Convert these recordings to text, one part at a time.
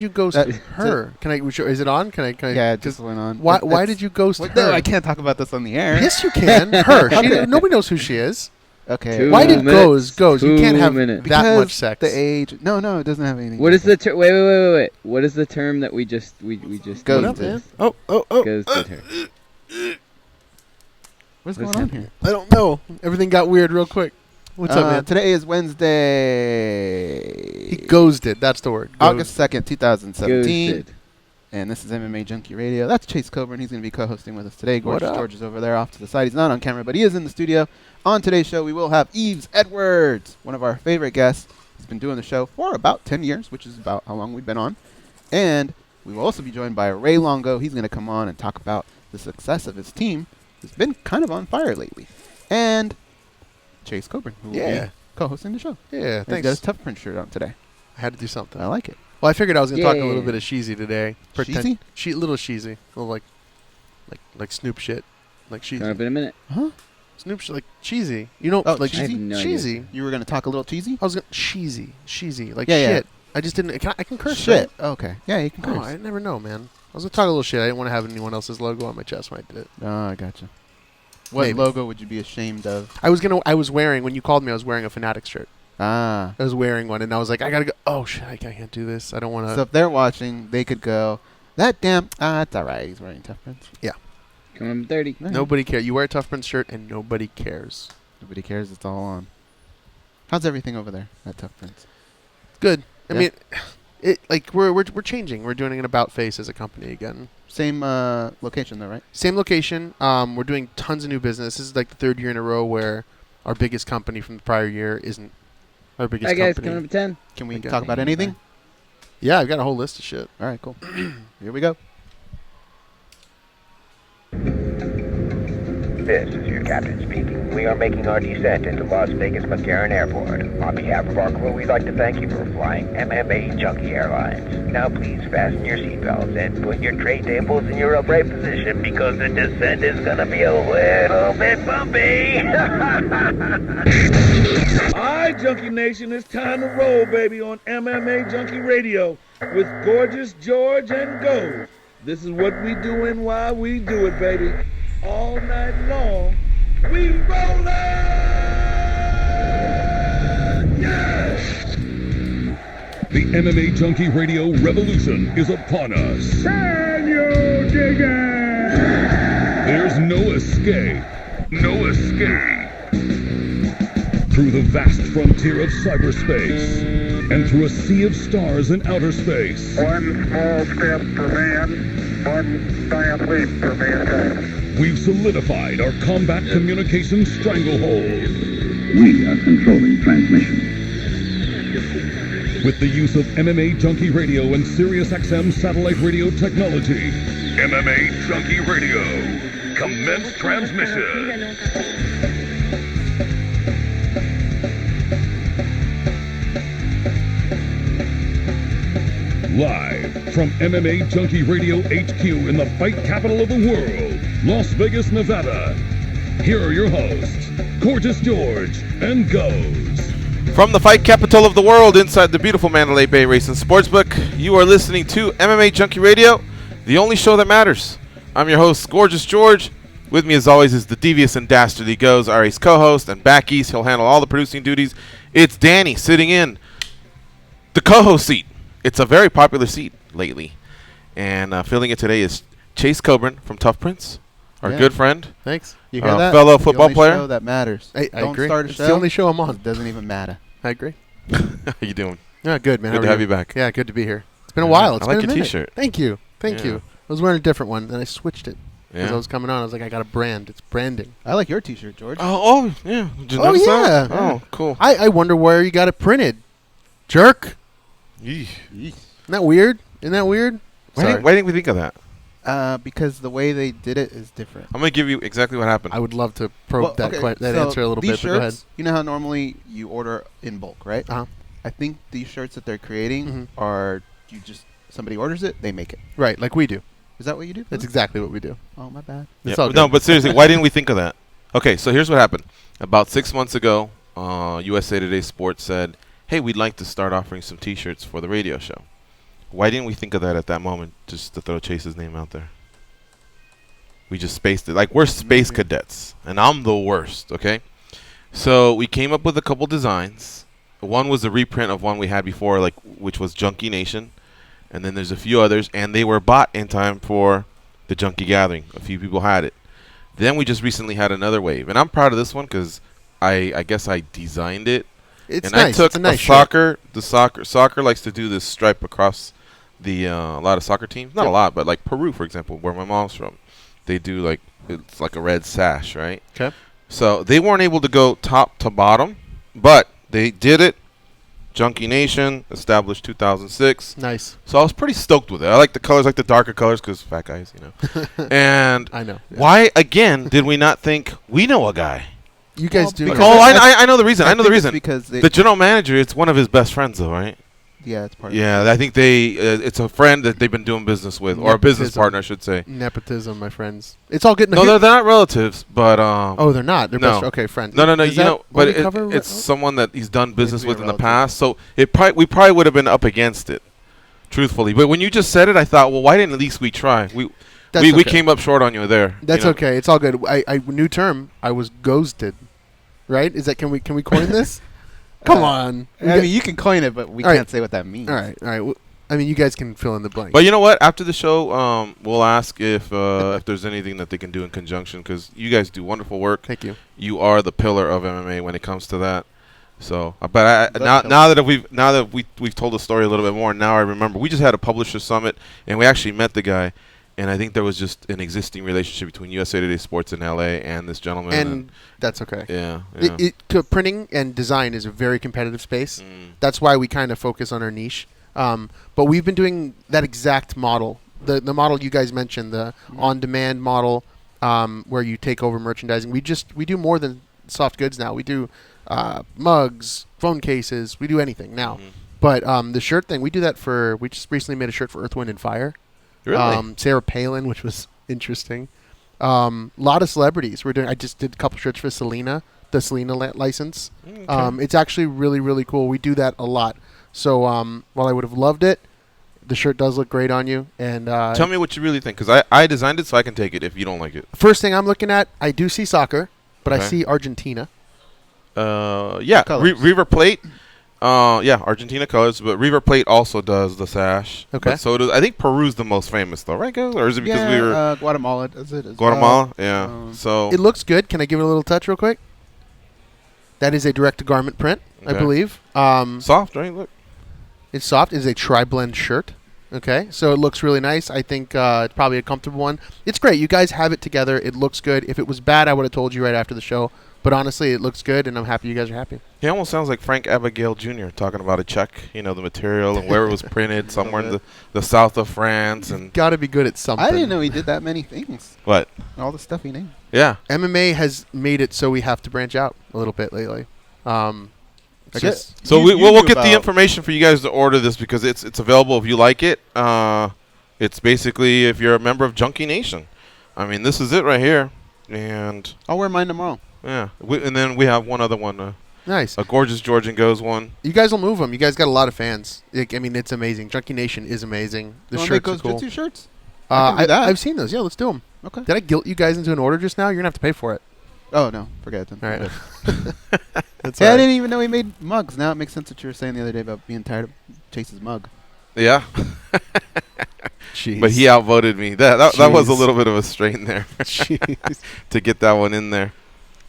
you ghost her? Can I? Is it on? Can I? Yeah, it just went on. Why did you ghost her? No, I can't talk about this on the air. Yes, you can. Her. Nobody knows who she is. Okay. Why did goes? You can't have that much sex. The age. No, it doesn't have anything. What is the term? Wait. What is the term that we just ghosted? Oh. Ghosted her. What's going on here? I don't know. Everything got weird real quick. What's up, man? Today is Wednesday. He ghosted. That's the word. August 2nd, 2017. Ghosted. And this is MMAjunkie Radio. That's Chase Kobrin. He's going to be co-hosting with us today. What up? George is over there off to the side. He's not on camera, but he is in the studio. On today's show, we will have Yves Edwards, one of our favorite guests. He's been doing the show for about 10 years, which is about how long we've been on. And we will also be joined by Ray Longo. He's going to come on and talk about the success of his team. It's been kind of on fire lately. And Chase Kobrin, who will be co-hosting the show. Yeah, and thanks. He's got his Tough Print shirt on today. I had to do something. I like it. Well, I figured I was going to talk a little bit of cheesy today. Cheesy? Little cheesy. Little like Snoop shit. Like cheesy. Coming up in a minute. Huh? Snoop shit, like cheesy. You know, like cheesy? Cheesy. Idea. You were going to talk a little cheesy? I was going to cheesy, like Yeah. shit. I just didn't. I can curse. Shit. Right? Okay. Yeah, you can curse. Oh, I never know, man. I was going to talk a little shit. I didn't want to have anyone else's logo on my chest when I did it. Oh, I gotcha. What logo would you be ashamed of? I was wearing, when you called me, I was wearing a Fanatics shirt. Ah. I was wearing one, and I was like, I got to go. Oh, shit, I can't do this. I don't want to. So if they're watching, they could go, it's all right. He's wearing Tough Prints. Yeah. Coming up 30. Right. Nobody cares. You wear a Tough Prints shirt, and nobody cares. Nobody cares. It's all on. How's everything over there at Tough Prints? Good. I mean, we're changing. We're doing an about face as a company again. Same location though, right? Same location. We're doing tons of new business. This is like the third year in a row where our biggest company from the prior year isn't our biggest company. Hi guys, coming up at 10. Can we talk about anything? Yeah, I've got a whole list of shit. All right, cool. Here we go. This is your captain speaking. We are making our descent into Las Vegas McCarran Airport. On behalf of our crew, we'd like to thank you for flying MMAjunkie Airlines. Now please fasten your seatbelts and put your tray tables in your upright position because the descent is going to be a little bit bumpy. Alright, Junkie Nation, it's time to roll, baby, on MMAjunkie Radio with Gorgeous George and Go. This is what we do and why we do it, baby. All night long, we rollin'! Yes! The MMAjunkie Radio revolution is upon us. Can you dig it? There's no escape. No escape. Through the vast frontier of cyberspace and through a sea of stars in outer space. One small step for man, one giant leap for mankind. We've solidified our combat communications stranglehold. We are controlling transmission. With the use of MMAjunkie Radio and SiriusXM satellite radio technology. MMAjunkie Radio. Commence transmission. Live from MMAjunkie Radio HQ in the fight capital of the world, Las Vegas, Nevada. Here are your hosts, Gorgeous George and Goes. From the fight capital of the world inside the beautiful Mandalay Bay Racing Sportsbook, you are listening to MMAjunkie Radio, the only show that matters. I'm your host, Gorgeous George. With me as always is the devious and dastardly Goes, our ace co-host, and back east, he'll handle all the producing duties. It's Danny sitting in the co-host seat. It's a very popular seat lately. And filling it today is Chase Kobrin from Tough Prints, our good friend. Thanks. You hear that? Fellow football the only player. Show that matters. I Don't agree. start a It's show. the only show I'm on. It doesn't even matter. I agree. How you doing? Yeah, good, man. Good to have you back. Yeah, good to be here. It's been a while. It's I like been a your minute. T-shirt. Thank you. Thank you. I was wearing a different one, then I switched it. As I was coming on, I was like, I got a brand. It's branding. I like your T-shirt, George. Oh, yeah. Did you Oh, notice yeah. that? Oh, cool. I wonder where you got it printed. Jerk. Yeesh. Isn't that weird? Isn't that weird? Why didn't we think of that? Because the way they did it is different. I'm going to give you exactly what happened. I would love to probe that so answer a little these bit, shirts, but go ahead. You know how normally you order in bulk, right? Uh-huh. I think these shirts that they're creating are somebody orders it, they make it. Right, like we do. Is that what you do? That's exactly what we do. Oh, my bad. It's all good. No, but seriously, why didn't we think of that? Okay, so here's what happened. About 6 months ago, USA Today Sports said, hey, we'd like to start offering some T-shirts for the radio show. Why didn't we think of that at that moment, just to throw Chase's name out there? We just spaced it. Like, we're space cadets, and I'm the worst, okay? So we came up with a couple designs. One was a reprint of one we had before, like, which was Junkie Nation. And then there's a few others, and they were bought in time for the Junkie Gathering. A few people had it. Then we just recently had another wave. And I'm proud of this one because I guess I designed it. It's and nice. I took It's a nice soccer likes to do this stripe across the a lot of soccer teams. Not a lot, but like Peru, for example, where my mom's from. They do like, it's like a red sash, right? Okay. So they weren't able to go top to bottom, but they did it. Junkie Nation, established 2006. Nice. So I was pretty stoked with it. I like the colors, like the darker colors, because fat guys, you know. And I know. Yeah. why, again, did we not think we know a guy? You guys do. because know. I know the reason. I know the think it's reason. because The general manager, it's one of his best friends, though, right? yeah, it's part Yeah, I think it's a friend that they've been doing business with, or a business Nepotism. partner, I should say. Nepotism, my friends. It's all good. No, they're not relatives, but Oh, they're not. They're no. best. Okay, friends. No, Is you that know, what but we cover? it's someone that he's done business be a with in the relative. past. So we probably would have been up against it, truthfully. But when you just said it, I thought, well, why didn't at least we try? We That's we okay. came up short on you there. That's you know? okay. It's all good. I new term. I was ghosted. Right? Is that can we coin this? Come on. I mean, you can coin it, but we All right. can't say what that means. All right. I mean, you guys can fill in the blank. But you know what? After the show, we'll ask if there's anything that they can do in conjunction, because you guys do wonderful work. Thank you. You are the pillar of MMA when it comes to that. So, but That's now that we've told the story a little bit more, now I remember we just had a publisher summit and we actually met the guy, and I think there was just an existing relationship between USA Today Sports in LA and this gentleman. And that's okay. Yeah. Printing and design is a very competitive space. Mm. That's why we kind of focus on our niche. But we've been doing that exact model, the model you guys mentioned, the on-demand model, where you take over merchandising. We do more than soft goods now. We do mugs, phone cases. We do anything now. Mhm. But the shirt thing, we do that for. We just recently made a shirt for Earth, Wind, and Fire. Really? Sarah Palin, which was interesting. Lot of celebrities. I just did a couple shirts for Selena, the Selena license. Okay. It's actually really, really cool. We do that a lot. So while I would have loved it, the shirt does look great on you. And Tell me what you really think, because I designed it so I can take it if you don't like it. first thing I'm looking at, I do see soccer, but I Okay. see Argentina. Yeah, Colors. River Plate. Yeah, Argentina colors, but River Plate also does the sash. Okay. But so does, I think Peru's the most famous, though, right, guys? Or is it because we were Guatemala does it as Guatemala? well. Yeah. So It looks good. Can I give it a little touch real quick? That is a direct-to-garment print, I Okay. believe. soft, right? Look. It's soft. It's a tri-blend shirt. Okay, so it looks really nice. I think it's probably a comfortable one. It's great. You guys have it together. It looks good. If it was bad, I would have told you right after the show. But honestly, it looks good, and I'm happy you guys are happy. He almost sounds like Frank Abigail Jr. talking about a check, the material and where it was printed, somewhere in the south of France. And Got to be good at something. I didn't know he did that many things. what? All the stuff he named. Yeah. MMA has made it so we have to branch out a little bit lately. It's just So You we'll knew get the about- information for you guys to order this, because it's available if you like it. It's basically if you're a member of Junkie Nation. I mean, this is it right here. And I'll wear mine tomorrow. yeah, and then we have one other one, nice. a Gorgeous George and Goes one. You guys will move them. You guys got a lot of fans. I mean, it's amazing. Junkie Nation is amazing. The You wanna shirts make are cool. Jiu-Jitsu shirts? I can do that. I've seen those. Yeah, let's do them. Okay. Did I guilt you guys into an order just now? You're going to have to pay for it. Oh, no. Forget it then. All right. That's Hey, all I right. didn't even know he made mugs. Now it makes sense what you were saying the other day about being tired of Chase's mug. Yeah. Jeez. But he outvoted me. That was a Jeez. little bit of a strain there Jeez. to get that one in there.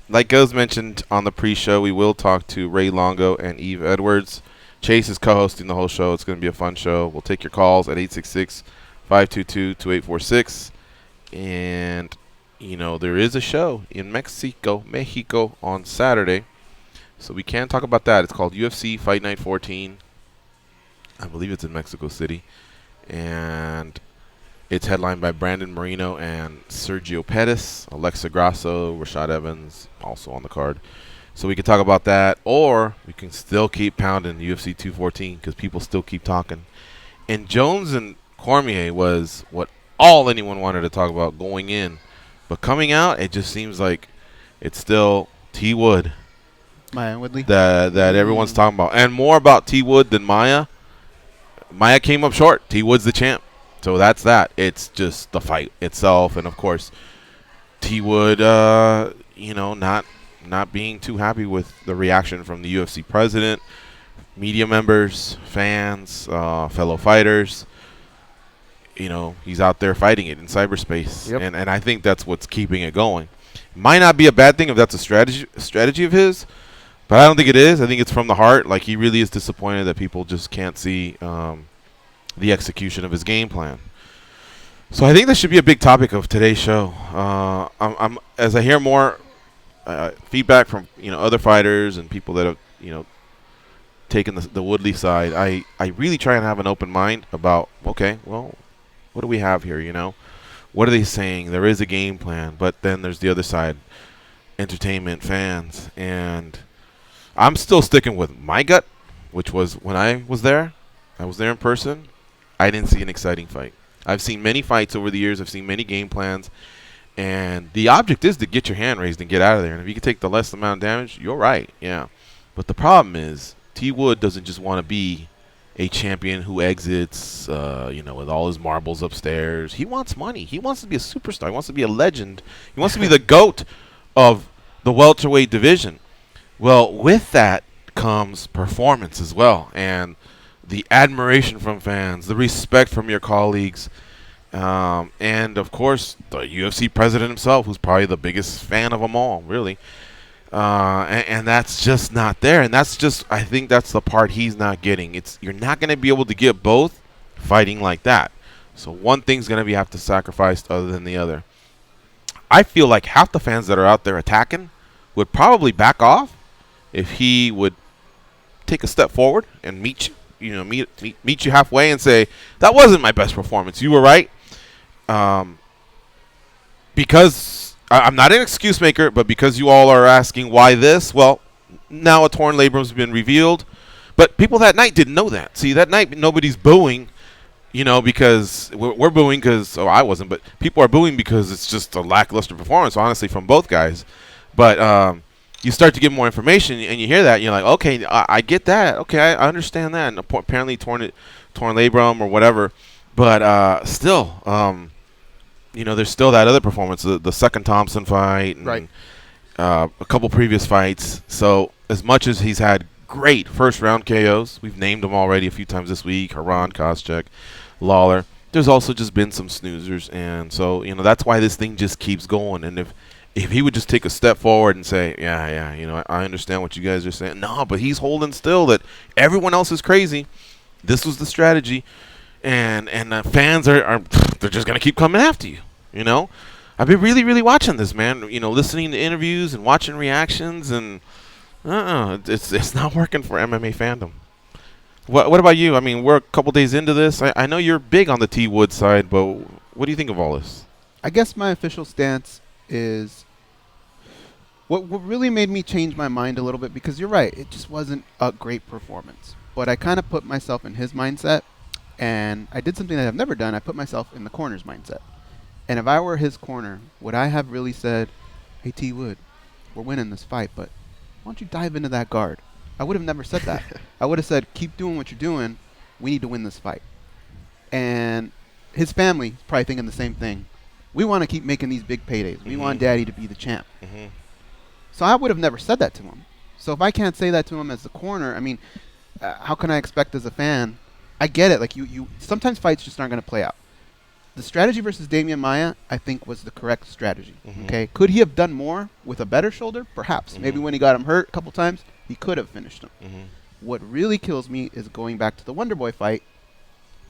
Like Goes mentioned on the pre-show, we will talk to Ray Longo and Yves Edwards. Chase is co-hosting the whole show. It's going to be a fun show. We'll take your calls at 866-522-2846. And, there is a show in Mexico on Saturday. So we can talk about that. It's called UFC Fight Night 14. I believe it's in Mexico City. And it's headlined by Brandon Moreno and Sergio Pettis, Alexa Grasso, Rashad Evans, also on the card. So we can talk about that, or we can still keep pounding UFC 214 because people still keep talking. And Jones and Cormier was what all anyone wanted to talk about going in. But coming out, it just seems like it's still T. Wood Maya Woodley. that everyone's talking about. And more about T. Wood than Maya. Maya came up short. T Wood's the champ. So that's that. It's just the fight itself. And, of course, T Wood, not being too happy with the reaction from the UFC president, media members, fans, fellow fighters. He's out there fighting it in cyberspace. Yep. And I think that's what's keeping it going. Might not be a bad thing if that's a strategy of his, but I don't think it is. I think it's from the heart. Like, he really is disappointed that people just can't see the execution of his game plan. So I think this should be a big topic of today's show. As I hear more feedback from other fighters and people that have taken the Woodley side, I really try and have an open mind about, okay, well, what do we have here? What are they saying? There is a game plan, but then there's the other side, entertainment, fans, and I'm still sticking with my gut, which was when I was there in person, I didn't see an exciting fight. I've seen many fights over the years. I've seen many game plans, and the object is to get your hand raised and get out of there. And if you can take the less amount of damage, you're right, yeah. But the problem is T Wood doesn't just want to be a champion who exits, with all his marbles upstairs. He wants money. He wants to be a superstar. He wants to be a legend. He wants to be the GOAT of the welterweight division. Well, with that comes performance as well, and the admiration from fans, the respect from your colleagues, and, of course, the UFC president himself, who's probably the biggest fan of them all, really. And that's just not there. And I think that's the part he's not getting. You're not going to be able to get both fighting like that. So one thing's going to have to sacrifice other than the other. I feel like half the fans that are out there attacking would probably back off if he would take a step forward and meet you halfway and say, that wasn't my best performance. You were right. Because I'm not an excuse maker, but because you all are asking why this, well, now a torn labrum's been revealed. But people that night didn't know that. See, that night nobody's booing, because we're booing because, I wasn't, but people are booing because it's just a lackluster performance, honestly, from both guys. But you start to get more information and you hear that, and you're like, okay, I get that. Okay, I understand that. And apparently torn labrum or whatever. But still, there's still that other performance, the second Thompson fight, and right. A couple previous fights. So as much as he's had great first-round KOs, we've named them already a few times this week, Haran, Koscheck, Lawler, there's also just been some snoozers. And so, that's why this thing just keeps going. And if he would just take a step forward and say, yeah, I understand what you guys are saying. No, but he's holding still that everyone else is crazy. This was the strategy. And fans are they're just going to keep coming after you, I've been really, really watching this, man, listening to interviews and watching reactions, and it's not working for MMA fandom. What about you? I mean, we're a couple days into this. I know you're big on the T Wood side, but what do you think of all this? I guess my official stance is what really made me change my mind a little bit, because you're right, it just wasn't a great performance. But I kind of put myself in his mindset. And I did something that I've never done. I put myself in the corner's mindset. And if I were his corner, would I have really said, hey, T Wood, we're winning this fight, but why don't you dive into that guard? I would have never said that. I would have said, keep doing what you're doing. We need to win this fight. And his family is probably thinking the same thing. We want to keep making these big paydays. We want Daddy to be the champ. Mm-hmm. So I would have never said that to him. So if I can't say that to him as the corner, I mean, how can I expect as a fan? I get it. Like you sometimes fights just aren't going to play out. The strategy versus Damian Maia, I think, was the correct strategy. Mm-hmm. Okay, could he have done more with a better shoulder? Perhaps. Maybe when he got him hurt a couple times, he could have finished him. Mm-hmm. What really kills me is going back to the Wonderboy fight.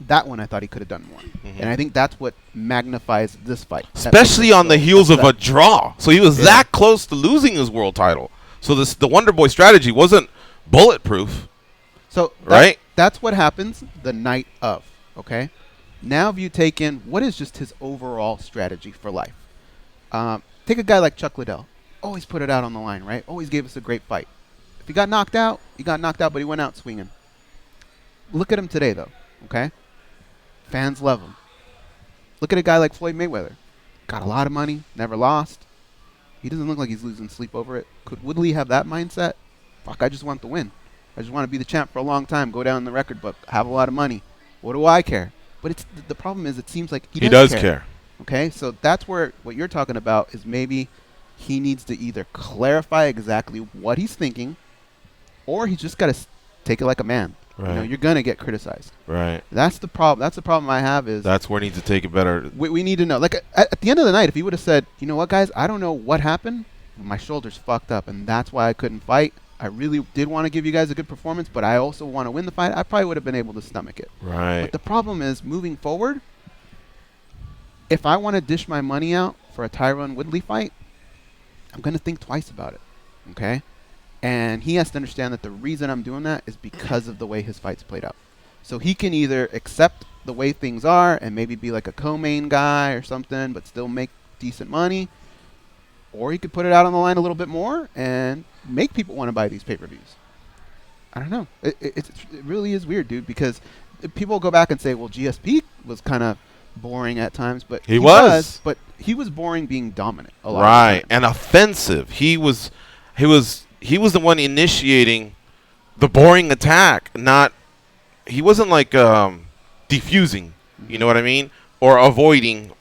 That one I thought he could have done more. Mm-hmm. And I think that's what magnifies this fight. Especially on the heels of a draw. So he was that close to losing his world title. So the Wonderboy strategy wasn't bulletproof. So right? That's what happens the night of, okay? Now if you take in what is just his overall strategy for life. Take a guy like Chuck Liddell. Always put it out on the line, right? Always gave us a great fight. If he got knocked out, but he went out swinging. Look at him today, though, okay? Fans love him. Look at a guy like Floyd Mayweather. Got a lot of money, never lost. He doesn't look like he's losing sleep over it. Could Woodley have that mindset? Fuck, I just want the win. I just want to be the champ for a long time, go down in the record book, have a lot of money. What do I care? But it's the problem is it seems like He does care. Okay, so that's where what you're talking about is maybe he needs to either clarify exactly what he's thinking, or he's just got to take it like a man. Right. You know, you're gonna get criticized. Right. That's the problem. That's the problem I have is That's where he needs to take it better. we need to know. Like at the end of the night, if he would have said, you know what, guys, I don't know what happened. My shoulder's fucked up, and that's why I couldn't fight. I really did want to give you guys a good performance, but I also want to win the fight. I probably would have been able to stomach it. Right. But the problem is, moving forward, if I want to dish my money out for a Tyron Woodley fight, I'm going to think twice about it. Okay? And he has to understand that the reason I'm doing that is because of the way his fights played out. So he can either accept the way things are and maybe be like a co-main guy or something, but still make decent money, or he could put it out on the line a little bit more and make people want to buy these pay-per-views. I don't know. It really is weird, dude, because people go back and say, well, GSP was kind of boring at times, but he was. But he was boring being dominant a lot. Right, of the time. and offensive. He was the one initiating the boring attack. He wasn't like defusing. You know what I mean? Or avoiding.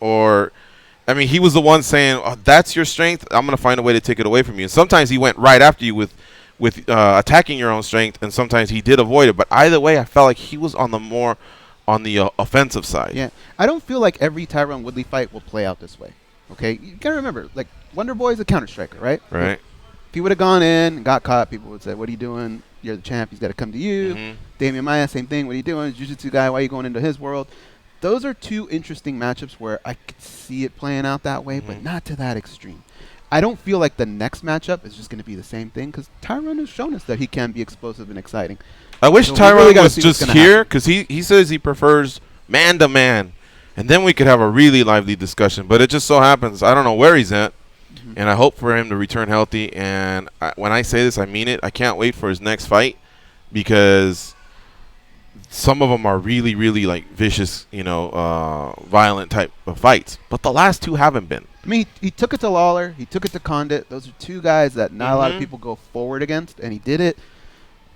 He was the one saying, oh, "That's your strength. I'm gonna find a way to take it away from you." And sometimes he went right after you with attacking your own strength, and sometimes he did avoid it. But either way, I felt like he was on the offensive side. Yeah, I don't feel like every Tyron Woodley fight will play out this way. Okay, you gotta remember, like Wonder Boy's a counter striker, right? Right. Like, if he would have gone in and got caught, people would say, "What are you doing? You're the champ. He's got to come to you." Mm-hmm. Damian Maia, same thing. What are you doing? Jiu-Jitsu guy. Why are you going into his world? Those are two interesting matchups where I could see it playing out that way, but not to that extreme. I don't feel like the next matchup is just going to be the same thing because Tyron has shown us that he can be explosive and exciting. I wish So we Tyron really gotta was see what's just gonna here happen. because he says he prefers man-to-man, and then we could have a really lively discussion. But it just so happens, I don't know where he's at, and I hope for him to return healthy. And when I say this, I mean it. I can't wait for his next fight because some of them are really, really like vicious, violent type of fights. But the last two haven't been. I mean, he took it to Lawler. He took it to Condit. Those are two guys that not a lot of people go forward against, and he did it.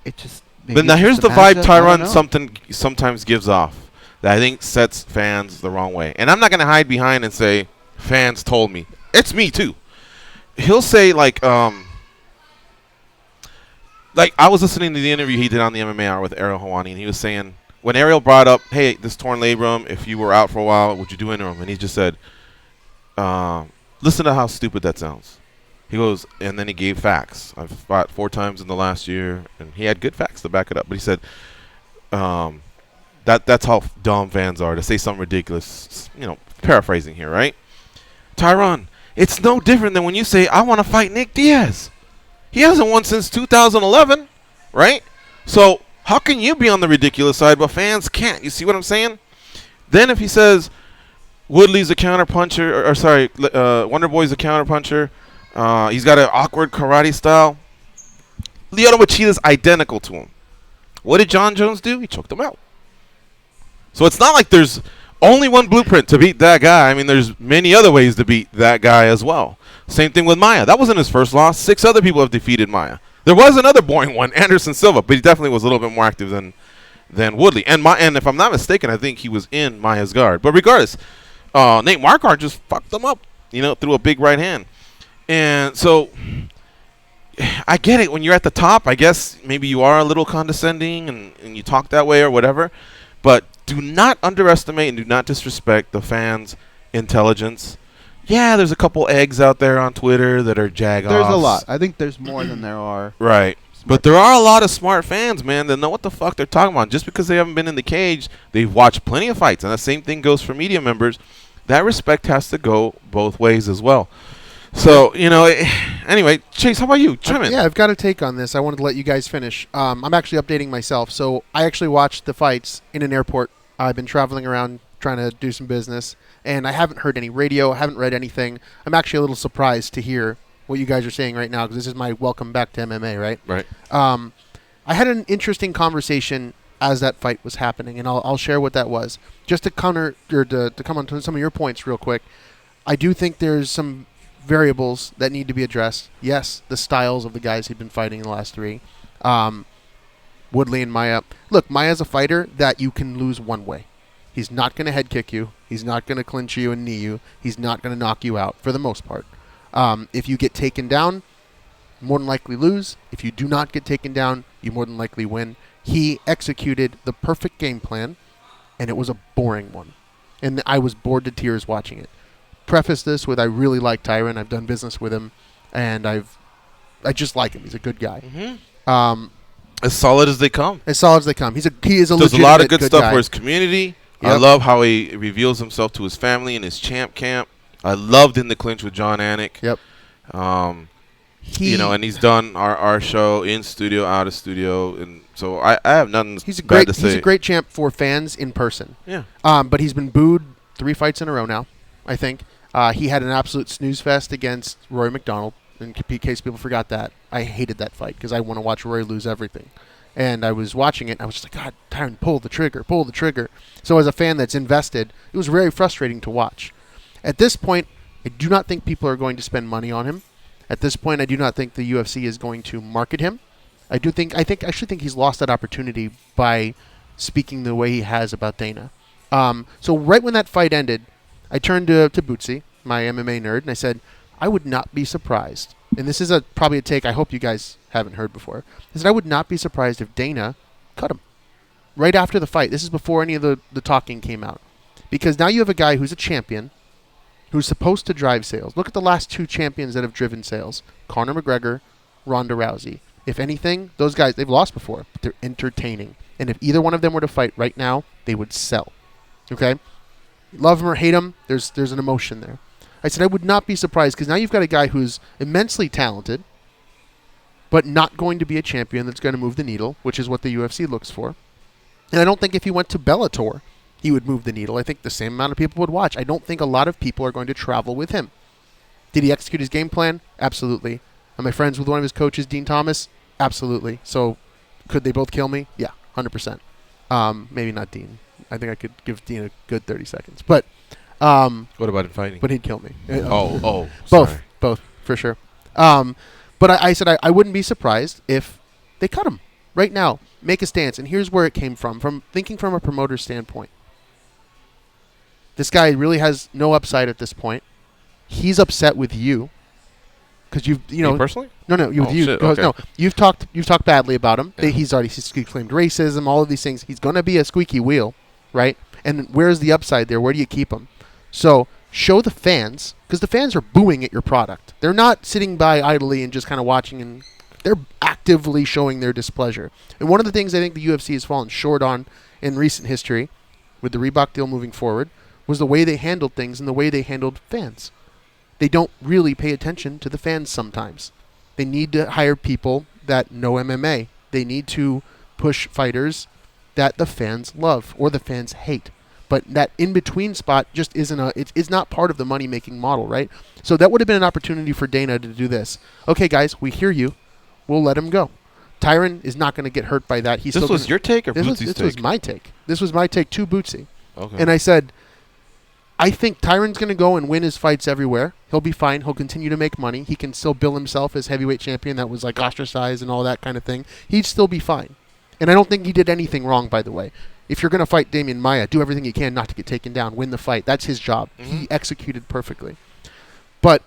It just. But now here's the vibe Tyron sometimes gives off that I think sets fans the wrong way. And I'm not going to hide behind and say, fans told me. It's me, too. He'll say, like I was listening to the interview he did on the MMA Hour with Ariel Helwani, and he was saying, when Ariel brought up, hey, this torn labrum, if you were out for a while, would you do interim? And he just said, listen to how stupid that sounds. He goes, and then he gave facts. I've fought 4 times in the last year, and he had good facts to back it up. But he said, that's how dumb fans are, to say something ridiculous, paraphrasing here, right? Tyron, it's no different than when you say, I want to fight Nick Diaz. He hasn't won since 2011, right? So how can you be on the ridiculous side, but fans can't? You see what I'm saying? Then if he says Woodley's a counterpuncher, Wonder Boy's a counterpuncher, he's got an awkward karate style. Lyoto Machida's identical to him. What did John Jones do? He choked him out. So it's not like there's only one blueprint to beat that guy. I mean, there's many other ways to beat that guy as well. Same thing with Maia. That wasn't his first loss. 6 other people have defeated Maia. There was another boring one, Anderson Silva, but he definitely was a little bit more active than Woodley. And if I'm not mistaken, I think he was in Maia's guard. But regardless, Nate Marquardt just fucked them up, through a big right hand. And so I get it. When you're at the top, I guess maybe you are a little condescending and you talk that way or whatever. But do not underestimate and do not disrespect the fans' intelligence. Yeah, there's a couple eggs out there on Twitter that are jagoffs. There's a lot. I think there's more than there are. Right. But there are a lot of smart fans, man, that know what the fuck they're talking about. Just because they haven't been in the cage, they've watched plenty of fights. And the same thing goes for media members. That respect has to go both ways as well. So, anyway, Chase, how about you? Chime in. Yeah, I've got a take on this. I wanted to let you guys finish. I'm actually updating myself. So I actually watched the fights in an airport. I've been traveling around trying to do some business, and I haven't heard any radio. I haven't read anything. I'm actually a little surprised to hear what you guys are saying right now because this is my welcome back to MMA, right? Right. I had an interesting conversation as that fight was happening, and I'll share what that was. Just to counter or to come on to some of your points real quick, I do think there's some variables that need to be addressed. Yes, the styles of the guys he'd been fighting in the last 3. Woodley and Maia. Look, Maia's a fighter that you can lose one way. He's not going to head kick you. He's not going to clinch you and knee you. He's not going to knock you out for the most part. If you get taken down, more than likely lose. If you do not get taken down, you more than likely win. He executed the perfect game plan, and it was a boring one. And I was bored to tears watching it. Preface this with I really like Tyron. I've done business with him, and I just like him. He's a good guy. Mm-hmm. As solid as they come. As solid as they come. He is a Does a lot of good stuff guy. for his community. Yep. I love how he reveals himself to his family in his champ camp. I loved in the clinch with John Anik. Yep. And he's done our show in studio, out of studio, and so I have nothing he's a bad great to say. He's a great champ for fans in person. Yeah. But he's been booed 3 fights in a row now, I think. He had an absolute snooze fest against Rory McDonald. In case people forgot that, I hated that fight because I want to watch Rory lose everything. And I was watching it, and I was just like, God, Tyron, pull the trigger. So as a fan that's invested, it was very frustrating to watch. At this point, I do not think people are going to spend money on him. At this point, I do not think the UFC is going to market him. I actually think he's lost that opportunity by speaking the way he has about Dana. So right when that fight ended, I turned to Bootsy, my MMA nerd, and I said, I would not be surprised, and this is probably a take I hope you guys haven't heard before, I said I would not be surprised if Dana cut him right after the fight. This is before any of the talking came out. Because now you have a guy who's a champion, who's supposed to drive sales. Look at the last 2 champions that have driven sales. Conor McGregor, Ronda Rousey. If anything, those guys, they've lost before, but they're entertaining. And if either one of them were to fight right now, they would sell. Okay? Love him or hate him, there's an emotion there. I said I would not be surprised because now you've got a guy who's immensely talented, but not going to be a champion that's going to move the needle, which is what the UFC looks for. And I don't think if he went to Bellator, he would move the needle. I think the same amount of people would watch. I don't think a lot of people are going to travel with him. Did he execute his game plan? Absolutely. Am I friends with one of his coaches, Dean Thomas? Absolutely. So could they both kill me? Yeah, 100%. Maybe not Dean. I think I could give Dean a good 30 seconds. But what about in fighting? But he'd kill me. Sorry. Both, for sure. But I said I wouldn't be surprised if they cut him right now. Make a stance. And here's where it came from thinking from a promoter's standpoint. This guy really has no upside at this point. He's upset with you because Me personally? No, you. Shit, okay. No, you've talked badly about him. Yeah. He's claimed racism, all of these things. He's going to be a squeaky wheel, right? And where's the upside there? Where do you keep him? So show the fans, because the fans are booing at your product. They're not sitting by idly and just kind of watching, and they're actively showing their displeasure. And one of the things I think the UFC has fallen short on in recent history, with the Reebok deal moving forward, was the way they handled things and the way they handled fans. They don't really pay attention to the fans sometimes. They need to hire people that know MMA. They need to push fighters that the fans love or the fans hate. But that in-between spot just it's not part of the money-making model, right? So that would have been an opportunity for Dana to do this. Okay, guys, we hear you. We'll let him go. Tyron is not going to get hurt by that. This was your take or Bootsy's take? This was my take. This was my take to Bootsy. Okay. And I said, I think Tyron's going to go and win his fights everywhere. He'll be fine. He'll continue to make money. He can still bill himself as heavyweight champion that was like ostracized and all that kind of thing. He'd still be fine. And I don't think he did anything wrong, by the way. If you're going to fight Damian Maia, do everything you can not to get taken down. Win the fight. That's his job. Mm-hmm. He executed perfectly. But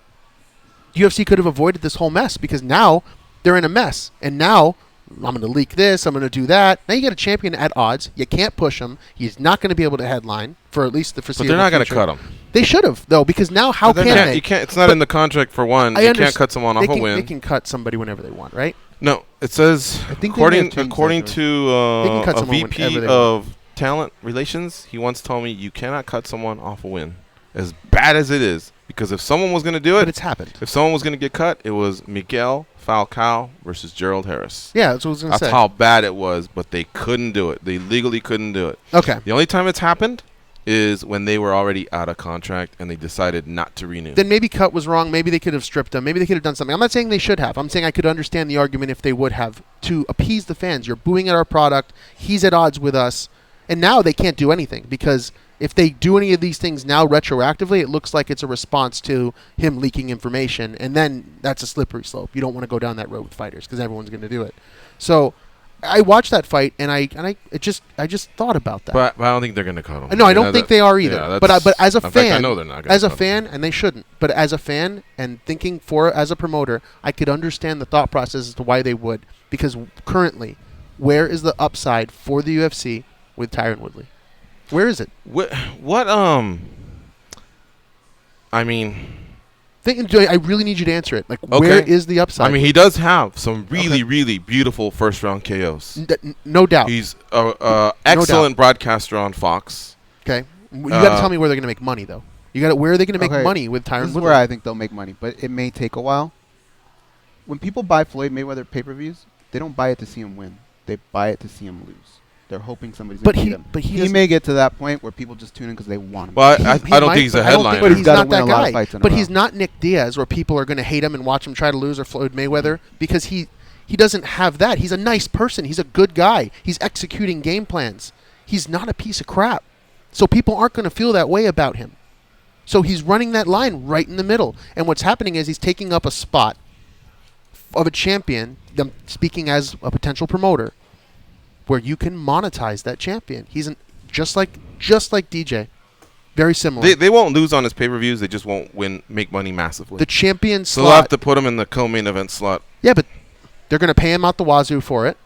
UFC could have avoided this whole mess because now they're in a mess. And now I'm going to leak this. I'm going to do that. Now you got a champion at odds. You can't push him. He's not going to be able to headline for at least the foreseeable future. But they're not going to cut him. They should have, though, because now how can they? You can't. It's not in the contract for one. You can't cut someone off a win. They can cut somebody whenever they want, right? No, it says according to a VP of talent relations, he once told me you cannot cut someone off a win, as bad as it is. Because if someone was going to do it, but it's happened. If someone was going to get cut, it was Miguel Falcao versus Gerald Harris. Yeah, that's what I was going to say. That's how bad it was, but they couldn't do it. They legally couldn't do it. Okay. The only time it's happened is when they were already out of contract and they decided not to renew. Then maybe cut was wrong. Maybe they could have stripped him. Maybe they could have done something. I'm not saying they should have. I'm saying I could understand the argument if they would have to appease the fans. You're booing at our product. He's at odds with us. And now they can't do anything because if they do any of these things now retroactively, it looks like it's a response to him leaking information. And then that's a slippery slope. You don't want to go down that road with fighters because everyone's going to do it. So I watched that fight, and I just thought about that. But I don't think they're going to cut him. No, I don't think they are either. Yeah, but as a in fan, fact, I know they're not gonna as a cut fan, and they shouldn't. But as a fan and thinking as a promoter, I could understand the thought process as to why they would. Because currently, where is the upside for the UFC with Tyron Woodley? Where is it? I mean, I really need you to answer it. Like, where is the upside? I mean, he does have some really beautiful first-round KOs. No doubt. He's an excellent broadcaster on Fox. Okay. You got to tell me where they're going to make money, though. Where are they going to make money with Tyron Woodley? This is where I think they'll make money, but it may take a while. When people buy Floyd Mayweather pay-per-views, they don't buy it to see him win. They buy it to see him lose. They're hoping somebody's going to beat him. But he may get to that point where people just tune in because they want him. Well, I don't think he's a headliner. But he's not that guy. But he's row. not Nick Diaz, where people are going to hate him and watch him try to lose, or Floyd Mayweather, because he doesn't have that. He's a nice person. He's a good guy. He's executing game plans. He's not a piece of crap. So people aren't going to feel that way about him. So he's running that line right in the middle. And what's happening is he's taking up a spot of a champion, speaking as a potential promoter, where you can monetize that champion. He's just like DJ. Very similar. They won't lose on his pay-per-views. They just won't make money massively. The champion slot. So they'll have to put him in the co-main event slot. Yeah, but they're going to pay him out the wazoo for it,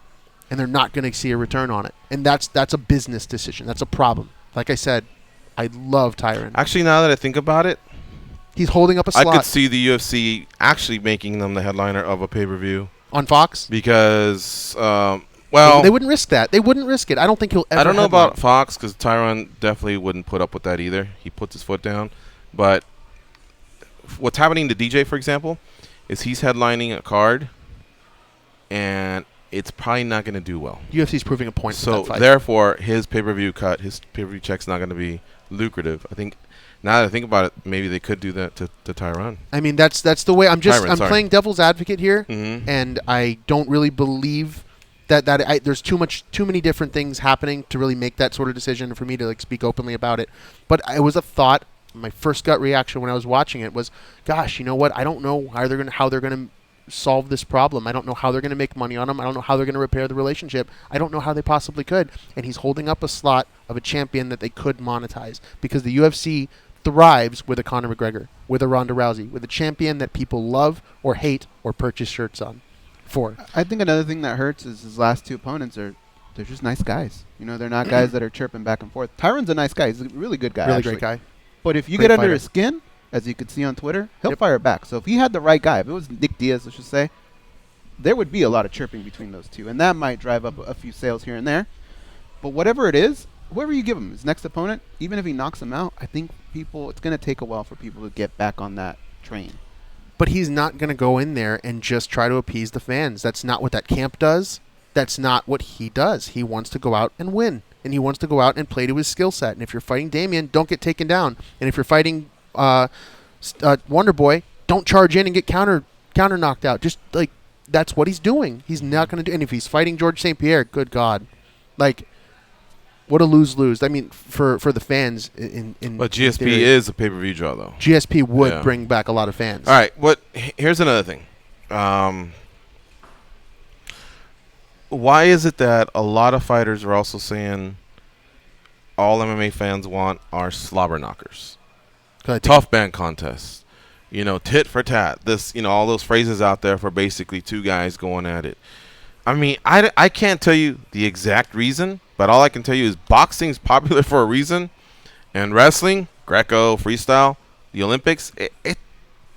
and they're not going to see a return on it. And that's a business decision. That's a problem. Like I said, I love Tyron. Actually, now that I think about it, he's holding up a slot. I could see the UFC actually making them the headliner of a pay-per-view. On Fox? Because... well, they wouldn't risk that. They wouldn't risk it. I don't think he'll ever. I don't know about Fox because Tyron definitely wouldn't put up with that either. He puts his foot down. But what's happening to DJ, for example, is he's headlining a card, and it's probably not going to do well. UFC's proving a point. So with that fight. Therefore, his pay-per-view check's not going to be lucrative. I think now that I think about it, maybe they could do that to Tyron. I mean, that's the way. I'm Tyron, playing devil's advocate here, and I don't really believe. There's too many different things happening to really make that sort of decision for me to speak openly about it. But it was a thought. My first gut reaction when I was watching it was, "Gosh, you know what? I don't know how they're gonna solve this problem. I don't know how they're gonna make money on him. I don't know how they're gonna repair the relationship. I don't know how they possibly could." And he's holding up a slot of a champion that they could monetize because the UFC thrives with a Conor McGregor, with a Ronda Rousey, with a champion that people love or hate or purchase shirts on. I think another thing that hurts is his last two opponents they're just nice guys. They're not guys that are chirping back and forth. Tyron's a nice guy. He's a really good guy. Really great guy. But if you get under his skin, as you could see on Twitter, he'll fire back. So if he had the right guy, if it was Nick Diaz, let's just say, there would be a lot of chirping between those two, and that might drive up a few sales here and there. But whatever it is, whoever you give him, his next opponent, even if he knocks him out, I think it's going to take a while for people to get back on that train. But he's not going to go in there and just try to appease the fans. That's not what that camp does. That's not what he does. He wants to go out and win. And he wants to go out and play to his skill set. And if you're fighting Damian, don't get taken down. And if you're fighting Wonder Boy, don't charge in and get counter knocked out. Just that's what he's doing. He's not going to do. And if he's fighting George St. Pierre, good God, what a lose-lose. I mean, for the fans. But GSP is a pay-per-view draw, though. GSP would bring back a lot of fans. All right. Here's another thing. Why is it that a lot of fighters are also saying all MMA fans want are slobber knockers? Tough band contests. Tit for tat. All those phrases out there for basically two guys going at it. I mean, I can't tell you the exact reason, but all I can tell you is boxing's popular for a reason, and wrestling, Greco, freestyle, the Olympics,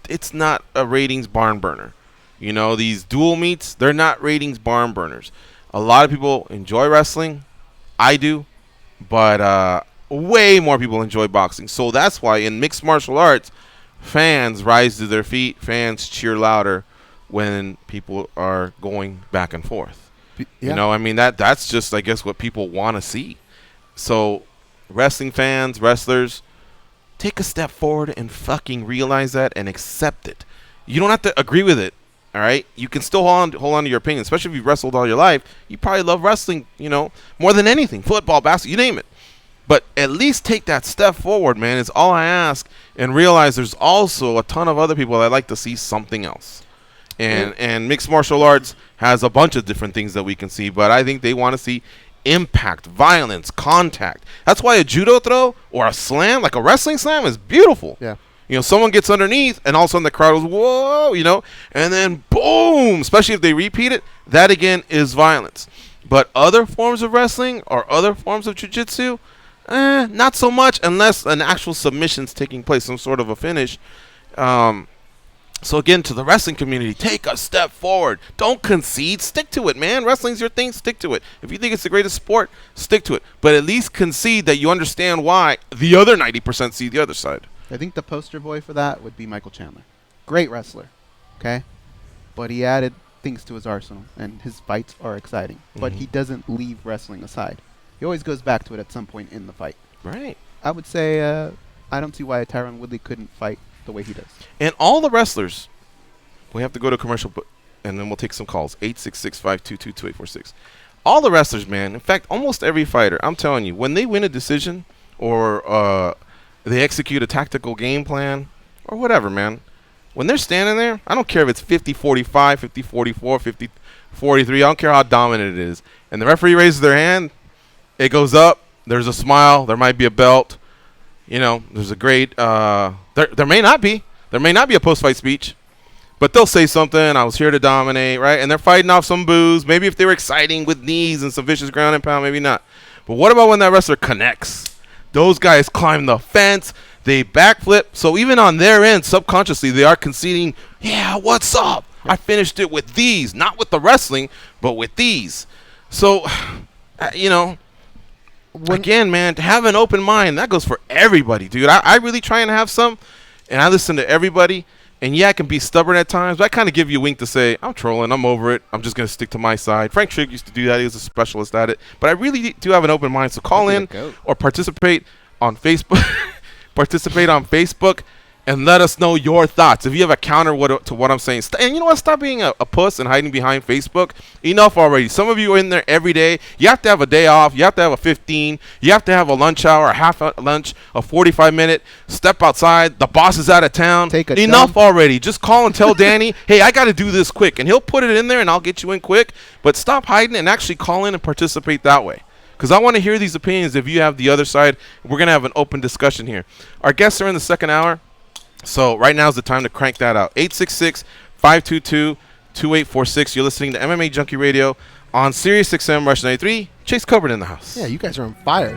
it's not a ratings barn burner. These dual meets, they're not ratings barn burners. A lot of people enjoy wrestling. I do, but way more people enjoy boxing. So that's why in mixed martial arts, fans rise to their feet, fans cheer louder when people are going back and forth. Yeah. I mean, that's just, I guess, what people want to see. So wrestling fans, wrestlers, take a step forward and fucking realize that and accept it. You don't have to agree with it, all right? You can still hold on to your opinion, especially if you've wrestled all your life. You probably love wrestling, more than anything. Football, basketball, you name it. But at least take that step forward, man, is all I ask, and realize there's also a ton of other people that like to see something else. And mixed martial arts has a bunch of different things that we can see, but I think they want to see impact, violence, contact. That's why a judo throw or a slam, like a wrestling slam, is beautiful. Yeah. Someone gets underneath, and all of a sudden the crowd goes, whoa, and then boom, especially if they repeat it, that again is violence. But other forms of wrestling or other forms of jiu-jitsu, not so much unless an actual submission's taking place, some sort of a finish. So again, to the wrestling community, take a step forward. Don't concede. Stick to it, man. Wrestling's your thing. Stick to it. If you think it's the greatest sport, stick to it. But at least concede that you understand why the other 90% see the other side. I think the poster boy for that would be Michael Chandler. Great wrestler, okay? But he added things to his arsenal, and his fights are exciting. But he doesn't leave wrestling aside. He always goes back to it at some point in the fight. Right. I would say I don't see why Tyron Woodley couldn't fight the way he does. And all the wrestlers, we have to go to commercial, and then we'll take some calls. 866-522-2846. All the wrestlers, man, in fact, almost every fighter, I'm telling you, when they win a decision or they execute a tactical game plan or whatever, man, when they're standing there, I don't care if it's 50-45, 50-44, 50-43, I don't care how dominant it is. And the referee raises their hand, it goes up, there's a smile, there might be a belt. There's a great there may not be a post-fight speech, but they'll say something, I was here to dominate, right? And they're fighting off some boos. Maybe if they were exciting with knees and some vicious ground and pound, maybe not. But what about when that wrestler connects? Those guys climb the fence, they backflip. So even on their end, subconsciously, they are conceding, yeah, what's up? I finished it with these, not with the wrestling, but with these. So, again, man, to have an open mind, that goes for everybody, dude. I really try and have some, and I listen to everybody. And yeah, I can be stubborn at times, but I kind of give you a wink to say, I'm trolling, I'm over it, I'm just going to stick to my side. Frank Trigg used to do that, he was a specialist at it. But I really do have an open mind, so call in or participate on Facebook. Participate on Facebook and let us know your thoughts. If you have a counter to what I'm saying. And you know what? Stop being a puss and hiding behind Facebook. Enough already. Some of you are in there every day. You have to have a day off. You have to have a 15. You have to have a lunch hour, a half lunch, a 45-minute. Step outside. The boss is out of town. Enough already. Just call and tell Danny, hey, I got to do this quick. And he'll put it in there and I'll get you in quick. But stop hiding and actually call in and participate that way. Because I want to hear these opinions if you have the other side. We're going to have an open discussion here. Our guests are in the second hour. So right now is the time to crank that out. 866-522-2846. You're listening to MMA Junkie Radio on Sirius XM Rush 93. Chase Kobrin in the house. Yeah, you guys are on fire.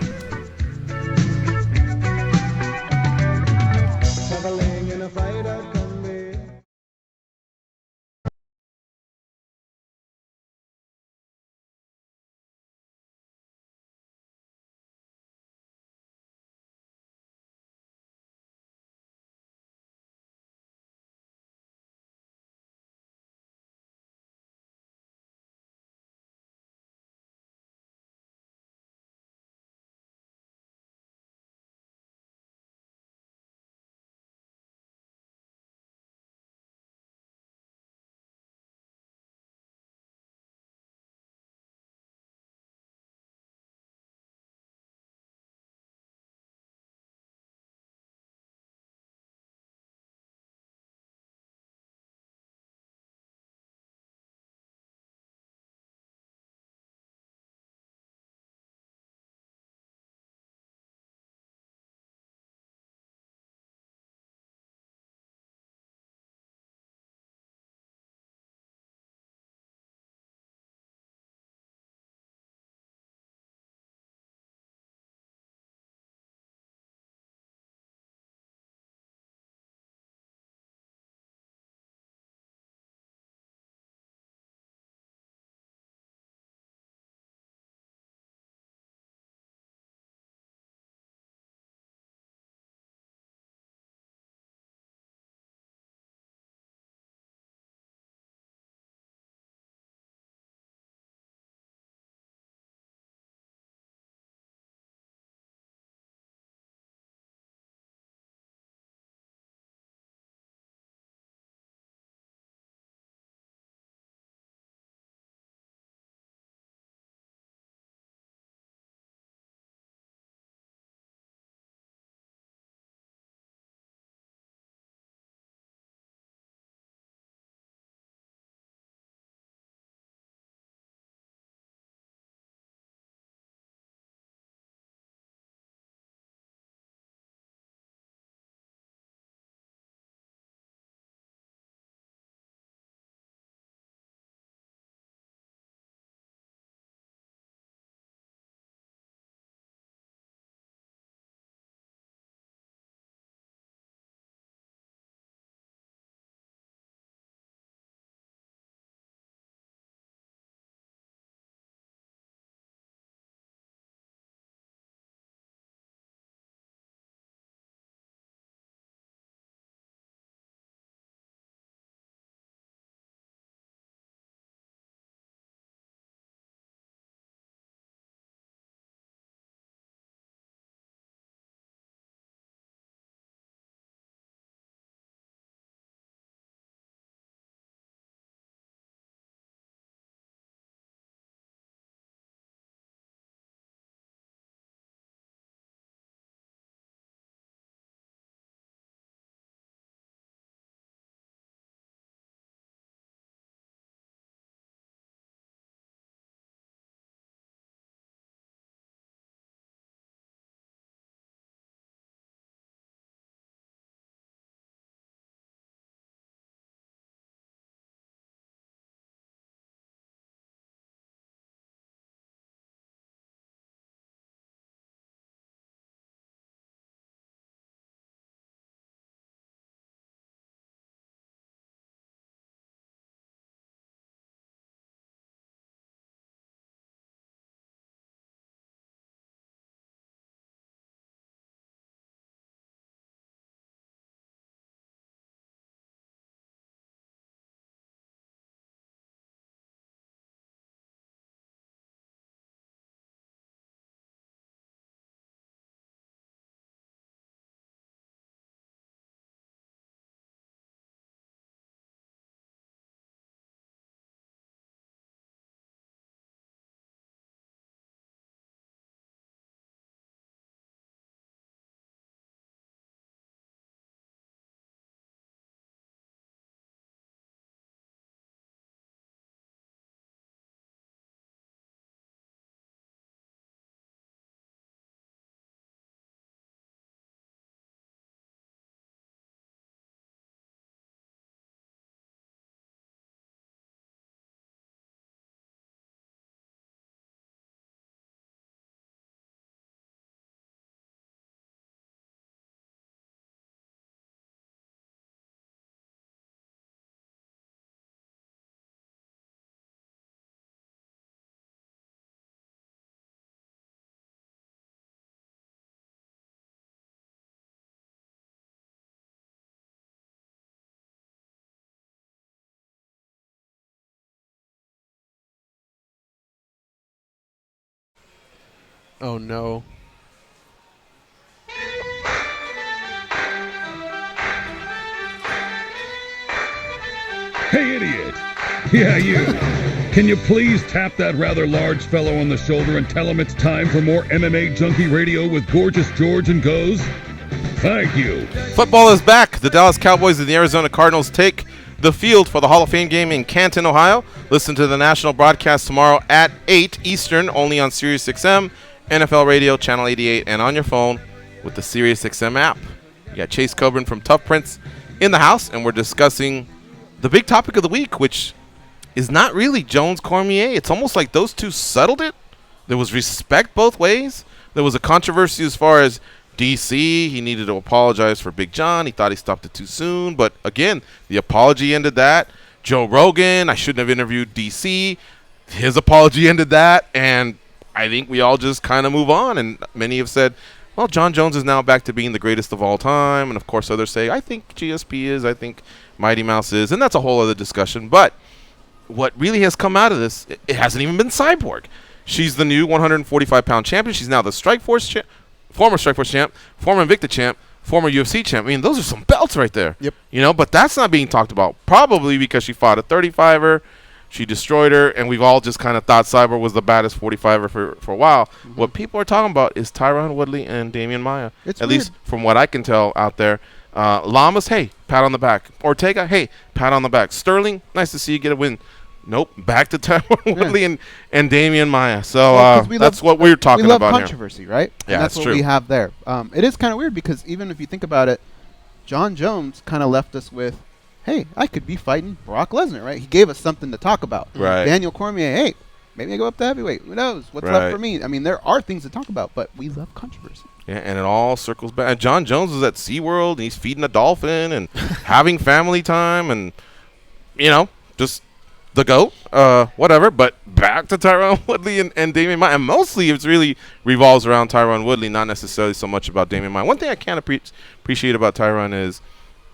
Oh, no. Hey, idiot! Yeah, you! Can you please tap that rather large fellow on the shoulder and tell him it's time for more MMA Junkie Radio with Gorgeous George and Goes? Thank you. Football is back. The Dallas Cowboys and the Arizona Cardinals take the field for the Hall of Fame game in Canton, Ohio. Listen to the national broadcast tomorrow at 8 Eastern, only on SiriusXM, NFL Radio, Channel 88, and on your phone with the SiriusXM app. You got Chase Kobrin from Tough Prince in the house, and we're discussing the big topic of the week, which is not really Jones-Cormier. It's almost like those two settled it. There was respect both ways. There was a controversy as far as DC. He needed to apologize for Big John. He thought he stopped it too soon. But, again, the apology ended that. Joe Rogan, I shouldn't have interviewed DC. His apology ended that. And I think we all just kind of move on. And many have said, well, John Jones is now back to being the greatest of all time. And, of course, others say, I think GSP is. I think Mighty Mouse is. And that's a whole other discussion. But what really has come out of this, it hasn't even been Cyborg. She's the new 145-pound champion. She's now the Strikeforce former Strikeforce champ, former Invicta champ, former UFC champ. I mean, those are some belts right there. Yep. You know, but that's not being talked about. Probably because she fought a 35er. She destroyed her, and we've all just kind of thought Cyborg was the baddest 45er for a while. Mm-hmm. What people are talking about is Tyron Woodley and Damian Maia. It's at weird. least from what I can tell out there. Lamas, hey, pat on the back. Ortega, hey, pat on the back. Sterling, nice to see you get a win. Nope, back to Tyron Woodley and Damian Maia. So that's what we're talking about here. We love controversy, right? Yeah, and that's what we have there. It is kind of weird because even if you think about it, John Jones kind of left us with, hey, I could be fighting Brock Lesnar, right? He gave us something to talk about. Right. Daniel Cormier, hey, maybe I go up to heavyweight. Who knows? What's left for me? I mean, there are things to talk about, but we love controversy. Yeah, and it all circles back. And John Jones is at SeaWorld, and he's feeding a dolphin and having family time and, you know, just the GOAT, whatever. But back to Tyron Woodley and Damian Maia. And mostly it really revolves around Tyron Woodley, not necessarily so much about Damian Maia. One thing I can't appreciate about Tyron is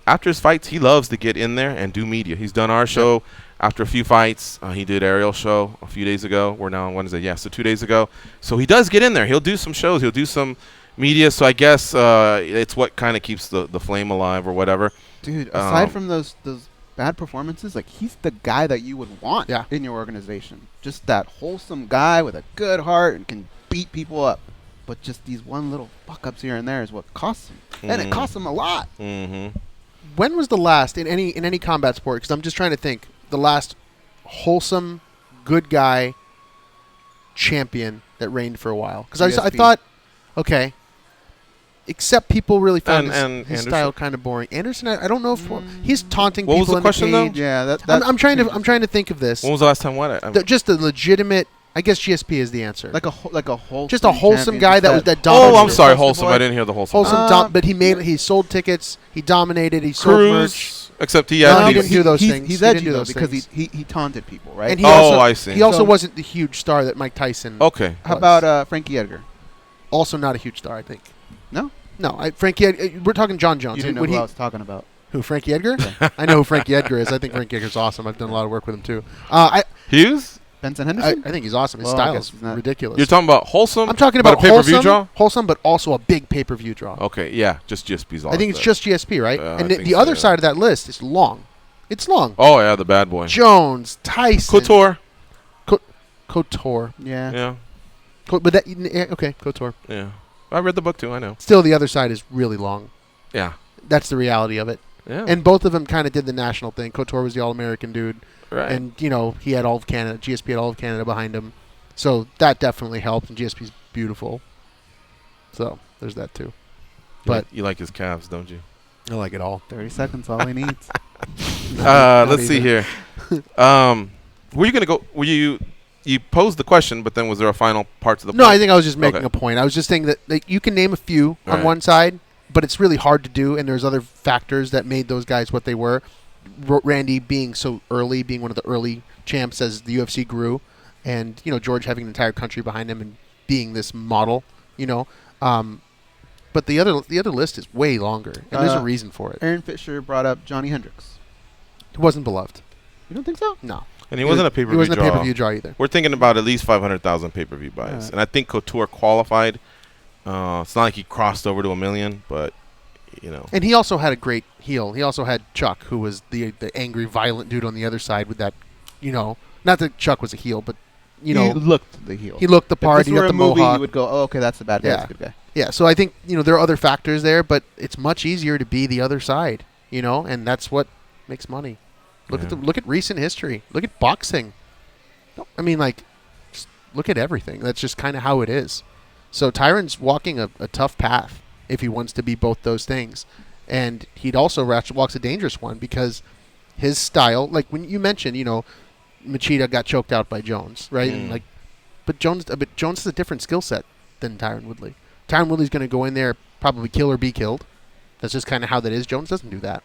after his fights, he loves to get in there and do media. He's done our show after a few fights. He did Ariel's show a few days ago. We're now on Wednesday. Yeah, so 2 days ago. So he does get in there. He'll do some shows. He'll do some media. So I guess it's what kind of keeps the flame alive or whatever. Dude, aside from those bad performances, like, he's the guy that you would want in your organization. Just that wholesome guy with a good heart and can beat people up. But just these one little fuck-ups here and there is what costs him. And it costs him a lot. Mm-hmm. When was the last, in any combat sport, because I'm just trying to think, the last wholesome, good guy champion that reigned for a while? Because I thought, okay, except people really found his style kind of boring. Anderson, I don't know if he's taunting what people was the question, the cage. though? Yeah, I'm trying to think of this. When was the last time what? Just a legitimate. I guess GSP is the answer. Like a wholesome, just a wholesome guy that dominated. Oh, I'm sorry, wholesome. I didn't hear the wholesome. But he sold tickets. He dominated. He sold merch. Except he didn't do those things. He's edgy though because he taunted people, right? And I see. He also wasn't the huge star that Mike Tyson. Okay. How about Frankie Edgar? Also not a huge star, I think. No. Frankie. We're talking John Jones. You didn't know who I was talking about. Who, Frankie Edgar? I know who Frankie Edgar is. I think Frankie Edgar's awesome. I've done a lot of work with him too. Hughes? Benson Henderson? I think he's awesome. His style is ridiculous. You're talking about wholesome? I'm talking about a pay-per-view draw? Wholesome, but also a big pay-per-view draw. Okay, yeah, just GSP's all. I think it's just GSP, right? And the so, other side of that list is long. It's long. Oh, yeah, the bad boy. Jones, Tyson. Couture. Couture. Yeah. Okay, Couture. Yeah. I read the book, too, I know. Still, the other side is really long. Yeah. That's the reality of it. Yeah. And both of them kind of did the national thing. Couture was the All-American dude. Right. And, he had all of Canada. GSP had all of Canada behind him. So that definitely helped. And GSP's beautiful. So there's that, too. But you like his calves, don't you? I like it all. 30 seconds, all he needs. Let's see here. Were you going to go? Were you posed the question, but then was there a final part to the point? No, I think I was just making a point. I was just saying that you can name a few on one side, but it's really hard to do, and there's other factors that made those guys what they were. Randy being so early, being one of the early champs as the UFC grew, and George having an entire country behind him and being this model, But the other list is way longer, and there's a reason for it. Aaron Fisher brought up Johnny Hendricks. He wasn't beloved. You don't think so? No. And he wasn't a pay-per-view He wasn't draw. a pay-per-view draw either. We're thinking about at least 500,000 pay-per-view buys. Yeah. And I think Couture qualified. It's not like he crossed over to 1 million, but, you know. And he also had a great heel. He also had Chuck, who was the angry, violent dude on the other side with that, not that Chuck was a heel, but, he looked the heel. He looked the part. If this He were got a the movie, mohawk. you would go, oh, okay, that's the bad guy. Yeah. That's the good guy. Yeah, so I think, there are other factors there, but it's much easier to be the other side, and that's what makes money. Look at recent history. Look at boxing. I mean, just look at everything. That's just kind of how it is. So Tyron's walking a tough path if he wants to be both those things. And he'd also walks a dangerous one because his style, like when you mentioned, Machida got choked out by Jones, right? And but Jones has a different skill set than Tyron Woodley. Tyron Woodley's going to go in there, probably kill or be killed. That's just kind of how that is. Jones doesn't do that.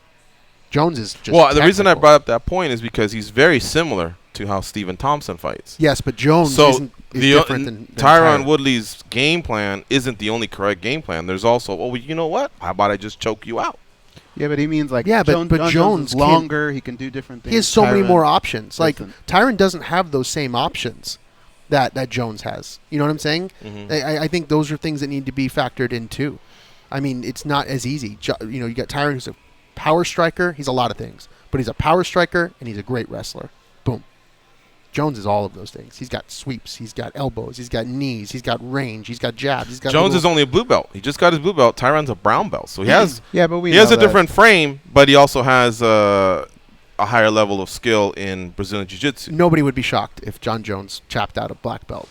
Jones is just Well, the reason I technical. brought up that point is because he's very similar to how Stephen Thompson fights. Yes, but Jones is different than Tyron Woodley's game plan isn't the only correct game plan. There's also, you know what? How about I just choke you out? Yeah, but he means but Jones is longer. He can do different things. He has so many more options. Like doesn't. Tyron doesn't have those same options that Jones has. You know what I'm saying? Mm-hmm. I think those are things that need to be factored in too. I mean, it's not as easy. You got Tyron, who's a power striker. He's a lot of things, but he's a power striker and he's a great wrestler. Boom. Jones is all of those things. He's got sweeps. He's got elbows. He's got knees. He's got range. He's got jabs. He's got Jones is only a blue belt. He just got his blue belt. Tyron's a brown belt, so he has he has a different frame, but he also has a higher level of skill in Brazilian Jiu-Jitsu. Nobody would be shocked if John Jones chapped out a black belt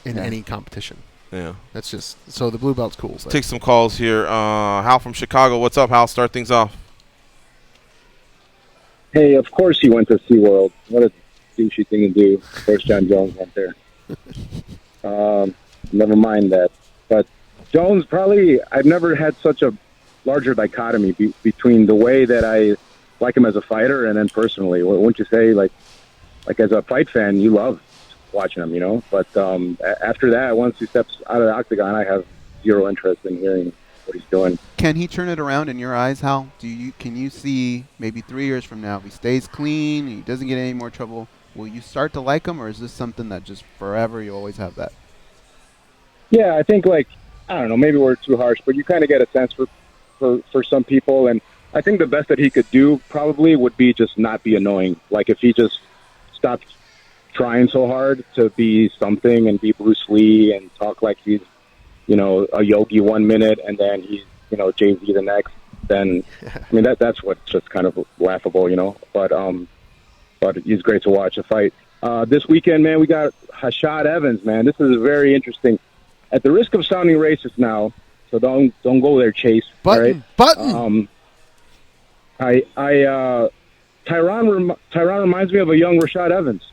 in any competition. Yeah, that's just so the blue belt's cool. Let's take some calls here. Hal from Chicago, what's up, Hal? Start things off. Hey, of course he went to SeaWorld. What a douchey thing to do. Of course John Jones went there. Never mind that. But Jones I've never had such a larger dichotomy between the way that I like him as a fighter and then personally. Wouldn't you say, like as a fight fan, you love watching him, But after that, once he steps out of the octagon, I have zero interest in hearing what he's doing. Can he turn it around in your eyes, Hal? Can you see maybe 3 years from now, if he stays clean, he doesn't get any more trouble, will you start to like him, or is this something that just forever you always have that? Yeah, I think I don't know, maybe we're too harsh, but you kind of get a sense for some people, and I think the best that he could do probably would be just not be annoying. Like if he just stopped trying so hard to be something and be Bruce Lee and talk like he's, a yogi 1 minute and then he's, Jay-Z the next, then, I mean, that's what's just kind of laughable, but he's great to watch a fight. This weekend, man, we got Hashad Evans, man. This is very interesting. At the risk of sounding racist now, so don't go there, Chase. Button. Tyron reminds me of a young Rashad Evans.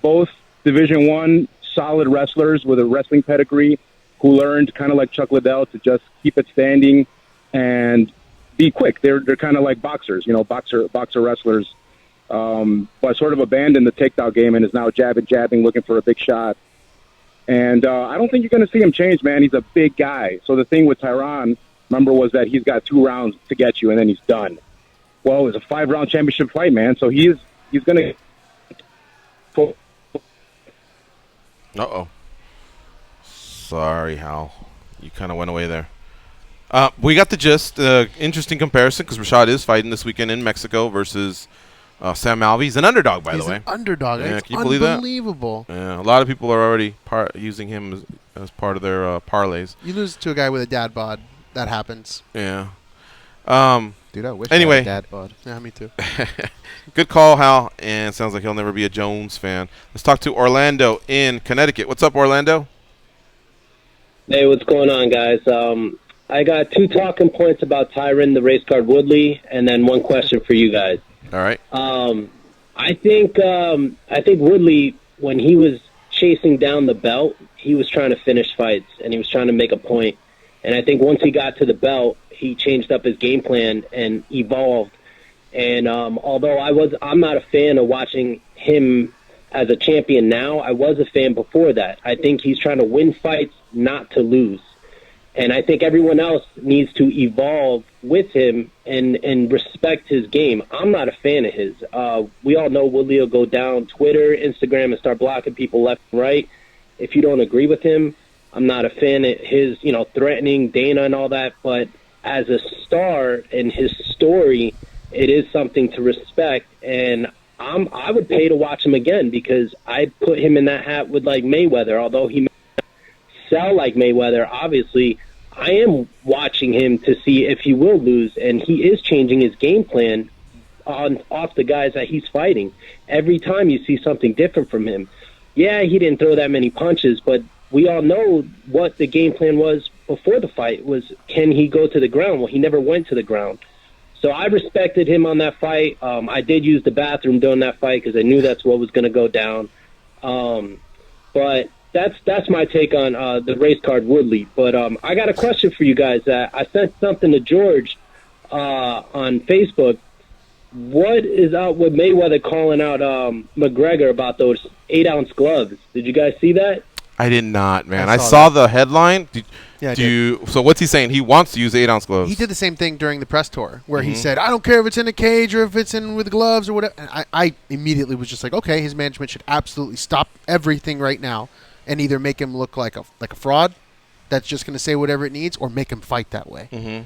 Both Division I solid wrestlers with a wrestling pedigree who learned, kind of like Chuck Liddell, to just keep it standing and be quick. They're kind of like boxers, boxer wrestlers, but sort of abandoned the takedown game and is now jabbing, looking for a big shot. And I don't think you're going to see him change, man. He's a big guy. So the thing with Tyron, remember, was that he's got 2 rounds to get you, and then he's done. Well, it was a 5-round championship fight, man. So he's going to. Uh-oh. Sorry, Hal. You kind of went away there. We got the gist. Interesting comparison because Rashad is fighting this weekend in Mexico versus Sam Alvey. He's an underdog, by the way. He's an underdog. Yeah, It's can you believe that? unbelievable. Yeah, a lot of people are already using him as part of their parlays. You lose to a guy with a dad bod. That happens. Yeah. Dude, I wish anyway, I had a dad bod. Yeah, me too. Good call, Hal. And sounds like he'll never be a Jones fan. Let's talk to Orlando in Connecticut. What's up, Orlando? Hey, what's going on, guys? I got 2 talking points about Tyron, the race card Woodley, and then 1 question for you guys. All right. I think Woodley, when he was chasing down the belt, he was trying to finish fights and he was trying to make a point. And I think once he got to the belt, he changed up his game plan and evolved. And although I'm not a fan of watching him as a champion now, I was a fan before that. I think he's trying to win fights, not to lose. And I think everyone else needs to evolve with him and respect his game. I'm not a fan of his. We all know Woodley will go down Twitter, Instagram, and start blocking people left and right. If you don't agree with him, I'm not a fan of his, threatening Dana and all that. But as a star in his story, it is something to respect. And I would pay to watch him again because I'd put him in that hat with, like, Mayweather, although he sell like Mayweather. Obviously, I am watching him to see if he will lose, and he is changing his game plan off the guys that he's fighting. Every time you see something different from him. Yeah, he didn't throw that many punches, but we all know what the game plan was before the fight was, can he go to the ground? Well, he never went to the ground. So I respected him on that fight. I did use the bathroom during that fight because I knew that's what was going to go down. But that's my take on the race card Woodley. But I got a question for you guys. I sent something to George on Facebook. What is out with Mayweather calling out McGregor about those 8-ounce gloves? Did you guys see that? I did not, man. I saw the headline. So what's he saying? He wants to use 8-ounce gloves. He did the same thing during the press tour where he said, I don't care if it's in a cage or if it's in with gloves or whatever. And I immediately was just like, okay, his management should absolutely stop everything right now and either make him look like a fraud that's just going to say whatever it needs, or make him fight that way. And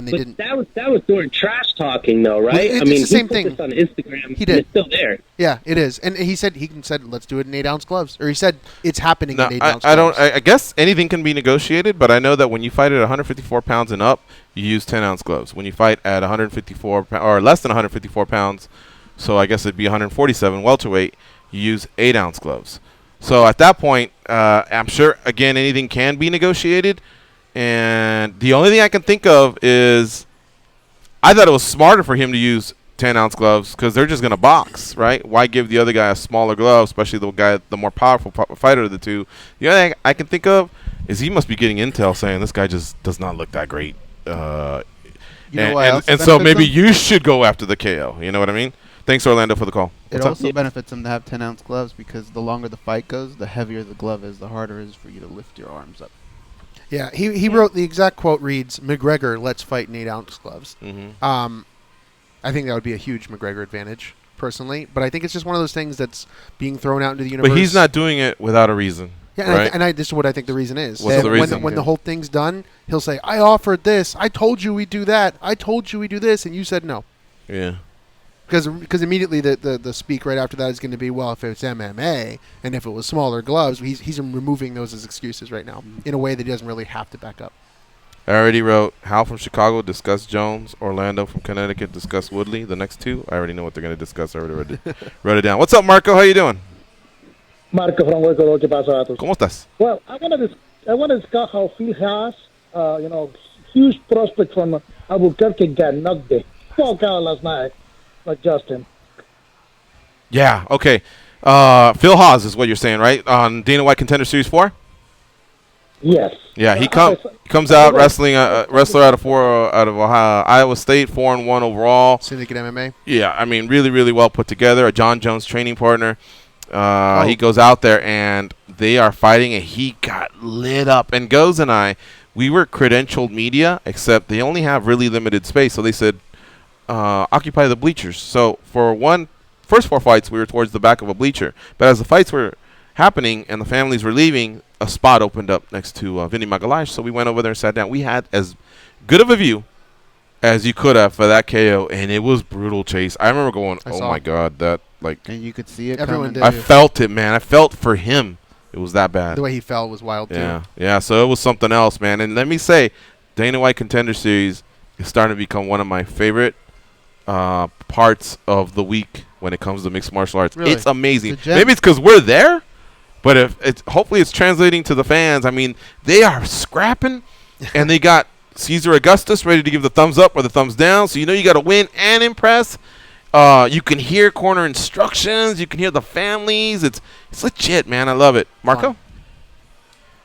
they didn't. That was during trash talking, though, right? Well, it's the same thing. This on Instagram. He did. It's still there. Yeah, it is. And he said let's do it in 8-ounce gloves, or he said it's happening in 8-ounce gloves. I guess anything can be negotiated, but I know that when you fight at 154 pounds and up, you use 10-ounce gloves. When you fight at 154 or less than 154 pounds, so I guess it'd be 147 welterweight, you use 8-ounce gloves. So at that point, I'm sure, again, anything can be negotiated. And the only thing I can think of is I thought it was smarter for him to use 10-ounce gloves because they're just going to box, right? Why give the other guy a smaller glove, especially the more powerful fighter of the two? The other thing I can think of is he must be getting intel saying this guy just does not look that great. And so maybe you should go after the KO. You know what I mean? Thanks, Orlando, for the call. It also benefits him to have 10-ounce gloves because the longer the fight goes, the heavier the glove is, the harder it is for you to lift your arms up. Yeah, he wrote the exact quote reads, McGregor, let's fight in 8-ounce gloves. I think that would be a huge McGregor advantage, personally. But I think it's just one of those things that's being thrown out into the universe. But he's not doing it without a reason. Yeah, right? and this is what I think the reason is. What's the reason? When the whole thing's done, he'll say, I offered this. I told you we'd do that. I told you we'd do this, and you said no. Yeah. Because immediately the speak right after that is going to be, well, if it's MMA and if it was smaller gloves, he's removing those as excuses right now in a way that he doesn't really have to back up. I already wrote Hal from Chicago, discuss Jones. Orlando from Connecticut, discuss Woodley. The next two, I already know what they're going to discuss. I already wrote it down. What's up, Marco? How you doing? Marco from Hueco, ¿qué pasa, gatos? ¿Cómo estás? Well, I want to discuss how Phil has, huge prospect from Albuquerque got knocked the fuck out last night. Like Justin. Yeah, okay. Phil Haas is what you're saying, right? On Dana White Contender Series 4? Yes. Yeah, he comes out wrestling wrestler out of Ohio, Iowa State, 4-1 overall. Syndicate MMA. Yeah, I mean, really, really well put together. A John Jones training partner. He goes out there and they are fighting, and he got lit up. And Goes and I, we were credentialed media, except they only have really limited space. So they said, occupy the bleachers. So for first 4 fights, we were towards the back of a bleacher. But as the fights were happening and the families were leaving, a spot opened up next to Vinny Magalhaes. So we went over there and sat down. We had as good of a view as you could have for that KO, and it was brutal, Chase. I remember going, oh my God, that like. And you could see it. Everyone did. I felt it, man. I felt for him. It was that bad. The way he fell was wild too. Yeah. So it was something else, man. And let me say, Dana White Contender Series is starting to become one of my favorite parts of the week when it comes to mixed martial arts. Really? It's amazing. Maybe it's because we're there, but hopefully it's translating to the fans. I mean, they are scrapping, and they got Caesar Augustus ready to give the thumbs up or the thumbs down. So you know you got to win and impress. You can hear corner instructions. You can hear the families. It's legit, man. I love it. Marco?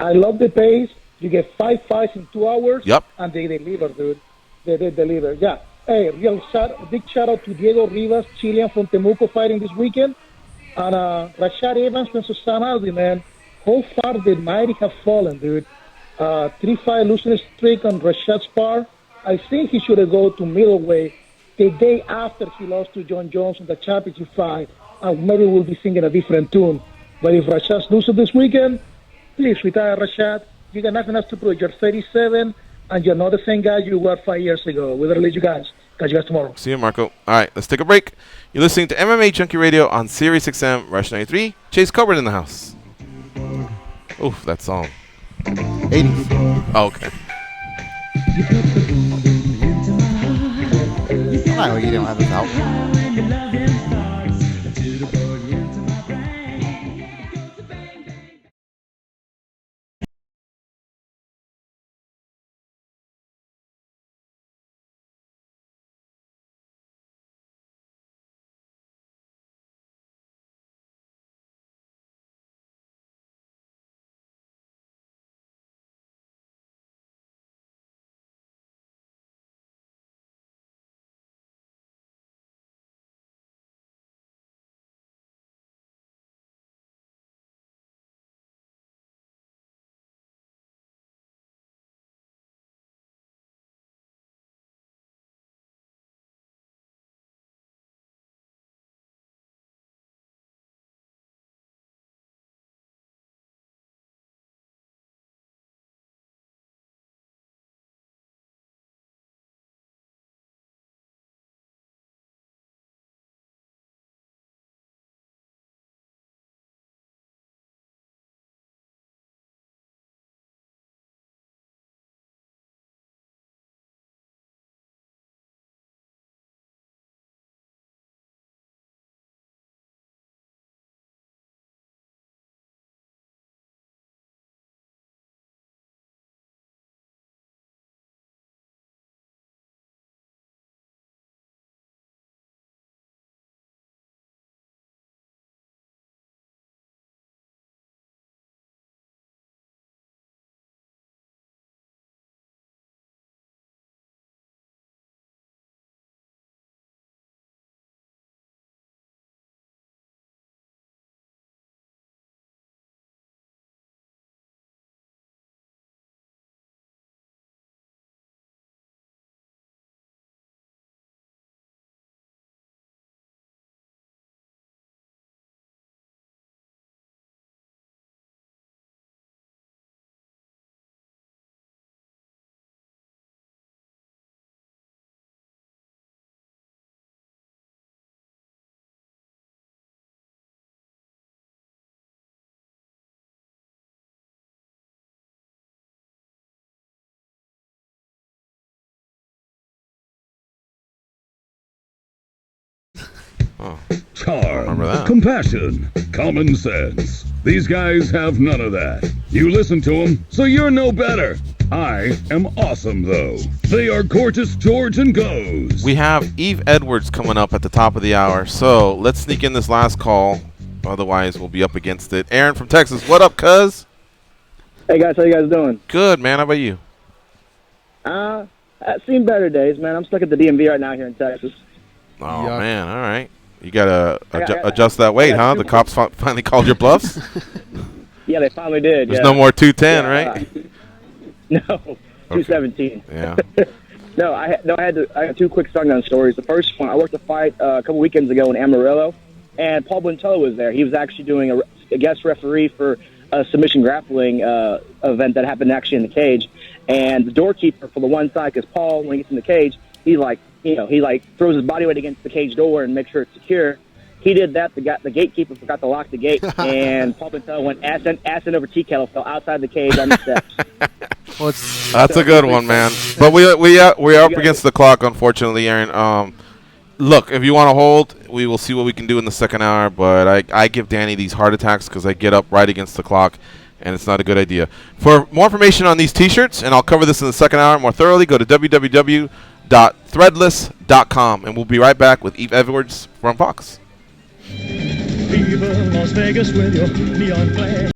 I love the pace. You get 5 fights in 2 hours. Yep. And they deliver, dude. They deliver. Yeah. Hey, big shout out to Diego Rivas, Chilean from Temuco, fighting this weekend. And Rashad Evans from Susana Aldi, man. How far the mighty have fallen, dude. 3-5 losing streak on Rashad's part. I think he should have gone to middleweight the day after he lost to John Jones in the championship fight, and maybe we'll be singing a different tune. But if Rashad loses this weekend, please retire Rashad. You got nothing else to prove. You're 37, and you're not the same guy you were 5 years ago. We'll release you guys. Catch you guys tomorrow. See you, Marco. All right, let's take a break. You're listening to MMA Junkie Radio on Sirius XM, Rush 93. Chase Kobrin in the house. Oof, that song. 80s. Oh, okay. Oh, you don't have this out. Oh, Charm, compassion, common sense. These guys have none of that. You listen to them, so you're no better. I am awesome, though. They are Gorgeous George and Goes. we have Yves Edwards coming up at the top of the hour, so let's sneak in this last call. Otherwise, we'll be up against it. Aaron from Texas, what up, cuz? Hey guys, how you guys doing? Good, man. How about you? I've seen better days, man. I'm stuck at the DMV right now here in Texas. Oh, man. All right. You got to adjust that weight, huh? The cops finally called your bluffs? Yeah, they finally did. There's no more 210, right? No, 217. Yeah. No, I had two quick Sundown stories. The first one, I worked a fight a couple weekends ago in Amarillo, and Paul Buentello was there. He was actually doing a guest referee for a submission grappling event that happened actually in the cage. And the doorkeeper for the one side, because Paul, when he gets in the cage, he throws his body weight against the cage door and makes sure it's secure. He did that. The gatekeeper forgot to lock the gate, and Paul Buentello went ass over tea kettle, fell outside the cage on the steps. That's a good one, man. But we are up against the clock, unfortunately, Aaron. Look, if you want to hold, we will see what we can do in the second hour. But I give Danny these heart attacks because I get up right against the clock, and it's not a good idea. For more information on these T-shirts, and I'll cover this in the second hour more thoroughly, go to www.threadless.com, and we'll be right back with Yves Edwards from Fox. Viva Las Vegas with your neon flag.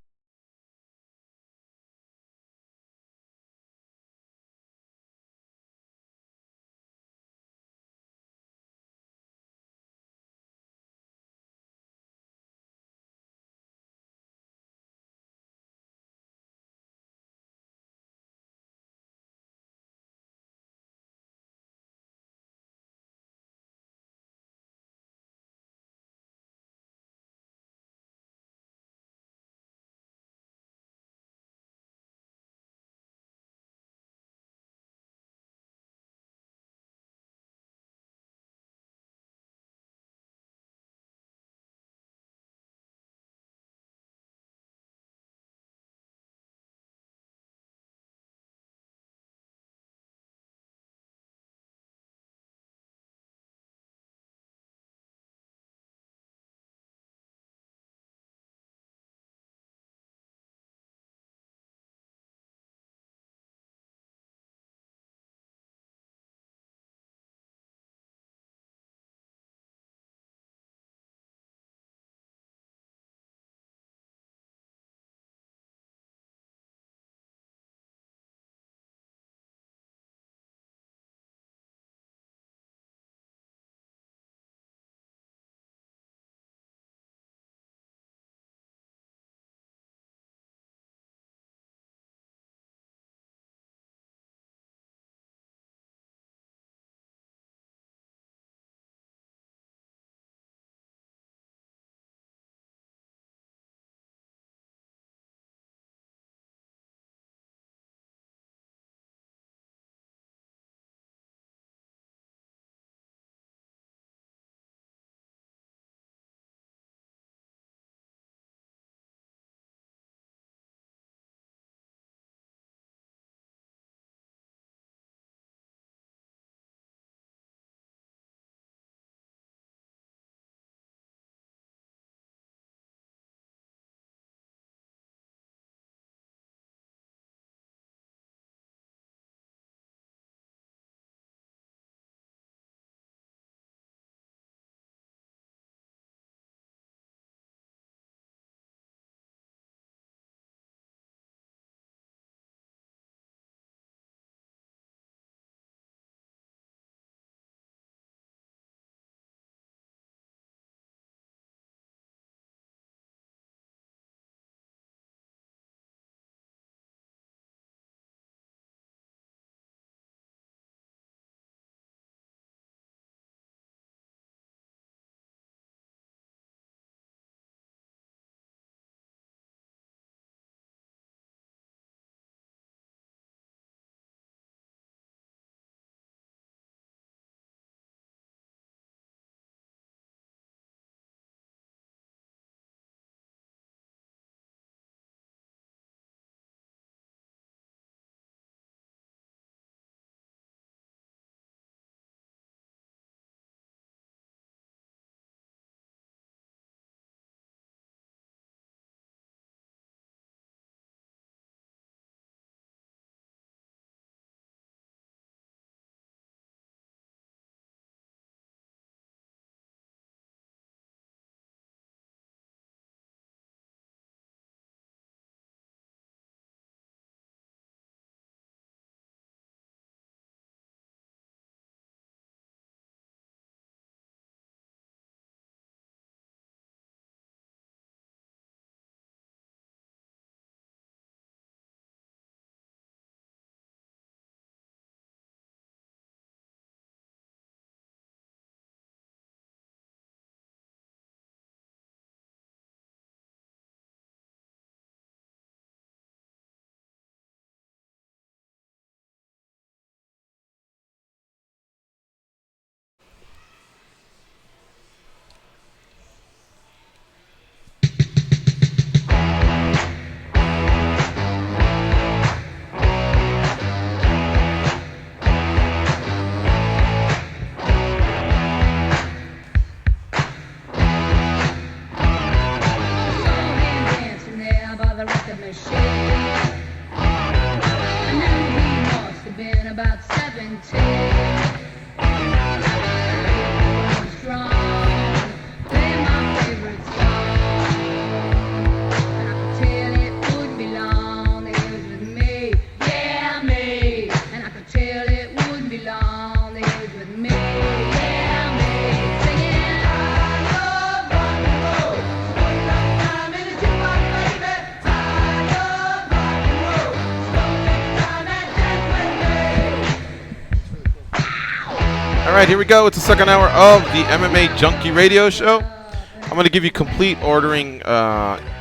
All right, here we go. It's the second hour of the MMA Junkie Radio Show. I'm going to give you complete ordering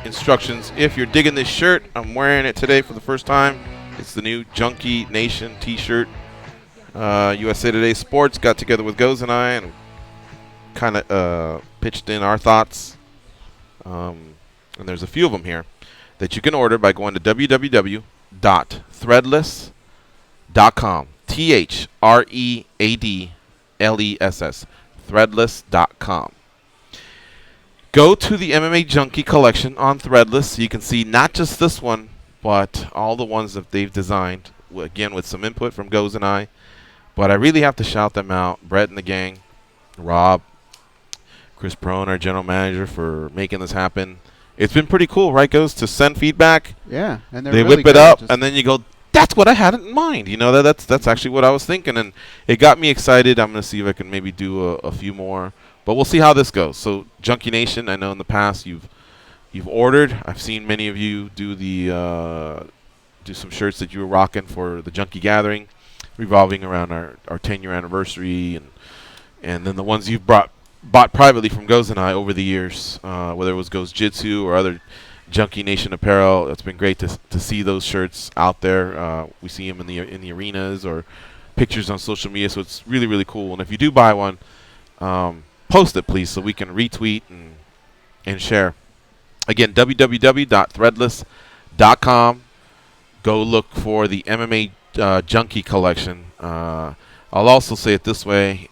instructions. If you're digging this shirt, I'm wearing it today for the first time. It's the new Junkie Nation t-shirt. USA Today Sports got together with Goes and I and kind of pitched in our thoughts. And there's a few of them here that you can order by going to www.threadless.com. THREADLESS. Threadless.com. Go to the MMA Junkie collection on Threadless so you can see not just this one, but all the ones that they've designed, again, with some input from Goes and I. But I really have to shout them out. Brett and the gang, Rob, Chris Prone, our general manager, for making this happen. It's been pretty cool, right, Goes, to send feedback. Yeah, and they really whip it up, and then you go, that's what I had in mind. You know, that's actually what I was thinking, and it got me excited. I'm going to see if I can maybe do a few more. But we'll see how this goes. So, Junkie Nation, I know in the past you've ordered. I've seen many of you do some shirts that you were rocking for the Junkie Gathering, revolving around our 10-year anniversary, and then the ones you've bought privately from Goes and I over the years, whether it was Goes Jitsu or other Junkie Nation apparel. It's been great to see those shirts out there. We see them in the arenas or pictures on social media, so it's really, really cool. And if you do buy one, post it, please, so we can retweet and share. Again, www.threadless.com. Go look for the MMA Junkie collection. I'll also say it this way: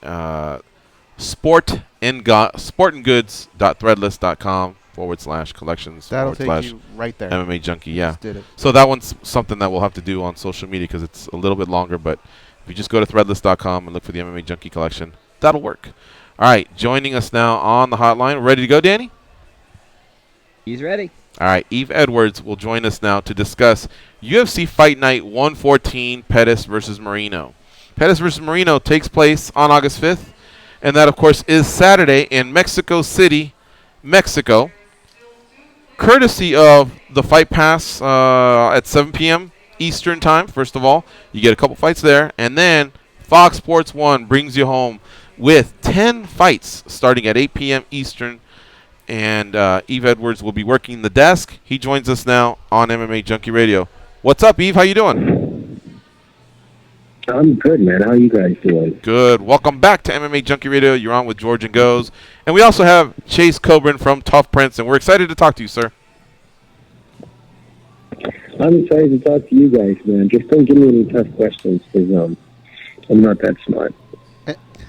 sportandgoods.threadless.com/collections. That'll take you right there. MMA Junkie, yeah. Did it. So that one's something that we'll have to do on social media because it's a little bit longer. But if you just go to threadless.com and look for the MMA Junkie collection, that'll work. All right, joining us now on the hotline. Ready to go, Danny? He's ready. All right, Yves Edwards will join us now to discuss UFC Fight Night 114, Pettis versus Marino. Pettis versus Marino takes place on August 5th, and that, of course, is Saturday in Mexico City, Mexico, courtesy of the Fight Pass at 7 p.m. Eastern Time. First of all, you get a couple fights there, and then Fox Sports 1 brings you home with 10 fights starting at 8 p.m. Eastern, and Yves Edwards will be working the desk. He joins us now on MMA Junkie Radio. What's up, Yves? How you doing? I'm good, man. How you guys doing? Good. Welcome back to MMA Junkie Radio. You're on with George and Goes. And we also have Chase Kobrin from Tough Prince, and we're excited to talk to you, sir. I'm excited to talk to you guys, man. Just don't give me any tough questions, because I'm not that smart.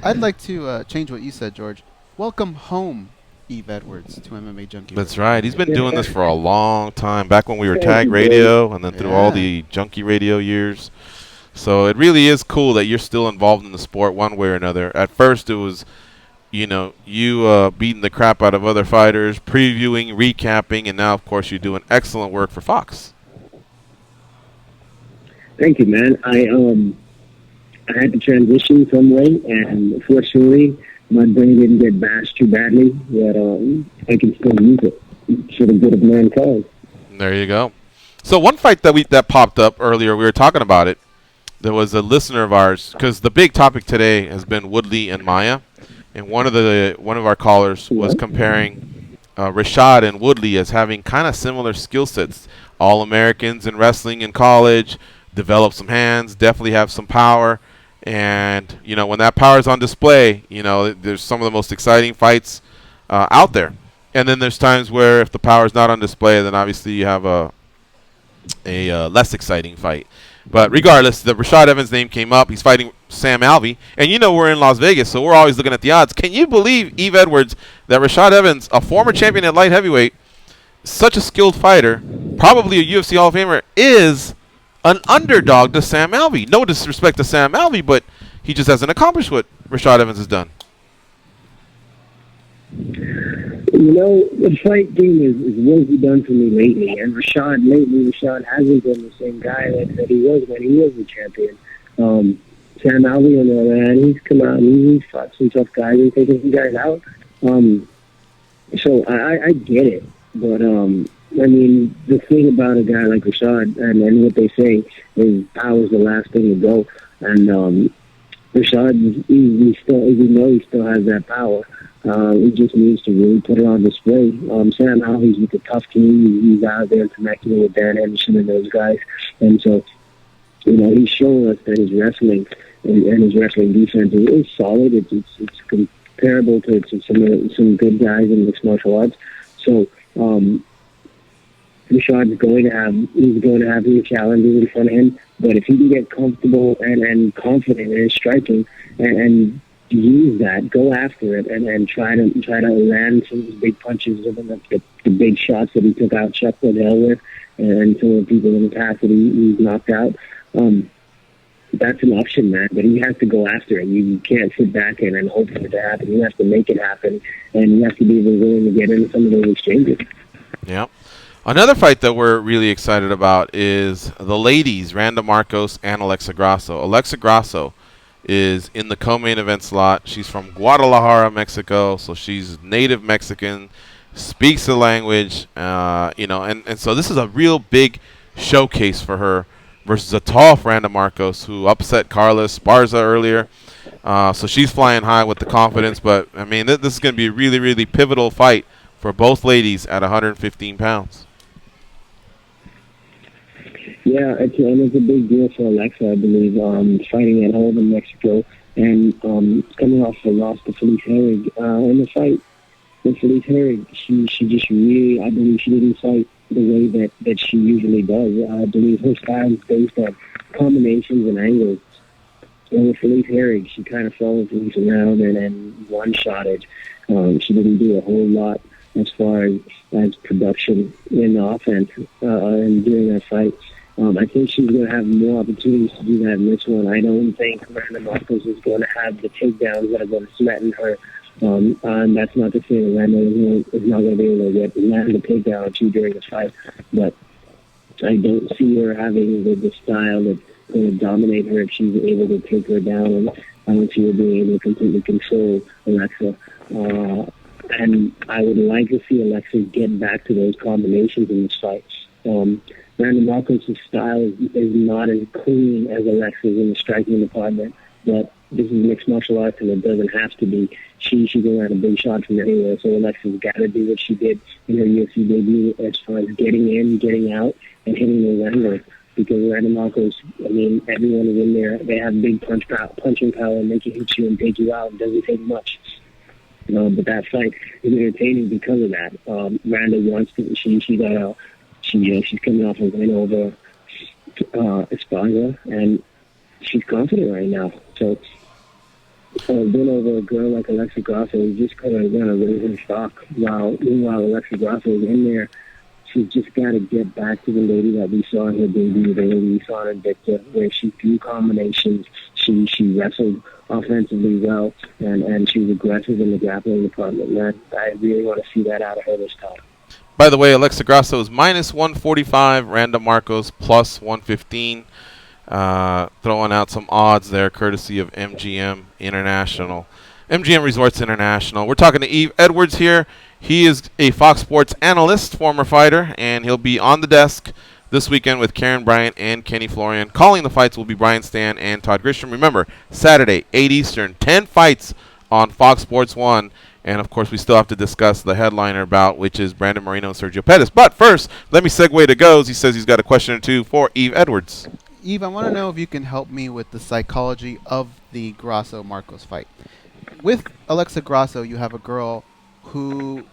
I'd like to change what you said, George. Welcome home, Yves Edwards, to MMA Junkie. That's right. He's been doing this for a long time, back when we were Tag Radio and then through all the Junkie Radio years. So it really is cool that you're still involved in the sport one way or another. At first it was, you beating the crap out of other fighters, previewing, recapping, and now, of course, you're doing excellent work for Fox. Thank you, man. I had to transition some way, and fortunately, my brain didn't get bashed too badly that I can still use it for the good of mankind. There you go. So one fight that popped up earlier, we were talking about it. There was a listener of ours, because the big topic today has been Woodley and Maia, and one of our callers was comparing Rashad and Woodley as having kind of similar skill sets. All-Americans in wrestling in college, develop some hands, definitely have some power. And, when that power is on display, there's some of the most exciting fights out there. And then there's times where if the power is not on display, then obviously you have a less exciting fight. But regardless, the Rashad Evans name came up. He's fighting Sam Alvey. And we're in Las Vegas, so we're always looking at the odds. Can you believe, Yves Edwards, that Rashad Evans, a former champion at light heavyweight, such a skilled fighter, probably a UFC Hall of Famer, is an underdog to Sam Alvey? No disrespect to Sam Alvey, but he just hasn't accomplished what Rashad Evans has done. The fight game is rosy done for me lately, and Rashad hasn't been the same guy that he was when he was the champion. Sam Alvey, on the other hand, he's come out and he's fought some tough guys and taken some guys out. So I get it, but the thing about a guy like Rashad, and what they say is power's the last thing to go, and Rashad, we know he still has that power. He just needs to really put it on display. Sam Alvey's with a tough team. He's out there connecting with Dan Anderson and those guys. And so, he's showing us that his wrestling and his wrestling defense is solid. It's comparable to some good guys in mixed martial arts. So, Rashad's going to have new challenges in front of him. But if he can get comfortable and confident in his striking and use that, go after it, and try to land some of his big punches, the big shots that he took out Chuck Liddell with, and some of the people in the past that he's knocked out. That's an option, man. But he has to go after it. You can't sit back and hope for it to happen. You have to make it happen, and you have to be willing to get into some of those exchanges. Yeah. Another fight that we're really excited about is the ladies, Randa Marcos and Alexa Grasso. Alexa Grasso is in the co-main event slot. She's from Guadalajara, Mexico, so she's native Mexican, speaks the language, and so this is a real big showcase for her versus a tall Randa Marcos who upset Carla Esparza earlier. So she's flying high with the confidence, but, I mean, this is going to be a really, really pivotal fight for both ladies at 115 pounds. Yeah, it's a big deal for Alexa, I believe, fighting at home in Mexico and coming off a loss to Felice Herrig. In the fight with Felice Herrig, she just really, I believe she didn't fight the way that she usually does. I believe her style is based on combinations and angles. And with Felice Herrig, she kind of followed things around and one-shotted. She didn't do a whole lot as far as production in the offense and during that fight. I think she's going to have more opportunities to do that in this one. I don't think Randa Marcos is going to have the takedowns that are going to threaten her. And that's not to say that Randa is not going to be able to land the takedown or two during the fight. But I don't see her having the style that's going to dominate her if she's able to take her down. And I don't see her being able to completely control Alexa. And I would like to see Alexa get back to those combinations in this fight. Randa Marcos' style is not as clean as Alexa's in the striking department, but this is mixed martial arts and it doesn't have to be. She can land a big shot from anywhere, so Alexa's got to do what she did in her UFC debut as far as getting in, getting out, and hitting those angles. Because Randa Marcos, I mean, everyone is in there. They have big punching power, and they can hit you and take you out. It doesn't take much. But that fight is entertaining because of that. Randa wants to. She got out. She's coming off a win over Esparza, and she's confident right now. So a win over a girl like Alexa Grasso is just kind of going to raise her stock. Meanwhile, Alexa Grasso is in there. She's just got to get back to the lady that we saw in her debut, the lady we saw in Invicta, where she threw combinations. She wrestled offensively well, and she was aggressive in the grappling department. Man, I really want to see that out of her this time. By the way, Alexa Grasso is minus 145, Randa Marcos plus 115. Throwing out some odds there, courtesy of MGM International. MGM Resorts International. We're talking to Yves Edwards here. He is a Fox Sports analyst, former fighter, and he'll be on the desk this weekend with Karen Bryant and Kenny Florian. Calling the fights will be Brian Stan and Todd Grisham. Remember, Saturday, 8 Eastern, 10 fights on Fox Sports 1. And, of course, we still have to discuss the headliner bout, which is Brandon Moreno and Sergio Pettis. But first, let me segue to Goes. He says he's got a question or two for Yves Edwards. Yves, I want to know if you can help me with the psychology of the Grasso-Marcos fight. With Alexa Grasso, you have a girl who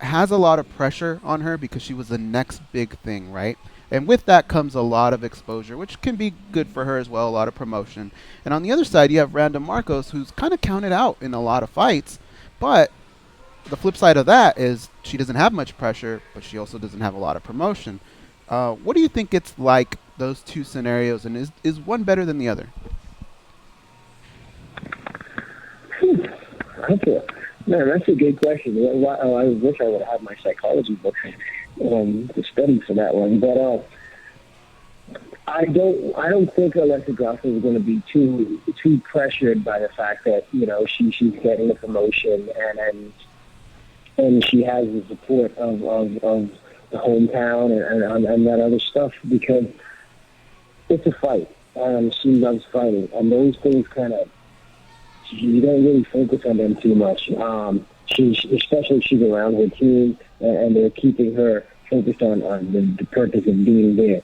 has a lot of pressure on her because she was the next big thing, right? And with that comes a lot of exposure, which can be good for her as well, a lot of promotion. And on the other side, you have Randa Marcos, who's kind of counted out in a lot of fights. But the flip side of that is she doesn't have much pressure, but she also doesn't have a lot of promotion. What do you think it's like, those two scenarios, and is one better than the other? That's a good question. I wish I would have had my psychology book to study for that one. But I don't think Alexa Grasso is going to be too pressured by the fact that she's getting a promotion and she has the support of the hometown and that other stuff, because it's a fight. She loves fighting, and those things kind of you don't really focus on them too much. Especially she's around her team, and they're keeping her focused on the purpose of being there.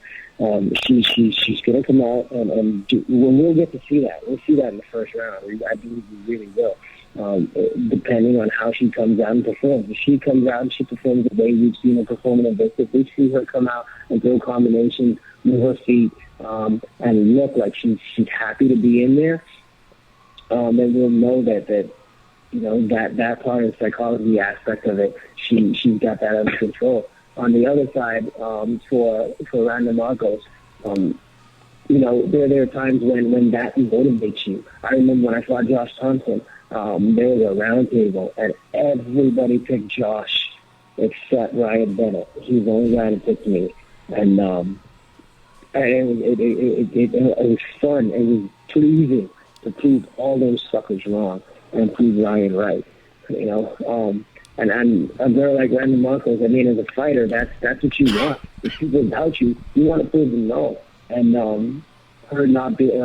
She's going to come out, and we'll get to see that. We'll see that in the first round. I believe we really will. Depending on how she comes out and performs. If she comes out and she performs the way we've seen her perform in Invictus, we see her come out and throw combinations, move her feet, and look like she's happy to be in there, then we'll know that that part of the psychology aspect of it, she's got that under control. On the other side, for Randa Marcos, there are times when that motivates you. I remember when I saw Josh Thompson, there was a round table, and everybody picked Josh except Ryan Bennett. He's the only guy that picked me. And it was fun. It was pleasing to prove all those suckers wrong and prove Ryan right. And a girl like Randa Marcos, I mean, as a fighter, that's what you want. If people doubt you, you want to prove them wrong. And her not being,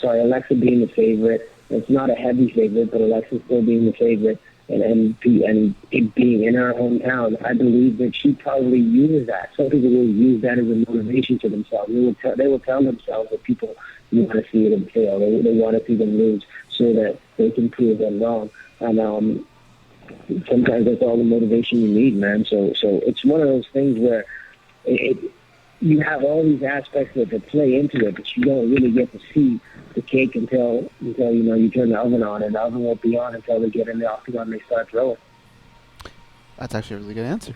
Alexa being the favorite. It's not a heavy favorite, but Alexa still being the favorite, and it being in her hometown, I believe that she probably uses that. Some people will use that as a motivation to themselves. They will tell themselves that people want to see them fail. They want to see them lose so that they can prove them wrong. And sometimes that's all the motivation you need, man. So it's one of those things where you have all these aspects that play into it, but you don't really get to see the cake until you turn the oven on, and the oven won't be on until they get in the octagon and they start throwing. That's actually a really good answer.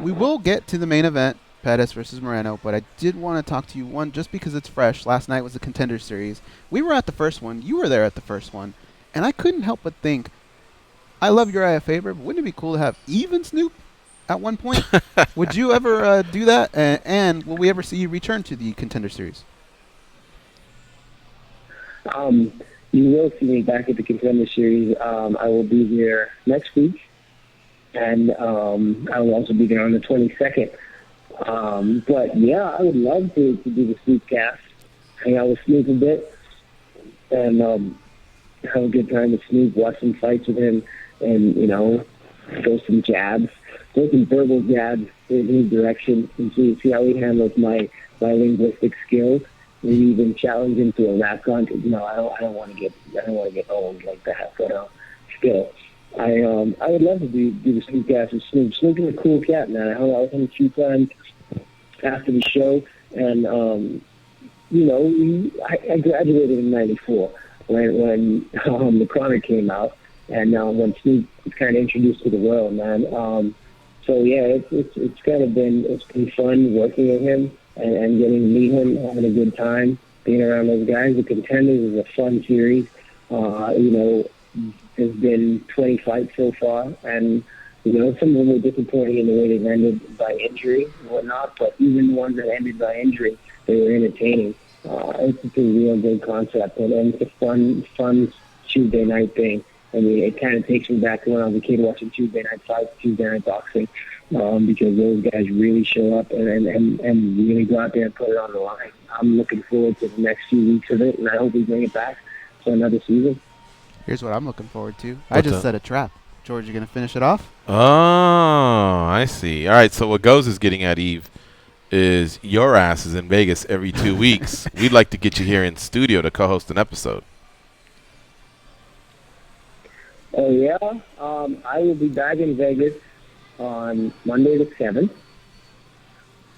We will get to the main event, Pettis versus Moreno, but I did want to talk to you, just because it's fresh. Last night was the Contender Series. We were at the first one. You were there at the first one. And I couldn't help but think, I love Uriah Faber, but wouldn't it be cool to have even Snoop at one point? Would you ever do that? And will we ever see you return to the Contender Series? You will see me back at the Contender Series. I will be here next week, and I will also be there on the 22nd. But yeah, I would love to do the Snoop cast, hang out with Snoop a bit, and have a good time with Snoop, watch some fights with him, and throw some jabs, throw some verbal jabs in his direction, and see how he handles my linguistic skills. Maybe even challenge him to a rap contest. I don't want to get old like that, but still, I would love to do the Snoop cast with Snoop. Snoop is a cool cat, man. I hung out with him a few times after the show, and I graduated in '94 when the Chronic came out, and when Snoop was kind of introduced to the world, man. So yeah, it's been fun working with him. And getting to meet him, having a good time, being around those guys. The Contenders is a fun series. There's been 20 fights so far, and some of them were disappointing in the way they ended by injury and whatnot. But even the ones that ended by injury, they were entertaining. It's a real good concept, and it's a fun Tuesday night thing. I mean, it kind of takes me back to when I was a kid watching Tuesday night fights, Tuesday night boxing. Because those guys really show up and really go out there and put it on the line. I'm looking forward to the next few weeks of it, and I hope we bring it back for another season. Here's what I'm looking forward to. I just set a trap. George, you going to finish it off? Oh, I see. All right, so what Goes is getting at, Eve, is your ass is in Vegas every 2 weeks. We'd like to get you here in studio to co-host an episode. Oh, yeah? I will be back in Vegas on Monday the 7th,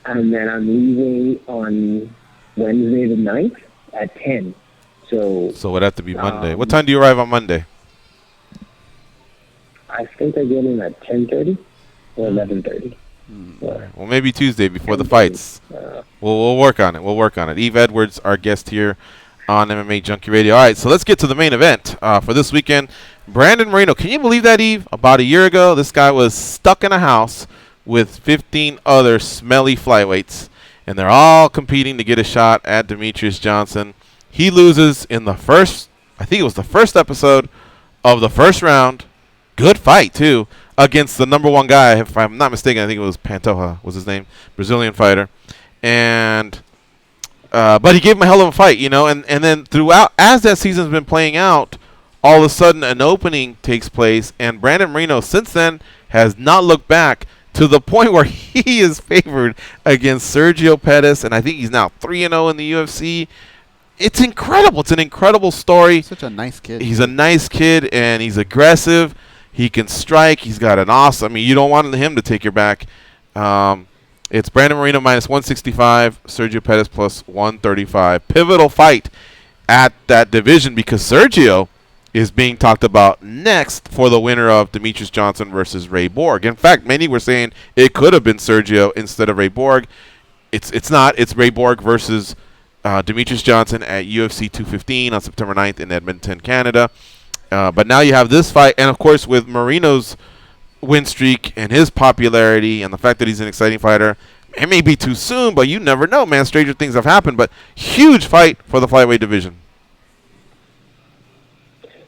and then I'm leaving on Wednesday the 9th at 10. So it would have to be Monday. What time do you arrive on Monday? I think I get in at 10:30 or 11:30. Well, maybe Tuesday before the fights. We'll work on it. Yves Edwards, our guest here on MMAjunkie Radio. All right, so let's get to the main event for this weekend. Brandon Moreno. Can you believe that, Eve? About a year ago, this guy was stuck in a house with 15 other smelly flyweights, and they're all competing to get a shot at Demetrius Johnson. He loses in the first, I think it was the first episode of the first round. Good fight, too, against the number one guy. If I'm not mistaken, I think it was Pantoja was his name, Brazilian fighter. And but he gave him a hell of a fight, and then throughout, as that season's been playing out, all of a sudden an opening takes place, and Brandon Moreno since then has not looked back to the point where he is favored against Sergio Pettis, and I think he's now 3-0 in the UFC. It's incredible. It's an incredible story. Such a nice kid. He's a nice kid, and he's aggressive. He can strike. He's got an awesome. I mean, you don't want him to take your back. It's Brandon Moreno minus 165, Sergio Pettis plus 135. Pivotal fight at that division because Sergio is being talked about next for the winner of Demetrius Johnson versus Ray Borg. In fact, many were saying it could have been Sergio instead of Ray Borg. It's not. It's Ray Borg versus Demetrius Johnson at UFC 215 on September 9th in Edmonton, Canada. But now you have this fight, and of course with Moreno's win streak and his popularity and the fact that he's an exciting fighter, it may be too soon, but you never know, man. Stranger things have happened, but huge fight for the flyweight division.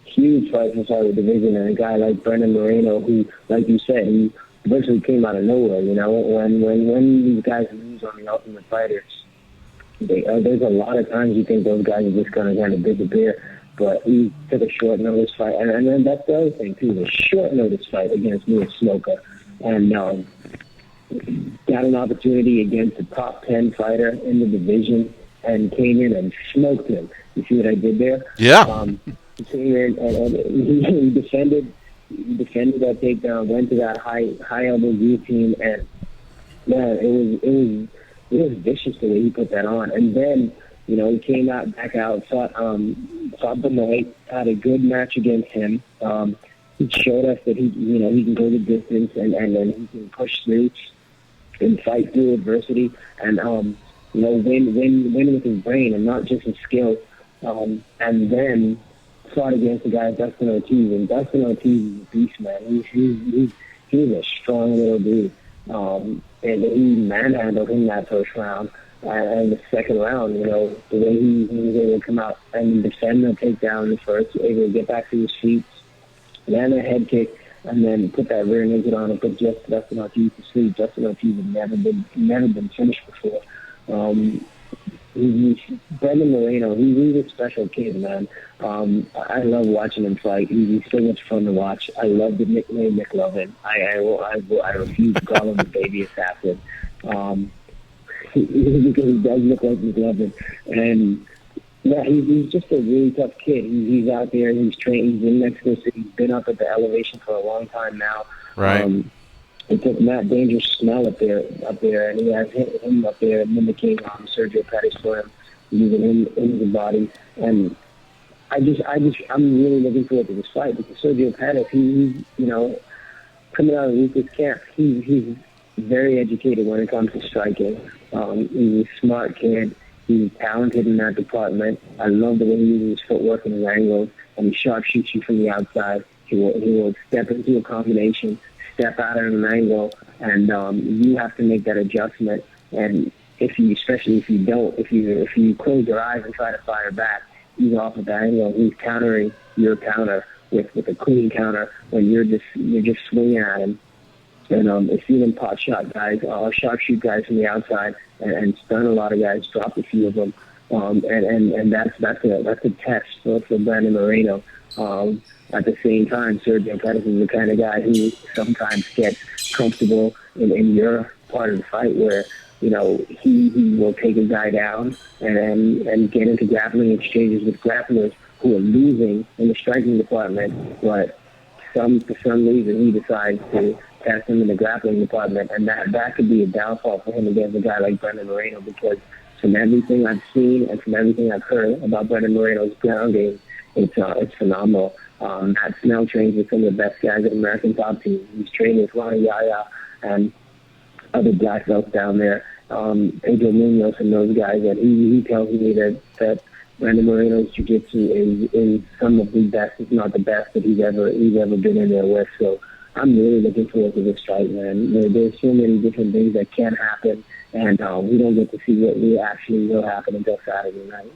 Huge fight for the flyweight division, and a guy like Brandon Moreno, who, like you said, he virtually came out of nowhere. You know, when these guys lose on the Ultimate Fighters, there's a lot of times you think those guys are just going to kind of disappear, but he took a short notice fight, and then that's the other thing too, the short notice fight against Mia Smoka, and got an opportunity against a top 10 fighter in the division, and came in and smoked him. You see what I did there? Yeah. He came in and he defended that takedown, went to that high elbow guillotine, and man, it was vicious the way he put that on. And then, you know, he came back out, fought Benoit, had a good match against him. He showed us that he can go the distance and then he can push through and fight through adversity and win with his brain and not just his skill. And then fought against a guy, Dustin Ortiz, and Dustin Ortiz is a beast, man. He's a strong little dude. And he manhandled him that first round. And the second round, you know, the way he was able to come out and defend the takedown in the first, able to get back to his feet, land a head kick, and then put that rear naked on and put Dustin Ortiz to sleep. Dustin Ortiz had never been finished before. Brandon Moreno, he's a special kid, man. I love watching him fight. He's so much fun to watch. I love the nickname McLovin. I refuse to call him the baby assassin. Because he does look like McLovin. And yeah, he's just a really tough kid. He's out there, he's trained, he's in Mexico City, he's been up at the elevation for a long time now. Right. It took Matt Danger's smell up there, and he has him up there mimicking Sergio Pettis for him, using him in the body. And I'm really looking forward to this fight because Sergio Pettis, he's coming out of Lucas camp, he's very educated when it comes to striking. He's a smart kid. He's talented in that department. I love the way he uses his footwork and his angles, and he sharpshoots you from the outside. He will step into a combination, step out at an angle, and you have to make that adjustment. And especially if you close your eyes and try to fire back, he's off at the angle. He's countering your counter with a clean counter when you're just swinging at him. And I've seen him pot shot guys, sharpshoot guys from the outside, and stun a lot of guys, drop a few of them. And that's a test for Brandon Moreno. At the same time, Sergio Pettis is the kind of guy who sometimes gets comfortable in your part of the fight where, you know, he will take a guy down and get into grappling exchanges with grapplers who are losing in the striking department, but for some reason he decides to test him in the grappling department, and that could be a downfall for him against a guy like Brandon Moreno, because from everything I've seen and from everything I've heard about Brandon Moreno's ground game, it's phenomenal. Matt Snell trains with some of the best guys at American Top Team. He's trained with Ronnie Yaya and other black belts down there. Pedro Munoz and those guys, and he tells me that Brandon Moreno's jiu-jitsu is some of the best, if not the best, that he's ever been in there with. So I'm really looking forward to this fight, man. There's so many different things that can happen, and we don't get to see what really actually will happen until Saturday night.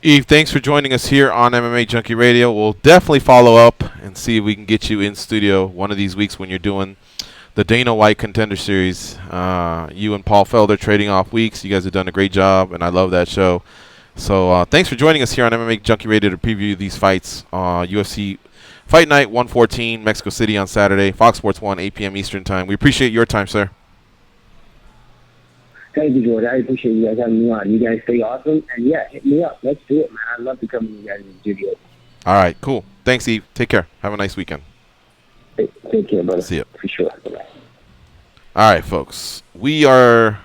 Yves, thanks for joining us here on MMA Junkie Radio. We'll definitely follow up and see if we can get you in studio one of these weeks when you're doing the Dana White Contender Series. You and Paul Felder trading off weeks. You guys have done a great job, and I love that show. So thanks for joining us here on MMA Junkie Radio to preview these fights. UFC Fight Night 114, Mexico City on Saturday, Fox Sports 1, 8 p.m. Eastern Time. We appreciate your time, sir. Thank you, George. I appreciate you guys having me on. You guys stay awesome. And, yeah, hit me up. Let's do it, man. I'd love to come to you guys in the studio. All right, cool. Thanks, Eve. Take care. Have a nice weekend. Take care, brother. See ya. For sure. Bye-bye. All right, folks. We are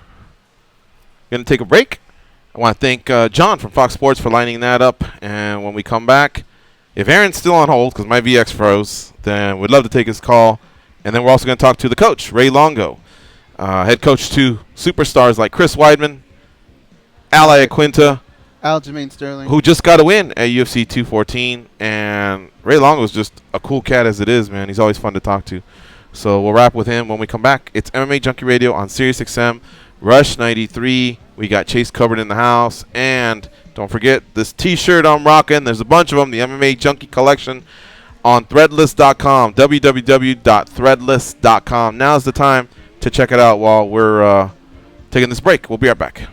going to take a break. I want to thank John from Fox Sports for lining that up. And when we come back, if Aaron's still on hold because my VX froze, then we'd love to take his call. And then we're also going to talk to the coach, Ray Longo, head coach to superstars like Chris Weidman, Ally Aquinta, Aljamain Sterling, who just got a win at UFC 214. And Ray Longo is just a cool cat as it is, man. He's always fun to talk to. So we'll wrap with him when we come back. It's MMA Junkie Radio on SiriusXM, Rush 93. We got Chase Kobrin in the house. And don't forget this T-shirt I'm rocking. There's a bunch of them. The MMA Junkie collection on Threadless.com, www.threadless.com. Now's the time to check it out while we're taking this break. We'll be right back.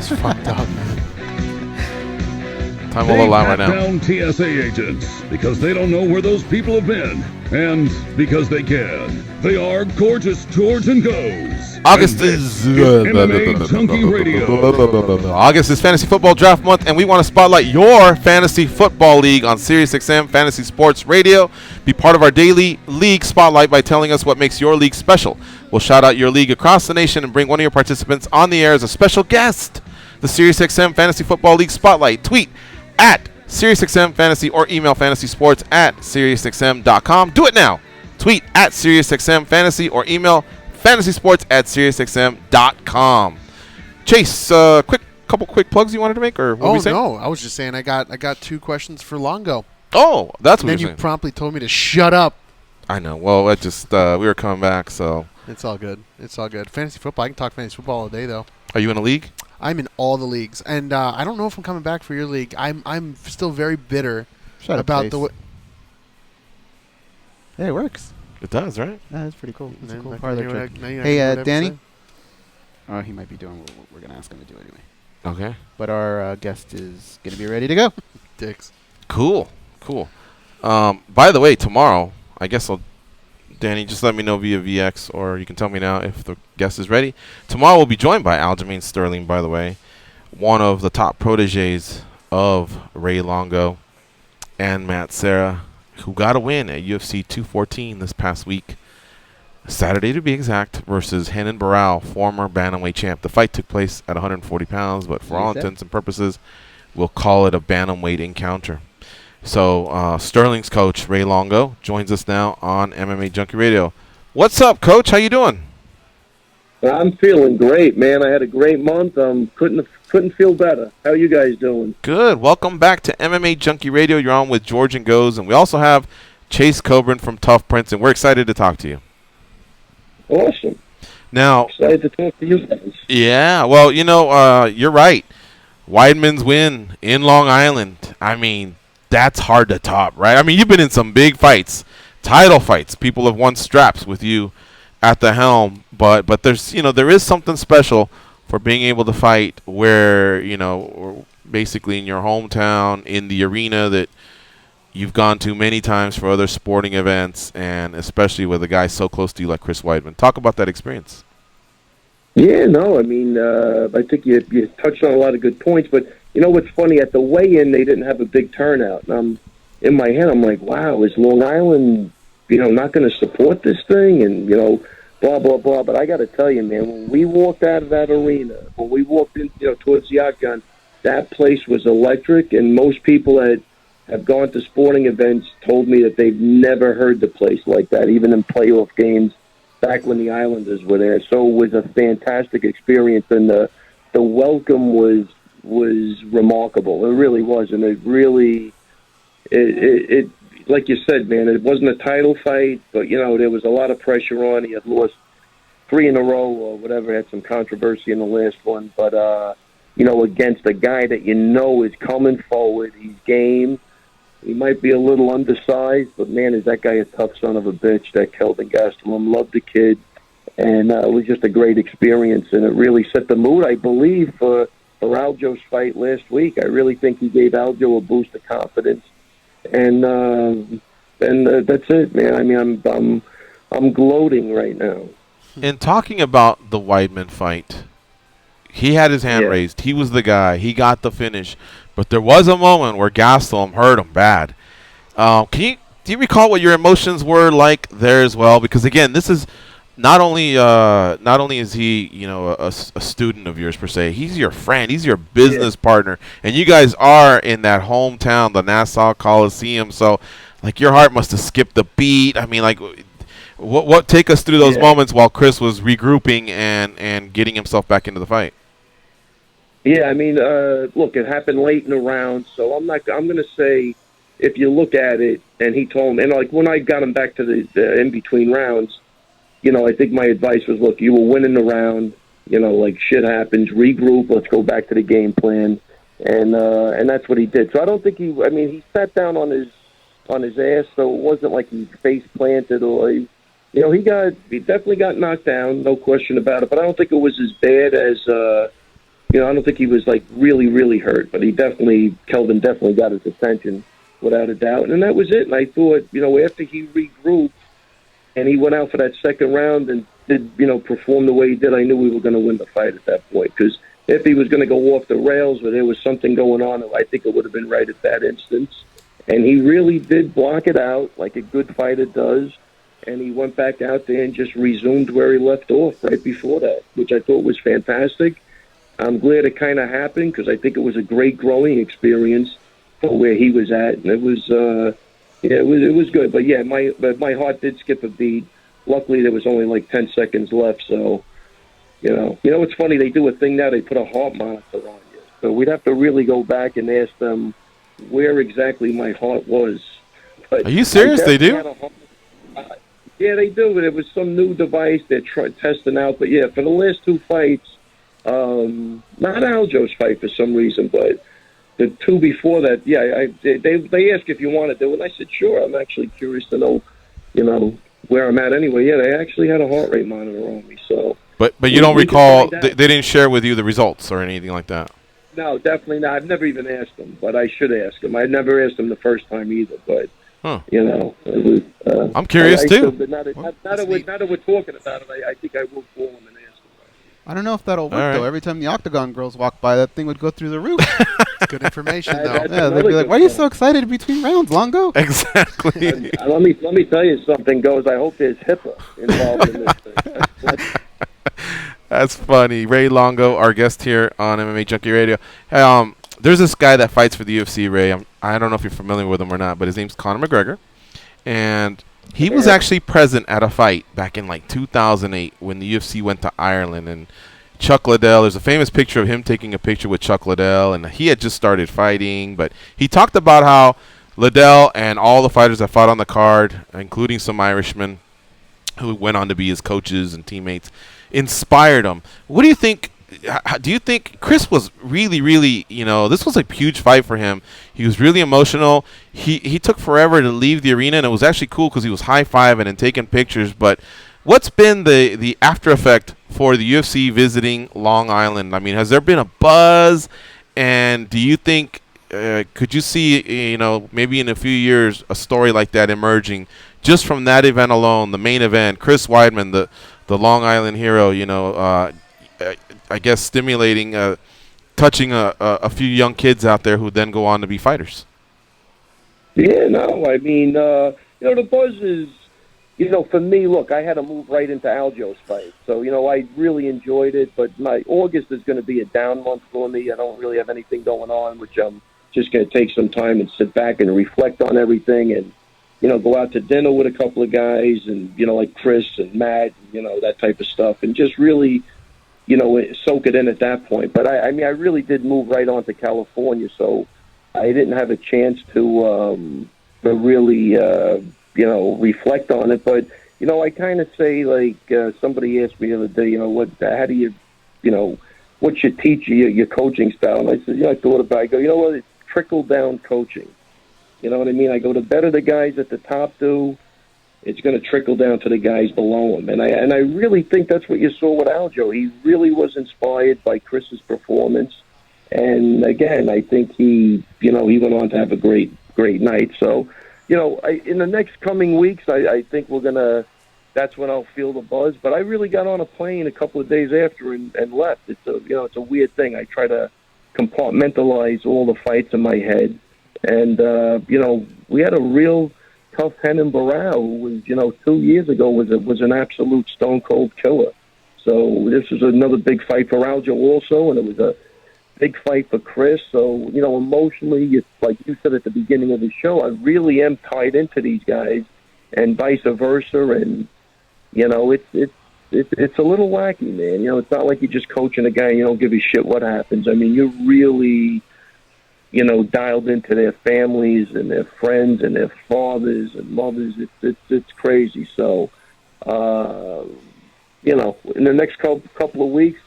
That's fucked up, man. Time will They allow right pat now. down TSA agents because they don't know where those people have been, and because they can. They are Gorgeous George and Goes. August And is this MMA Junkie Radio. August is Fantasy Football Draft Month, and we want to spotlight your fantasy football league on SiriusXM Fantasy Sports Radio. Be part of our daily league spotlight by telling us what makes your league special. We'll shout out your league across the nation and bring one of your participants on the air as a special guest. The SiriusXM Fantasy Football League Spotlight. Tweet at SiriusXM Fantasy or email fantasysports@SiriusXM.com. Do it now. Tweet at SiriusXM Fantasy or email fantasysports@SiriusXM.com. Chase, couple quick plugs you wanted to make, or what were Oh you saying? no, I was just saying I got 2 questions for Longo. Oh, that's what Then you're you saying. promptly told me to shut up. I know. Well, it just we were coming back, so. It's all good. It's all good. Fantasy football. I can talk fantasy football all day though. Are you in a league? I'm in all the leagues, and I don't know if I'm coming back for your league. I'm still very bitter Shut up, about Chase. the way. Hey, it works. It does, right? Yeah, that's pretty cool. It's a Now cool I parlor can hear trick. what I- now I Hey, can hear what I Danny. say. Oh, he might be doing what we're going to ask him to do anyway. Okay. But our guest is going to be ready to go. Dicks. Cool. By the way, tomorrow, I guess Danny, just let me know via VX, or you can tell me now if the guest is ready. Tomorrow we'll be joined by Aljamain Sterling, by the way, one of the top proteges of Ray Longo and Matt Serra, who got a win at UFC 214 this past week. Saturday to be exact, versus Renan Barão, former bantamweight champ. The fight took place at 140 pounds, but for all intents and purposes, we'll call it a bantamweight encounter. So Sterling's coach, Ray Longo, joins us now on MMA Junkie Radio. What's up, Coach? How you doing? I'm feeling great, man. I had a great month. Couldn't feel better. How are you guys doing? Good. Welcome back to MMA Junkie Radio. You're on with George and Goes, and we also have Chase Kobrin from Tough Prince, and we're excited to talk to you. Awesome. Now, Excited to talk to you guys. yeah, well, you're right. Weidman's win in Long Island, I mean, that's hard to top, right? I mean, you've been in some big fights, title fights. People have won straps with you at the helm, but there's, there is something special for being able to fight where, basically in your hometown, in the arena that you've gone to many times for other sporting events, and especially with a guy so close to you like Chris Weidman. Talk about that experience. Yeah, no, I mean, I think you touched on a lot of good points, but you know what's funny? At the weigh-in, they didn't have a big turnout. And in my head, I'm like, wow, is Long Island, not going to support this thing? And, blah, blah, blah. But I got to tell you, man, when we walked out of that arena, when we walked in, towards the outgun, that place was electric, and most people that have gone to sporting events told me that they've never heard the place like that, even in playoff games back when the Islanders were there. So it was a fantastic experience, and the welcome was remarkable. It really was, and it really, it like you said, man, it wasn't a title fight, but there was a lot of pressure on. He had lost 3 in a row or whatever, had some controversy in the last one, but against a guy that is coming forward, he's game. He might be a little undersized, but man, is that guy a tough son of a bitch, that Kelvin Gastelum. Loved the kid, and it was just a great experience, and it really set the mood, I believe, for Aljo's fight last week. I really think he gave Aljo a boost of confidence, and that's it, man. I mean, I'm gloating right now. In talking about the Weidman fight, he had his hand raised. He was the guy. He got the finish. But there was a moment where Gastelum hurt him bad. Do you recall what your emotions were like there as well? Because again, this is not only is he a student of yours per se. He's your friend. He's your business partner, and you guys are in that hometown, the Nassau Coliseum. So, like, your heart must have skipped a beat. I mean, like, what take us through those moments while Chris was regrouping and getting himself back into the fight? Yeah, I mean, look, it happened late in the round, so I'm going to say, if you look at it, and he told me, and like when I got him back to the in between rounds, I think my advice was, look, you were winning the round, like shit happens, regroup, let's go back to the game plan, and that's what he did. So I don't think he sat down on his ass, so it wasn't like he face planted or he definitely got knocked down, no question about it, but I don't think it was as bad as I don't think he was like really, really hurt, but Kelvin definitely got his attention without a doubt. And that was it. And I thought, after he regrouped and he went out for that second round and did, perform the way he did, I knew we were going to win the fight at that point. Because if he was going to go off the rails or there was something going on, I think it would have been right at that instance. And he really did block it out like a good fighter does. And he went back out there and just resumed where he left off right before that, which I thought was fantastic. I'm glad it kind of happened because I think it was a great growing experience for where he was at. And it was, it was good. But yeah, my heart did skip a beat. Luckily, there was only like 10 seconds left. So, it's funny. They do a thing now. They put a heart monitor on you. So we'd have to really go back and ask them where exactly my heart was. But are you serious? They do? Yeah, they do. But it was some new device they're testing out. But yeah, for the last two fights, not Aljo's fight for some reason, but the two before that, yeah, they asked if you want to do it. And I said, sure. I'm actually curious to know, where I'm at anyway. Yeah, they actually had a heart rate monitor on me. So, but you don't recall they didn't share with you the results or anything like that. No, definitely not. I've never even asked them, but I should ask them. I never asked them the first time either, but it was. I'm curious too. But now that we're talking about it, I think I will call them and ask them. I don't know if that'll work though. Every time the Octagon girls walk by, that thing would go through the roof. Good information, though. Yeah, they'd be like, "Why are you so excited between rounds, Longo?" Exactly. Let me tell you something, Goes. I hope there's HIPAA involved in this thing. That's funny. Ray Longo, our guest here on MMA Junkie Radio. There's this guy that fights for the UFC, Ray. I don't know if you're familiar with him or not, but his name's Conor McGregor. And he was actually present at a fight back in like 2008 when the UFC went to Ireland. And Chuck Liddell, there's a famous picture of him taking a picture with Chuck Liddell. And he had just started fighting. But he talked about how Liddell and all the fighters that fought on the card, including some Irishmen who went on to be his coaches and teammates, inspired him. What do you think? Do you think Chris was really, really, this was a huge fight for him. He was really emotional. He took forever to leave the arena, and it was actually cool because he was high-fiving and taking pictures. But what's been the after effect for the UFC visiting Long Island? I mean, has there been a buzz? And do you think, could you see, maybe in a few years, a story like that emerging just from that event alone, the main event, Chris Weidman, the Long Island hero, I guess stimulating, touching a few young kids out there who then go on to be fighters? Yeah, no, I mean, the buzz is, for me, look, I had to move right into Aljo's fight. So, I really enjoyed it, but my August is going to be a down month for me. I don't really have anything going on, which I'm just going to take some time and sit back and reflect on everything and, go out to dinner with a couple of guys and, like Chris and Matt, that type of stuff, and just really, soak it in at that point. But I really did move right on to California, so I didn't have a chance to really, reflect on it. But, I kind of say, like, somebody asked me the other day, how do you, what should teach you your coaching style? And I said, I thought about it. I go, what, it's trickle-down coaching. You know what I mean? I go, the better the guys at the top do, it's going to trickle down to the guys below him. And I really think that's what you saw with Aljo. He really was inspired by Chris's performance. And, again, I think he went on to have a great night. So, in the next coming weeks, I think we're going to – that's when I'll feel the buzz. But I really got on a plane a couple of days after and left. It's a weird thing. I try to compartmentalize all the fights in my head. And, we had a real tough Henan Barao who was, 2 years ago was an absolute stone-cold killer. So this was another big fight for Aljo also, and it was a big fight for Chris. So, emotionally, it's like you said at the beginning of the show, I really am tied into these guys and vice versa. And, it's a little wacky, man. It's not like you're just coaching a guy and you don't give a shit what happens. I mean, you're really... dialed into their families and their friends and their fathers and mothers. It's crazy. So, in the next couple of weeks,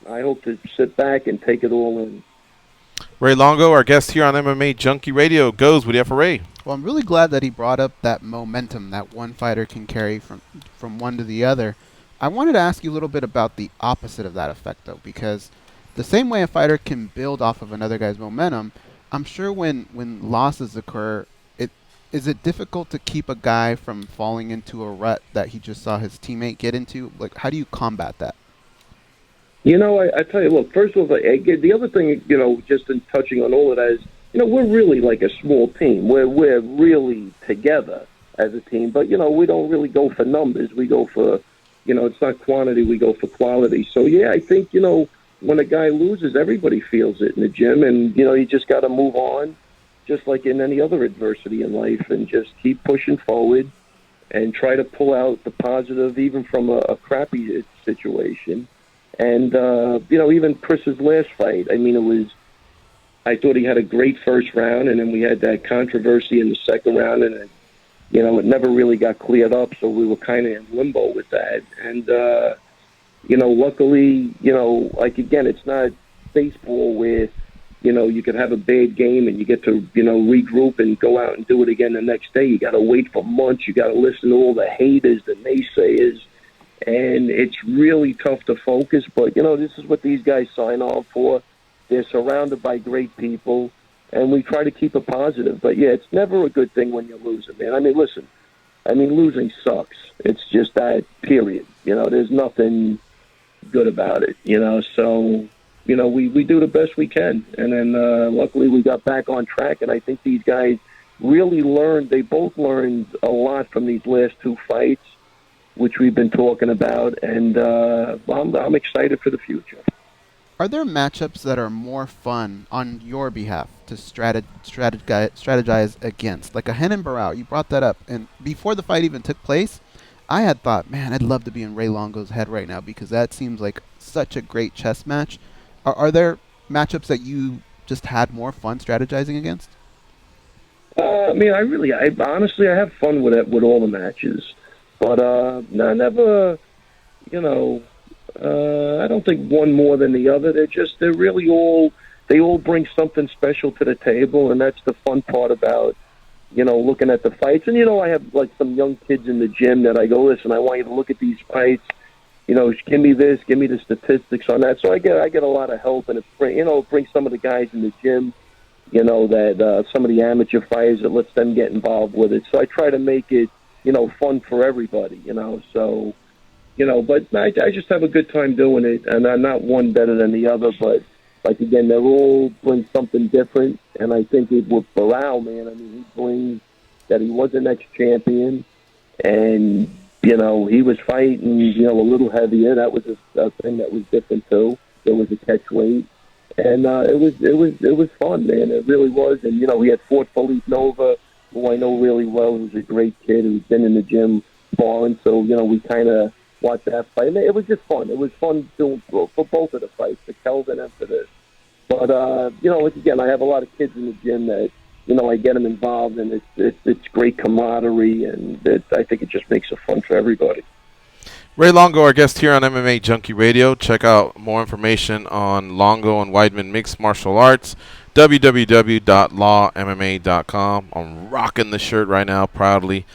I hope to sit back and take it all in. Ray Longo, our guest here on MMA Junkie Radio. Goes, what do you have for Ray? Well, I'm really glad that he brought up that momentum that one fighter can carry from one to the other. I wanted to ask you a little bit about the opposite of that effect, though, because the same way a fighter can build off of another guy's momentum, I'm sure when losses occur, is it difficult to keep a guy from falling into a rut that he just saw his teammate get into? Like, how do you combat that? I tell you, look, first of all, the other thing, just in touching on all of that is, we're really like a small team. We're really together as a team, but, we don't really go for numbers. We go for, it's not quantity, we go for quality. So, yeah, I think, when a guy loses, everybody feels it in the gym, and, you just got to move on, just like in any other adversity in life, and just keep pushing forward and try to pull out the positive even from a crappy situation. And, even Chris's last fight, I thought he had a great first round, and then we had that controversy in the second round, and, it never really got cleared up, so we were kind of in limbo with that. And, luckily, again, it's not baseball where, you could have a bad game and you get to, regroup and go out and do it again the next day. You got to wait for months. You got to listen to all the haters, the naysayers. And it's really tough to focus. But, this is what these guys sign on for. They're surrounded by great people. And we try to keep it positive. But, yeah, it's never a good thing when you're losing, man. Listen, losing sucks. It's just that, period. There's nothing good about it, So... we do the best we can. And then luckily we got back on track, and I think these guys really they both learned a lot from these last two fights, which we've been talking about, and I'm excited for the future. Are there matchups that are more fun on your behalf to strategize against? Like a Renan Barão, you brought that up, and before the fight even took place, I had thought, man, I'd love to be in Ray Longo's head right now because that seems like such a great chess match. Are there matchups that you just had more fun strategizing against? I honestly, I have fun with it, with all the matches. But, never, I don't think one more than the other. They're really they all bring something special to the table, and that's the fun part about, looking at the fights. And, I have, like, some young kids in the gym that I go, listen, I want you to look at these fights. Give me this, give me the statistics on that. So I get a lot of help, and it brings some of the guys in the gym, that some of the amateur fighters, that lets them get involved with it. So I try to make it, fun for everybody, So, but I just have a good time doing it, and I'm not one better than the other. But like again, they all bring something different, and I think with Barão, man, he brings that he was an ex-champion, and. He was fighting, a little heavier. That was a thing that was different too. There was a catch weight, and it was fun, man. It really was. And he had fought Felipe Nova, who I know really well. He was a great kid who's been in the gym sparring. So we kind of watched that fight. And it was just fun. It was fun doing for both of the fights, for Kelvin and for this. But again, I have a lot of kids in the gym that. I get them involved, and it's great camaraderie, and I think it just makes it fun for everybody. Ray Longo, our guest here on MMAjunkie Radio. Check out more information on Longo and Weidman Mixed Martial Arts, www.lawmma.com. I'm rocking the shirt right now, proudly.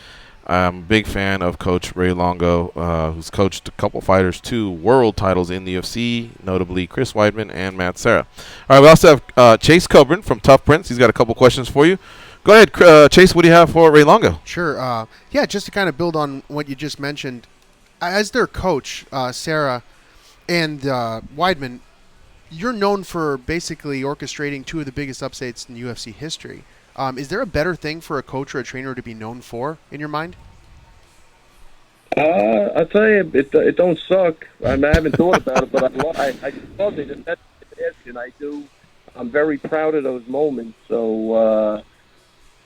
I'm a big fan of Coach Ray Longo, who's coached a couple fighters to world titles in the UFC, notably Chris Weidman and Matt Serra. All right, we also have Chase Kobrin from Tough Prince. He's got a couple questions for you. Go ahead, Chase. What do you have for Ray Longo? Sure. Just to kind of build on what you just mentioned, as their coach, Serra and Weidman, you're known for basically orchestrating two of the biggest upsets in UFC history. Is there a better thing for a coach or a trainer to be known for, in your mind? I'll tell you, it don't suck. I haven't thought about it, but I love it, and that's the question. I'm very proud of those moments. So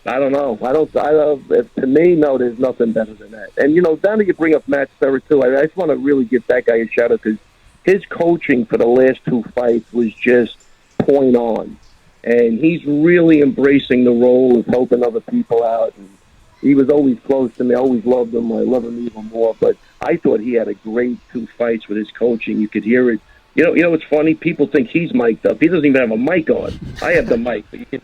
I don't know. To me, no, there's nothing better than that. And now that you bring up Matt Serra too, I just want to really give that guy a shout out because his coaching for the last two fights was just point on. And he's really embracing the role of helping other people out. And he was always close to me. I always loved him. I love him even more. But I thought he had a great two fights with his coaching. You could hear it. You know what's funny? People think he's mic'd up. He doesn't even have a mic on. I have the mic. You can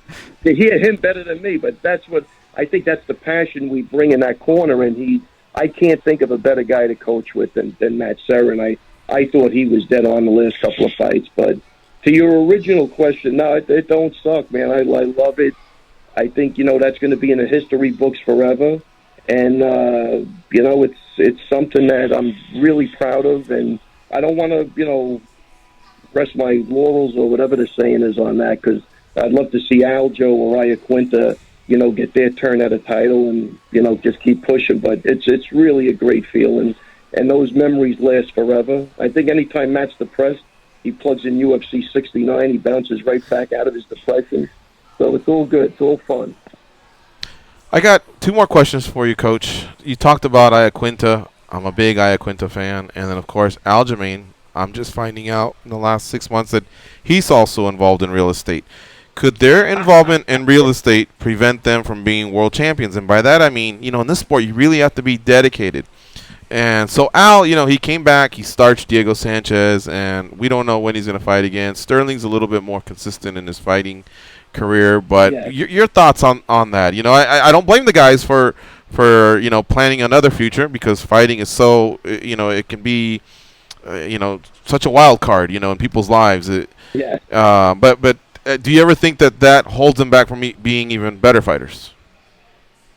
hear him better than me. But that's what I think. That's the passion we bring in that corner. And I can't think of a better guy to coach with than Matt Serra. And I thought he was dead on the last couple of fights. But to your original question, no, it don't suck, man. I love it. I think, that's going to be in the history books forever. And, it's something that I'm really proud of. And I don't want to, rest my laurels or whatever the saying is on that, because I'd love to see Aljo or Iaquinta, get their turn at a title and, just keep pushing. But it's really a great feeling. And those memories last forever. I think anytime Matt's depressed, he plugs in UFC 69, he bounces right back out of his depression. So it's all good. It's all fun. I got two more questions for you, Coach. You talked about Iaquinta. I'm a big Iaquinta fan. And then, of course, Aljamain. I'm just finding out in the last 6 months that he's also involved in real estate. Could their involvement in real estate prevent them from being world champions? And by that I mean, in this sport, you really have to be dedicated. And so Al, he came back, he starched Diego Sanchez, and we don't know when he's going to fight again. Sterling's a little bit more consistent in his fighting career, but your thoughts on that? I don't blame the guys for planning another future, because fighting is so, it can be, such a wild card, in people's lives. But do you ever think that holds them back from being even better fighters?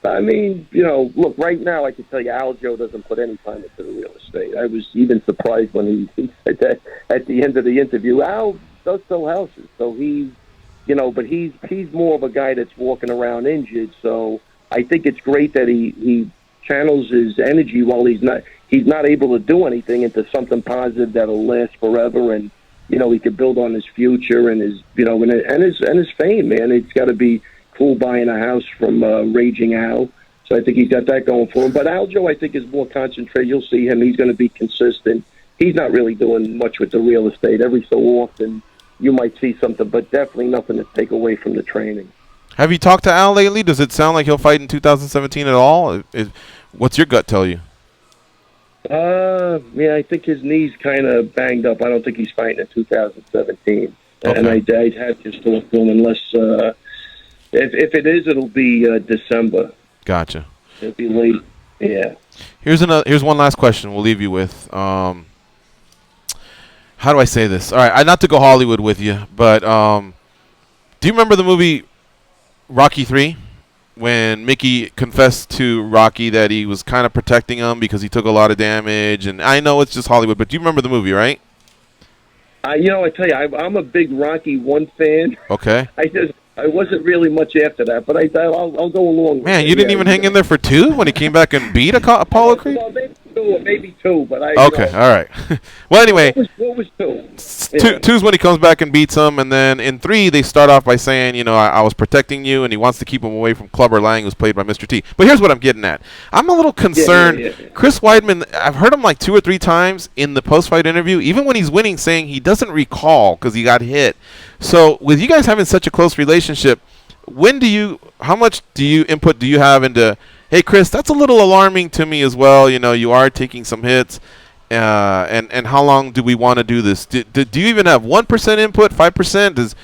I mean, look, right now I can tell you Aljo doesn't put any time into the real estate. I was even surprised when he said that at the end of the interview. Al does sell houses, so but he's more of a guy that's walking around injured. So I think it's great that he channels his energy while he's not able to do anything into something positive that'll last forever, and he could build on his future and his and his fame. Man, it's got to be cool buying a house from Raging Al. So I think he's got that going for him. But Aljo, I think, is more concentrated. You'll see him. He's going to be consistent. He's not really doing much with the real estate. Every so often you might see something, but definitely nothing to take away from the training. Have you talked to Al lately? Does it sound like he'll fight in 2017 at all? What's your gut tell you? Yeah, I think his knee's kind of banged up. I don't think he's fighting in 2017. Okay. And I'd have to talk to him unless... If it is, it'll be December. Gotcha. It'll be late. Yeah. Here's one last question we'll leave you with. How do I say this? All right, not to go Hollywood with you, but do you remember the movie Rocky 3? When Mickey confessed to Rocky that he was kind of protecting him because he took a lot of damage. And I know it's just Hollywood, but do you remember the movie, right? I tell you, I'm a big Rocky 1 fan. Okay. I wasn't really much after that, but I'll go along. Man, you didn't even hang in there for 2 when he came back and beat Apollo Creed? Well, maybe 2, but Okay, all right. Well, anyway. What was 2? 2's when he comes back and beats him, and then in 3 they start off by saying, I was protecting you, and he wants to keep him away from Clubber Lang, who's played by Mr. T. But here's what I'm getting at. I'm a little concerned. Yeah. Chris Weidman, I've heard him like 2 or 3 times in the post-fight interview, even when he's winning, saying he doesn't recall because he got hit. So with you guys having such a close relationship, how much input do you have into, hey, Chris, that's a little alarming to me as well. You are taking some hits. And how long do we want to do this? Do you even have 1% input, 5%? Does,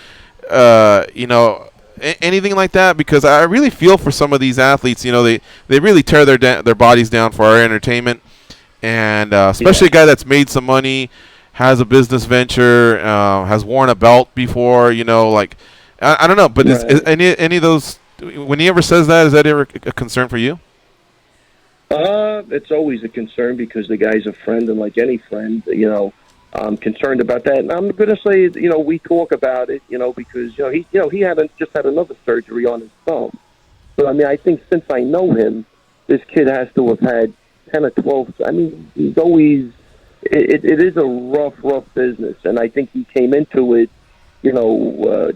anything like that? Because I really feel for some of these athletes. They really tear their bodies down for our entertainment. And especially a guy that's made some money, has a business venture, has worn a belt before, I don't know. But is any of those, when he ever says that, is that ever a concern for you? It's always a concern because the guy's a friend, and like any friend, I'm concerned about that. And I'm going to say, we talk about it, because, he hadn't just had another surgery on his thumb. So, I think since I know him, this kid has to have had 10 or 12. He's always, it is a rough business. And I think he came into it,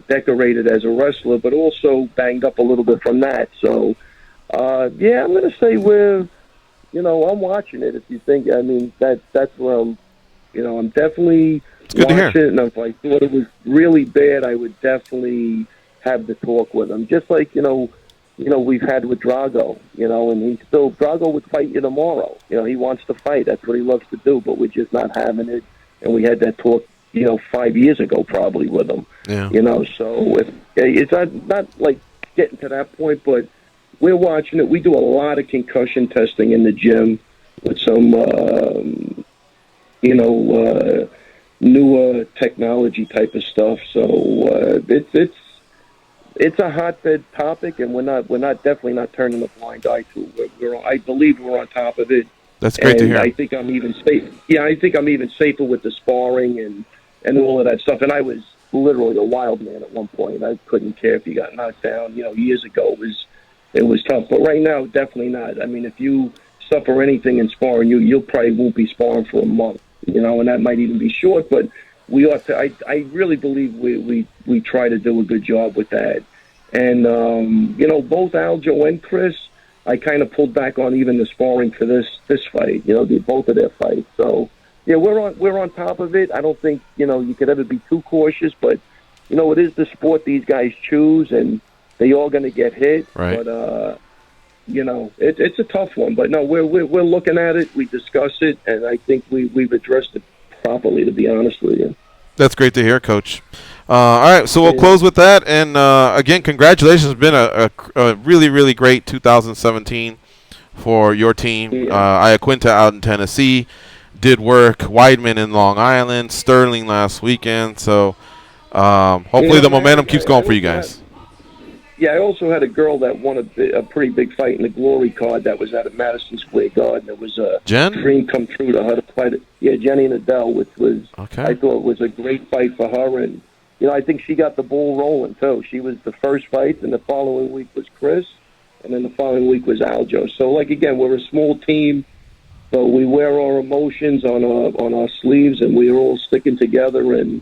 decorated as a wrestler, but also banged up a little bit from that. So, I'm going to say I'm watching it. If you think, that's where I'm definitely watching it. And if I thought it was really bad, I would definitely have the talk with him. Just like, we've had with Drago, and Drago would fight you tomorrow. He wants to fight. That's what he loves to do, but we're just not having it. And we had that talk, 5 years ago probably with him. Yeah. So it's not like getting to that point, but we're watching it. We do a lot of concussion testing in the gym with some, newer technology type of stuff. So it's a hotbed topic, and we're definitely not turning a blind eye to it. I believe we're on top of it. That's great to hear. I think I'm even safe. Yeah, I think I'm even safer with the sparring and all of that stuff. And I was literally a wild man at one point. I couldn't care if you got knocked down. Years ago it was tough, but right now definitely not. I mean, if you suffer anything in sparring, you probably won't be sparring for a month. And that might even be short. But we ought to. I really believe we try to do a good job with that. And both Aljo and Chris, I kind of pulled back on even the sparring for this fight. Both of their fights. So yeah, we're on top of it. I don't think you could ever be too cautious, but it is the sport these guys choose, and they all going to get hit. Right. But it's a tough one. But no, we're looking at it. We discuss it, and I think we've addressed it properly. To be honest with you. That's great to hear, Coach. All right, so we'll close with that. And again, congratulations. It's been a really, really great 2017 for your team. Iaquinta out in Tennessee did work. Weidman in Long Island. Sterling last weekend. So hopefully the momentum keeps going for you guys. Yeah, I also had a girl that won a pretty big fight in the Glory card that was out of Madison Square Garden. It was a dream come true to her to fight it. Yeah, Jenny Nadell, which was I thought was a great fight for her, and I think she got the ball rolling too. She was the first fight, and the following week was Chris, and then the following week was Aljo. So again, we're a small team, but we wear our emotions on our sleeves, and we're all sticking together, and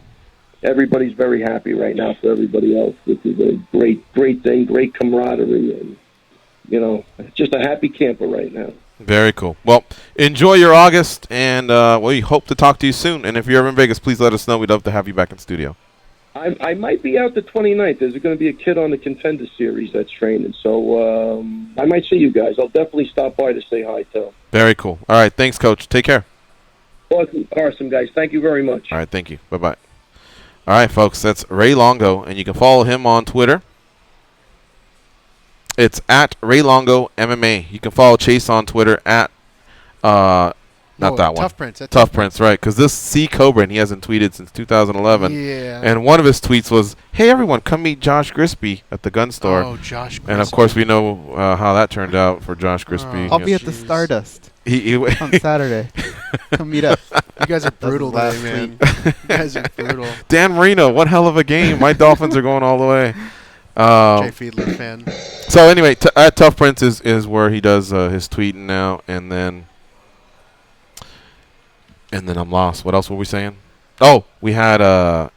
everybody's very happy right now for everybody else, which is a great thing, great camaraderie, and just a happy camper right now. Very cool. Well, enjoy your August, and we hope to talk to you soon. And if you're ever in Vegas, please let us know. We'd love to have you back in studio. I might be out the 29th. There's going to be a kid on the Contender Series that's training, so I might see you guys. I'll definitely stop by to say hi to him. Very cool. All right, thanks, Coach. Take care. Awesome, guys. Thank you very much. All right, thank you. Bye-bye. All right, folks, that's Ray Longo, and you can follow him on Twitter. It's at Ray Longo MMA. You can follow Chase on Twitter at Tough Prince. Tough Prince, right? Because this C. Kobrin, he hasn't tweeted since 2011. Yeah. And one of his tweets was, "Hey everyone, come meet Josh Grisby at the gun store." Oh, Josh Grisby. And of course, we know how that turned out for Josh Grisby. I'll be at the Stardust on Saturday. Come meet us. You guys are brutal today, man. You guys are brutal. Dan Marino, one hell of a game. My Dolphins are going all the way. Jay Fiedler fan. So anyway, at Tough Prince is where he does his tweeting now, and then I'm lost. What else were we saying? Oh, we had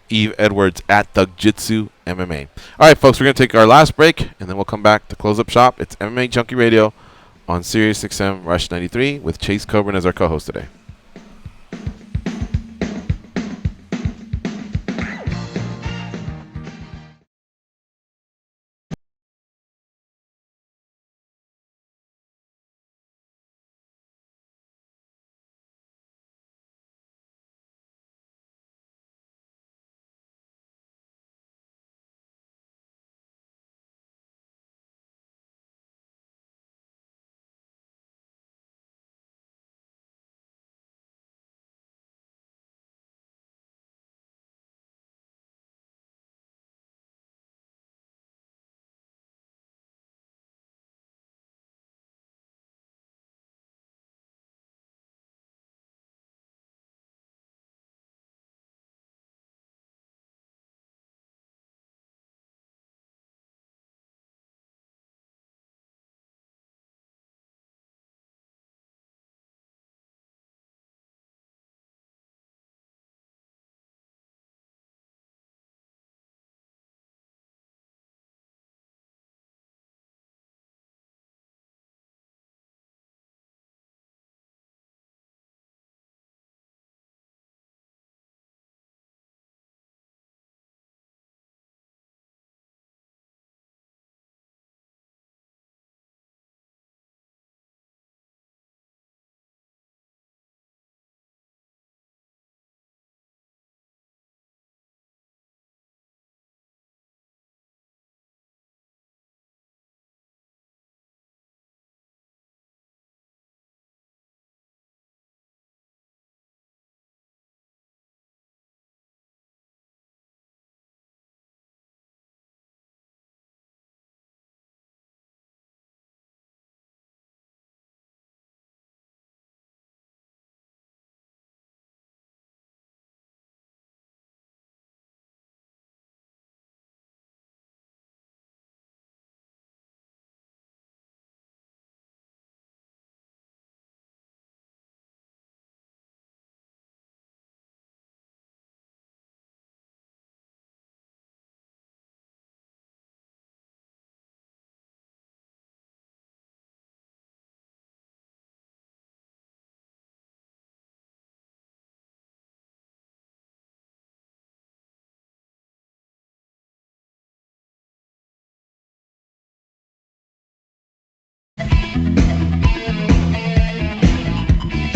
Yves Edwards at Thug Jitsu MMA. All right, folks, we're going to take our last break, and then we'll come back to close up shop. It's MMAjunkie Radio on Sirius XM Rush 93 with Chase Kobrin as our co-host today.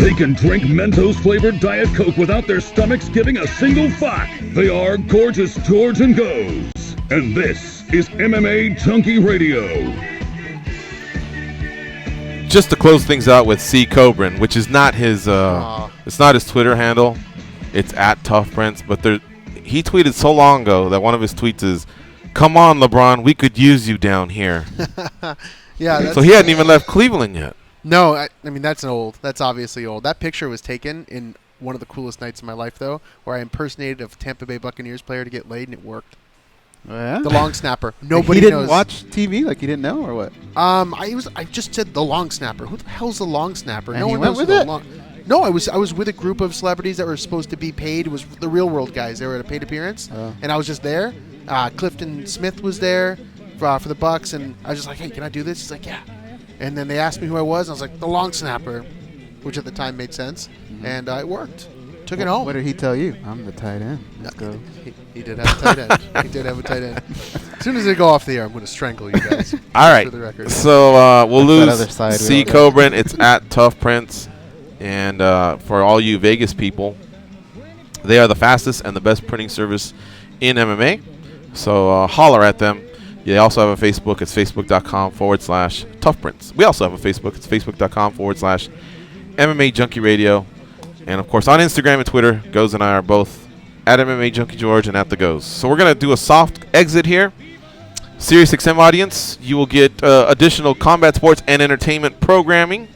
They can drink Mentos-flavored Diet Coke without their stomachs giving a single fuck. They are Gorgeous George and Goes. And this is MMA Junkie Radio. Just to close things out with C. Kobrin, which is not his it's not his Twitter handle. It's at Tough Prince, but he tweeted so long ago that one of his tweets is, "Come on, LeBron, we could use you down here." Yeah. So he hadn't even left Cleveland yet. No, I mean that's obviously old. That picture was taken in one of the coolest nights of my life, though, where I impersonated a Tampa Bay Buccaneers player to get laid, and it worked. Oh, yeah? The long snapper. He Nobody didn't knows. watch TV, like he didn't know, or what? I just said the long snapper. Who the hell's the long snapper? And no he one went knows with who the it? long. No, I was with a group of celebrities that were supposed to be paid. It was the Real World guys. They were at a paid appearance, and I was just there. Clifton Smith was there for the Bucks, and I was just like, "Hey, can I do this?" He's like, "Yeah." And then they asked me who I was, and I was like, "The long snapper," which at the time made sense, and it worked. Took it home. What did he tell you? I'm the tight end. Let's go. He did have a tight end. He did have a tight end. As soon as they go off the air, I'm going to strangle you guys. All right. For the record. So we'll lose other side, C. Kobrin. It's at Tough Prince. And for all you Vegas people, they are the fastest and the best printing service in MMA. So holler at them. They also have a Facebook. It's facebook.com/toughprints. We also have a Facebook. It's facebook.com/MMA Junkie Radio. And, of course, on Instagram and Twitter, Goes and I are both at MMA Junkie George and at The Goes. So we're going to do a soft exit here. SiriusXM audience, you will get additional combat sports and entertainment programming.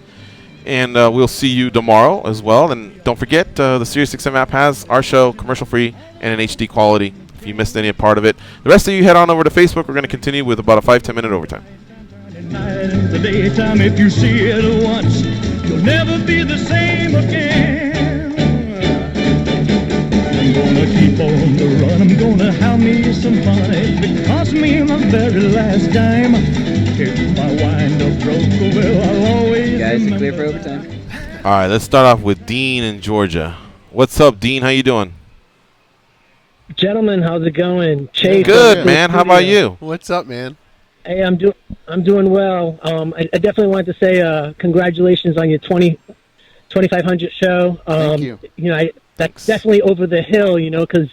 And we'll see you tomorrow as well. And don't forget, the SiriusXM app has our show commercial-free and in HD quality if you missed any part of it. The rest of you head on over to Facebook. We're going to continue with about a 5-10 minute overtime. Night in the daytime, if you see it once, you'll never be the same again. I'm gonna keep on the run, I'm gonna have me some fun. It cost me my very last dime. If my wind up broke, well, I'll always Guys, you clear for overtime? All right, let's start off with Dean in Georgia. What's up, Dean? How you doing? Gentlemen, how's it going? Chase. Good, man. How about you? What's up, man? Hey, I'm doing well. I definitely wanted to say congratulations on your 2500 show. Thank you. You know, that's definitely over the hill, you know, because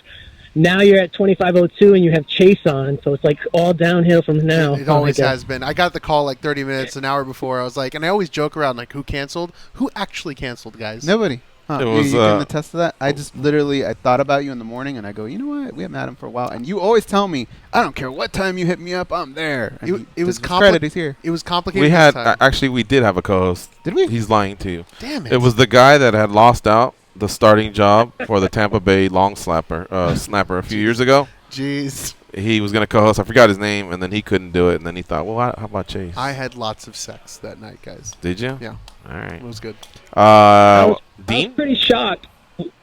now you're at 2502 and you have Chase on, so it's like all downhill from now. It always has been. I got the call like 30 minutes, an hour before. I was like, and I always joke around like, who canceled? Who actually canceled, guys? Nobody. Huh. It was, you can attest to that. I just literally, I thought about you in the morning, and I go, you know what? We haven't had him for a while, and you always tell me, I don't care what time you hit me up, I'm there. And It was credit is here. It was complicated. We this had time. actually we did have a co-host. Did we? He's lying to you. Damn it! It was the guy that had lost out the starting job for the Tampa Bay long snapper a few years ago. Jeez. He was going to co-host. I forgot his name, and then he couldn't do it. And then he thought, well, how about Chase? I had lots of sex that night, guys. Did you? Yeah. All right. It was good. Dean? I was pretty shocked.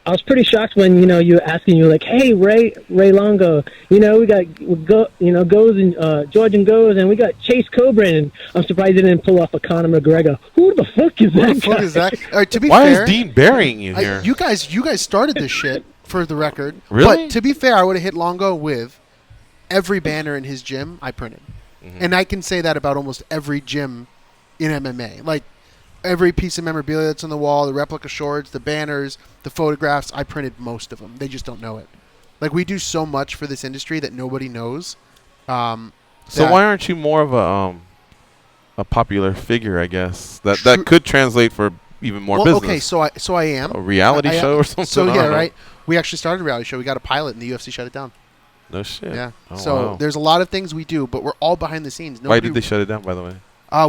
I was pretty shocked when you were asking you like, hey Ray Longo, we got Goes and George and Goes, and we got Chase Kobrin, and I'm surprised they didn't pull off a Conor McGregor. Who the fuck is that? Who the fuck is that? All right, to be Why fair, is Dean burying you here? You guys started this shit for the record. Really? But to be fair, I would have hit Longo with every banner in his gym I printed, and I can say that about almost every gym in MMA. Like. Every piece of memorabilia that's on the wall, the replica shorts, the banners, the photographs, I printed most of them. They just don't know it. Like, we do so much for this industry that nobody knows. So why aren't you more of a popular figure, I guess? That could translate for even more business. Okay, so I am. A reality show or something? So, yeah, right. We actually started a reality show. We got a pilot, and the UFC shut it down. No shit. Yeah. Oh, so wow. there's a lot of things we do, but we're all behind the scenes. Why did they shut it down, by the way?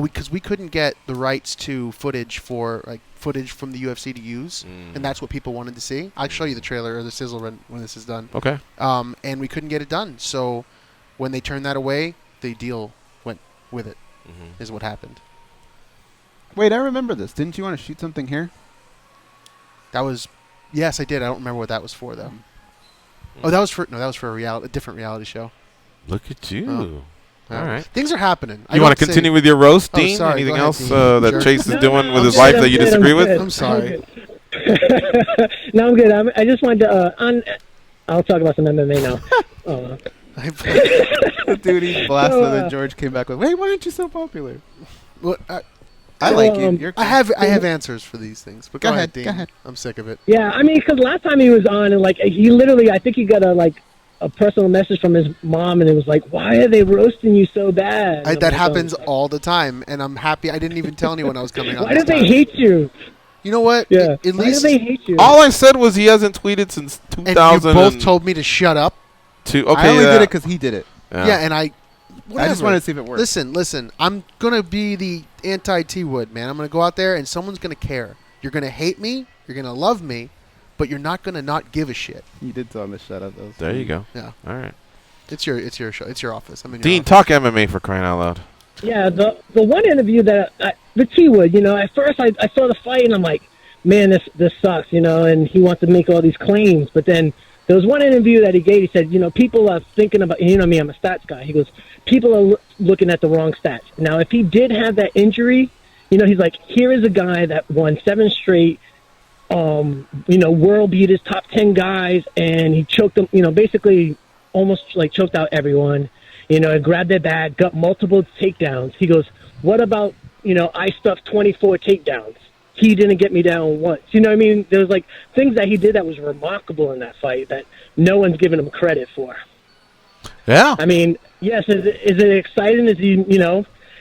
Because we couldn't get the rights to footage from the UFC to use, and that's what people wanted to see. I'll show you the trailer or the sizzle when this is done. Okay. And we couldn't get it done, so when they turned that away, the deal went with it. Is what happened. Wait, I remember this. Didn't you want to shoot something here? Yes, I did. I don't remember what that was for though. Oh, that was for a different reality show. Look at you. All right. Things are happening. You want to continue with your roast, Dean? Sorry, Anything ahead, else Dean. that Chase is doing with his life that you disagree with? I'm sorry. No, I'm good. I just wanted to. I'll talk about some MMA now. Dude, he blasted, and George came back with, "Wait, why aren't you so popular?" Well, I like you. You're I have answers for these things, but go ahead, Dean. Go ahead. I'm sick of it. Yeah, I mean, because last time he was on, and like he literally, I think he got a personal message from his mom, and it was like, "Why are they roasting you so bad?" That happens all the time, and I'm happy. I didn't even tell anyone I was coming on. Why do they hate you? You know what? Yeah. At Why least do they hate you? All I said was he hasn't tweeted since 2000. And you both told me to shut up. I only did it because he did it. Yeah, and I just wanted to see if it worked. Listen. I'm gonna be the anti-T Wood man. I'm gonna go out there, and someone's gonna care. You're gonna hate me. You're gonna love me, but you're not gonna not give a shit. You did tell him to shut up. There you go. Yeah. All right. It's your show. It's your office. I'm in your Dean, office. talk MMA for crying out loud. Yeah, the one interview that the T Wood, at first I saw the fight and I'm like, man, this sucks, and he wants to make all these claims. But then there was one interview that he gave. He said, people are thinking about, me, I'm a stats guy. He goes, people are looking at the wrong stats. Now, if he did have that injury, he's like, here is a guy that won 7 straight, world beaters, top 10 guys, and he choked them, basically almost like choked out everyone, grabbed their bag, got multiple takedowns. He goes, what about, I stuffed 24 takedowns. He didn't get me down once. You know what I mean? There's like things that he did that was remarkable in that fight that no one's giving him credit for. Yeah. I mean, yes, is it exciting? Is he,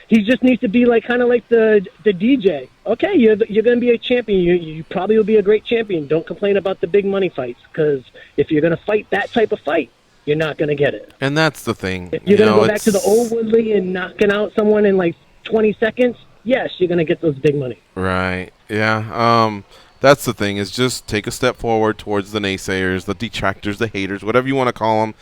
he just needs to be like kind of like the DJ. Okay, you're going to be a champion. You probably will be a great champion. Don't complain about the big money fights, because if you're going to fight that type of fight, you're not going to get it. And that's the thing. If you're going to go back to the old Woodley and knocking out someone in like 20 seconds, yes, you're going to get those big money. Right. Yeah. That's the thing, is just take a step forward towards the naysayers, the detractors, the haters, whatever you want to call them.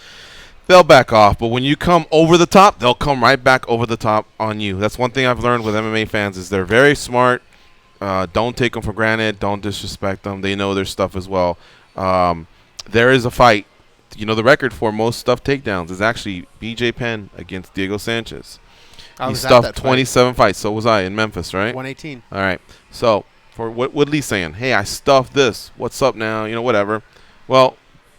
They'll back off, but when you come over the top, they'll come right back over the top on you. That's one thing I've learned with MMA fans, is they're very smart. Don't take them for granted. Don't disrespect them. They know their stuff as well. There is a fight. The record for most stuffed takedowns is actually BJ Penn against Diego Sanchez. He stuffed 27 fights. So was I in Memphis, right? 118. All right. So for what Woodley's saying, hey, I stuffed this. What's up now? Whatever. Well,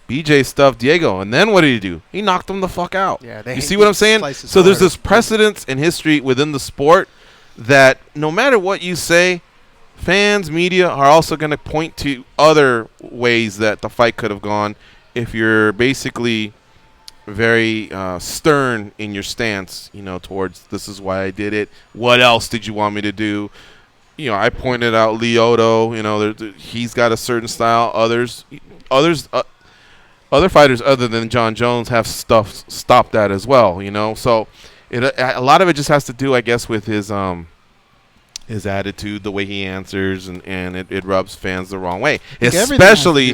BJ stuffed Diego, and then what did he do? He knocked him the fuck out. Yeah, you see what I'm saying? So there's this precedence in history within the sport that no matter what you say, fans, media are also going to point to other ways that the fight could have gone if you're basically very stern in your stance, towards this is why I did it. What else did you want me to do? I pointed out Lyoto. He's got a certain style. Other fighters other than John Jones have stopped that as well. So a lot of it just has to do, I guess, with his attitude, the way he answers, and it rubs fans the wrong way. Especially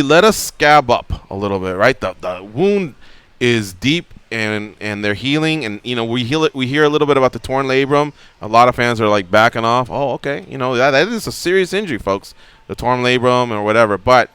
let us scab up a little bit, right? The wound is deep, and they're healing, and we hear a little bit about the torn labrum. A lot of fans are like backing off. Oh, okay, that is a serious injury, folks, the torn labrum or whatever. But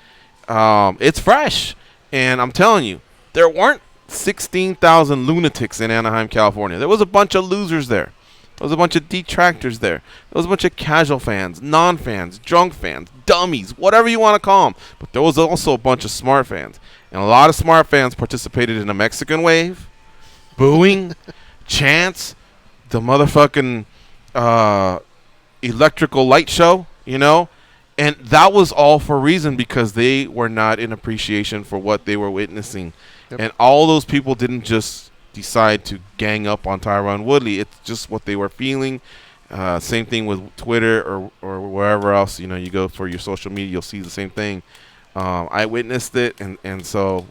it's fresh, and I'm telling you, there weren't 16,000 lunatics in Anaheim, California. There was a bunch of losers there. There was a bunch of detractors there. There was a bunch of casual fans, non-fans, drunk fans, dummies, whatever you want to call them. But there was also a bunch of smart fans. And a lot of smart fans participated in the Mexican wave, booing, chants, the motherfucking electrical light show, And that was all for a reason, because they were not in appreciation for what they were witnessing. Yep. And all those people didn't just decide to gang up on Tyron Woodley. It's just what they were feeling. Same thing with Twitter or wherever else you go for your social media. You'll see the same thing. I witnessed it, and so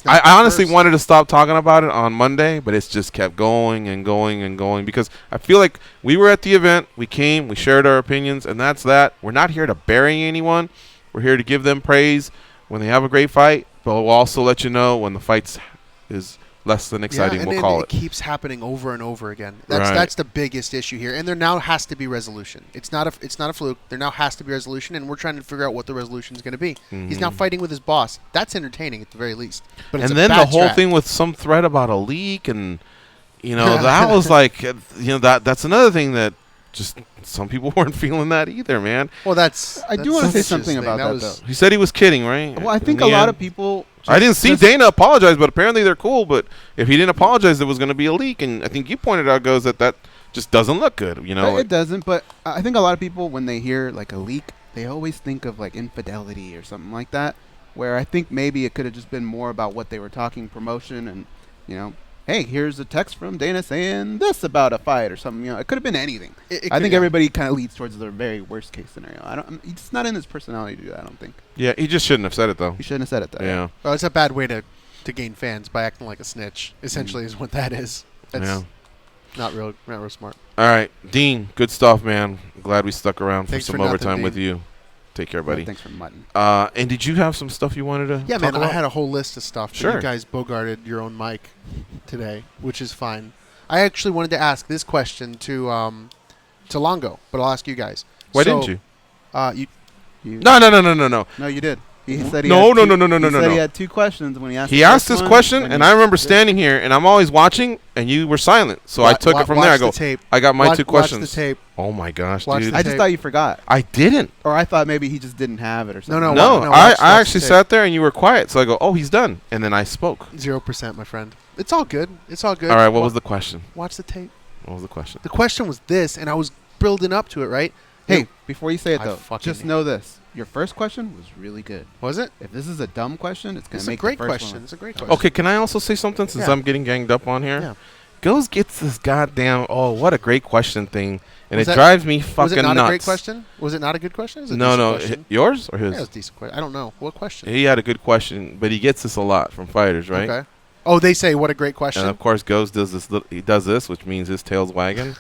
I honestly wanted to stop talking about it on Monday, but it's just kept going and going and going, because I feel like we were at the event, we came, we shared our opinions, and that's that. We're not here to bury anyone. We're here to give them praise when they have a great fight, but we'll also let you know when the fight is less than exciting, we'll call it. It keeps happening over and over again. That's the biggest issue here, and there now has to be resolution. It's not a fluke. There now has to be resolution, and we're trying to figure out what the resolution is going to be. Mm-hmm. He's now fighting with his boss. That's entertaining at the very least. But and then the whole thing with some threat about a leak, and that was like that's another thing that just some people weren't feeling that either, man. Well, I do want to say something about that though. He said he was kidding, right? Well, I think a lot of people. I didn't see Dana apologize, but apparently they're cool. But if he didn't apologize, there was going to be a leak, and I think you pointed out, Goes, that just doesn't look good. You know, It doesn't, but I think a lot of people, when they hear like a leak, they always think of like infidelity or something like that, where I think maybe it could have just been more about what they were talking, promotion, and, you know, hey, here's a text from Dana saying this about a fight or something. You know, it could have been anything. I think everybody kind of leads towards the very worst case scenario. It's not in his personality to do that, I don't think. Yeah, he just shouldn't have said it, though. He shouldn't have said it, though. Yeah. Well, it's a bad way to gain fans by acting like a snitch, essentially, is what that is. That's not real smart. All right, Dean, good stuff, man. Glad we stuck around Thanks for some for nothing, overtime Dean. with you. Take care, buddy. Thanks for mutton. And did you have some stuff you wanted to Yeah, talk man, about? I had a whole list of stuff. Sure. You guys bogarted your own mic today, which is fine. I actually wanted to ask this question to Longo, but I'll ask you guys. Why didn't you? No. No. No, you did. He said he No. he had 2 questions when he asked. He asked this question, and I remember standing here, and I'm always watching, and you were silent. So I took it from there. I go, I got my 2 questions. Watch the tape. Oh, my gosh, Watch dude. the I just thought you forgot. I didn't. Or I thought maybe he just didn't have it or something. No, I actually sat there, and you were quiet. So I go, oh, he's done. And then I spoke. 0%, my friend. It's all good. It's all good. All right, what was the question? Watch the tape. What was the question? The question was this, and I was building up to it, right? Hey, before you say it, I though, fucking just know this. Your first question was really good. Was it? If this is a dumb question, it's going It's to a make great the first question. one. It's a great question. Okay, can I also say something since Yeah. I'm getting ganged up on here? Yeah. Goes gets this goddamn, oh, what a great question thing, and Was it that- drives me fucking Was it not nuts. a great question? Was it not a good question? It was a No, decent no. question. Yours or his? Yeah, it was a decent question. I don't know. What question? He had a good question, but he gets this a lot from fighters, right? Okay. Oh, they say, what a great question. And of course, Goes does this. He does this, which means his tail's wagging.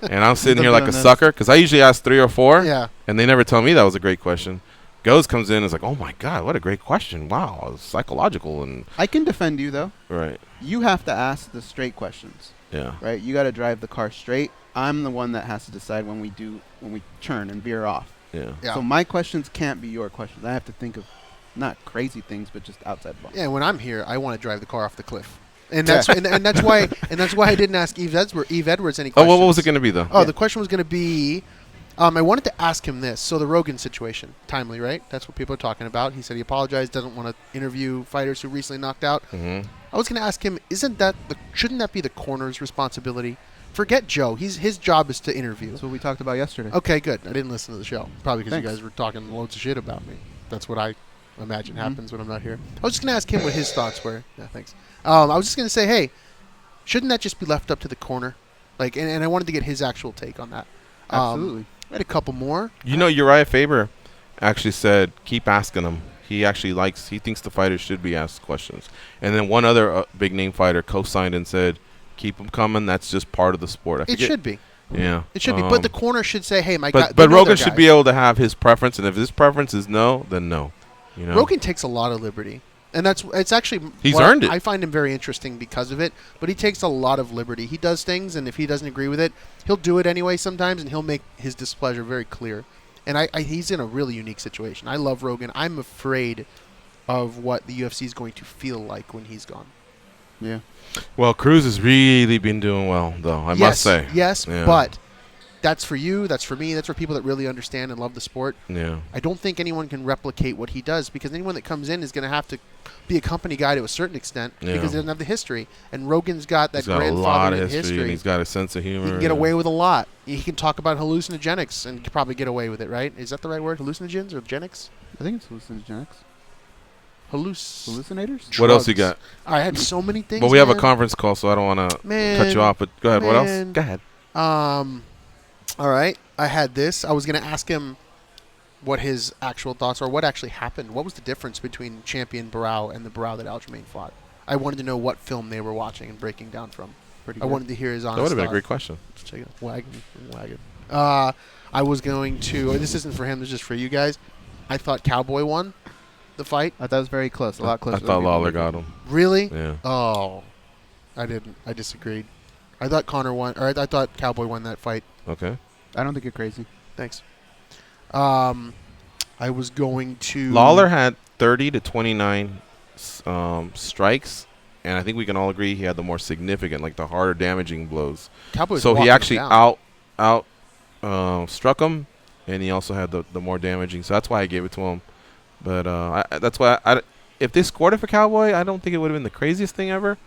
And I'm sitting here He's like a doing this. sucker because I usually ask 3 or 4. Yeah. And they never tell me that was a great question. Goes comes in and is like, oh my god, what a great question! Wow, it's psychological and I can defend you, though. right. You have to ask the straight questions. Yeah. Right? You got to drive the car straight. I'm the one that has to decide when we turn and veer off. Yeah. Yeah. So my questions can't be your questions. I have to think of not crazy things, but just outside the box. Yeah, when I'm here, I want to drive the car off the cliff. And that's and that's why I didn't ask Yves Edwards any questions. Oh, what was it going to be though? Oh, the question was going to be, I wanted to ask him this. So the Rogan situation, timely, right? That's what people are talking about. He said he apologized, doesn't want to interview fighters who recently knocked out. Mm-hmm. I was going to ask him, shouldn't that be the corner's responsibility? Forget Joe. His job is to interview. That's what we talked about yesterday. Okay, good. I didn't listen to the show. Probably because you Thanks. guys were talking loads of shit about me. That's what I imagine happens when I'm not here. I was just going to ask him what his thoughts were. Yeah, thanks. I was just going to say, hey, shouldn't that just be left up to the corner? Like, and I wanted to get his actual take on that. Absolutely. I had a couple more. You know, Uriah Faber actually said, keep asking him. He thinks the fighters should be asked questions. And then one other big name fighter co-signed and said, keep them coming. That's just part of the sport. It should be. Yeah. It should be. But the corner should say, hey, my guy. But Rogan should be able to have his preference. And if his preference is no, then no. You know? Rogan takes a lot of liberty. And it's actually he's earned it. I find him very interesting because of it, but he takes a lot of liberty. He does things, and if he doesn't agree with it, he'll do it anyway sometimes, and he'll make his displeasure very clear. And he's in a really unique situation. I love Rogan. I'm afraid of what the UFC is going to feel like when he's gone. Yeah. Well, Cruz has really been doing well, though, I must say. Yes, Yeah. but that's for you, that's for me, that's for people that really understand and love the sport. Yeah. I don't think anyone can replicate what he does because anyone that comes in is going to have to be a company guy to a certain extent because he doesn't have the history. And Rogan's got that He's got a lot grandfather of history, and he's got a sense of humor. He can get away with a lot. He can talk about hallucinogenics and probably get away with it, right? Is that the right word? Hallucinogens or genics? I think it's hallucinogenics. Hallucinators? What else you got? I had so many things. Well, we have a man. conference call, so I don't want to cut you off. But go ahead. What else? Go ahead. All right. I had this. I was going to ask him what his actual thoughts are, what actually happened. What was the difference between champion Barao and the Barao that Aljamain fought? I wanted to know what film they were watching and breaking down from. I wanted to hear his honest That would have been a thought. great question. Just check it out. Wagon. I was going to. This isn't for him. This is just for you guys. I thought Cowboy won the fight. I thought it was very close. A lot closer. I thought Lawler got him. Really? Yeah. Oh, I didn't. I disagreed. I thought Connor won, or I thought Cowboy won that fight. Okay. I don't think you're crazy. Thanks. I was going to. Lawler had 30 to 29 strikes, and I think we can all agree he had the more significant, like the harder damaging blows. Cowboy's so he walking actually down. struck him, and he also had the more damaging. So that's why I gave it to him. But that's why if they scored it for Cowboy, I don't think it would have been the craziest thing ever.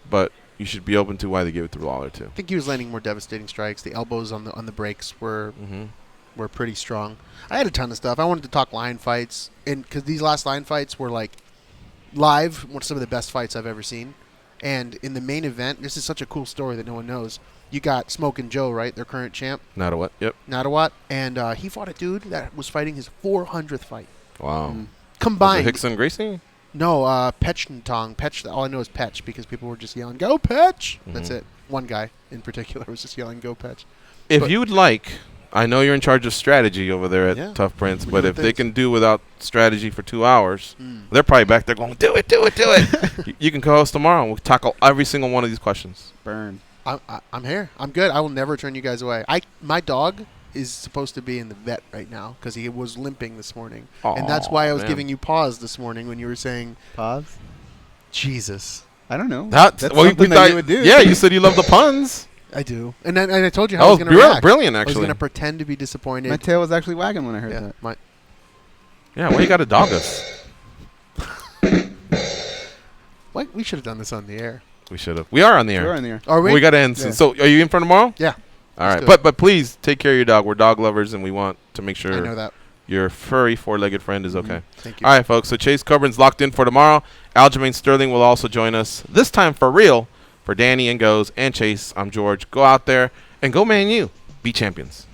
But you should be open to why they gave it to Lawler too. I think he was landing more devastating strikes. The elbows on the breaks were pretty strong. I had a ton of stuff. I wanted to talk line fights, and because these last line fights were like live, some of the best fights I've ever seen. And in the main event, this is such a cool story that no one knows. You got Smokin' Joe, right? Their current champ. Nadawat, yep. Nadawat, and he fought a dude that was fighting his 400th fight. Wow. Combined. Was it Hickson Gracie? No, Pech. All I know is Pech because people were just yelling, "Go Pech!" That's it. One guy in particular was just yelling, "Go Pech!" If you'd like, I know you're in charge of strategy over there at Tough Prince, but if they can do without strategy for 2 hours, they're probably back there going, "Do it, do it, do it." You can co-host tomorrow, and we'll tackle every single one of these questions. Burn. I'm here. I'm good. I will never turn you guys away. My dog is supposed to be in the vet right now because he was limping this morning. And that's why I was giving you pause this morning when you were saying... Pause? Jesus. I don't know. That's something that you would do. Yeah, you said you love the puns. I do. And I told you how I was going to react. Brilliant, actually. I was going to pretend to be disappointed. My tail was actually wagging when I heard that. Yeah, why you got to dog us? We should have done this on the air. We should have. We are on the air. We're on the air. Are we? We got to end soon. So, are you in for tomorrow? Yeah. All right. But please take care of your dog. We're dog lovers, and we want to make sure I know that. your furry four-legged friend is okay. Thank you. All right, folks. So Chase Kobrin's locked in for tomorrow. Aljamain Sterling will also join us, this time for real. For Danny and Goes and Chase, I'm George. Go out there and go Man U. Be champions.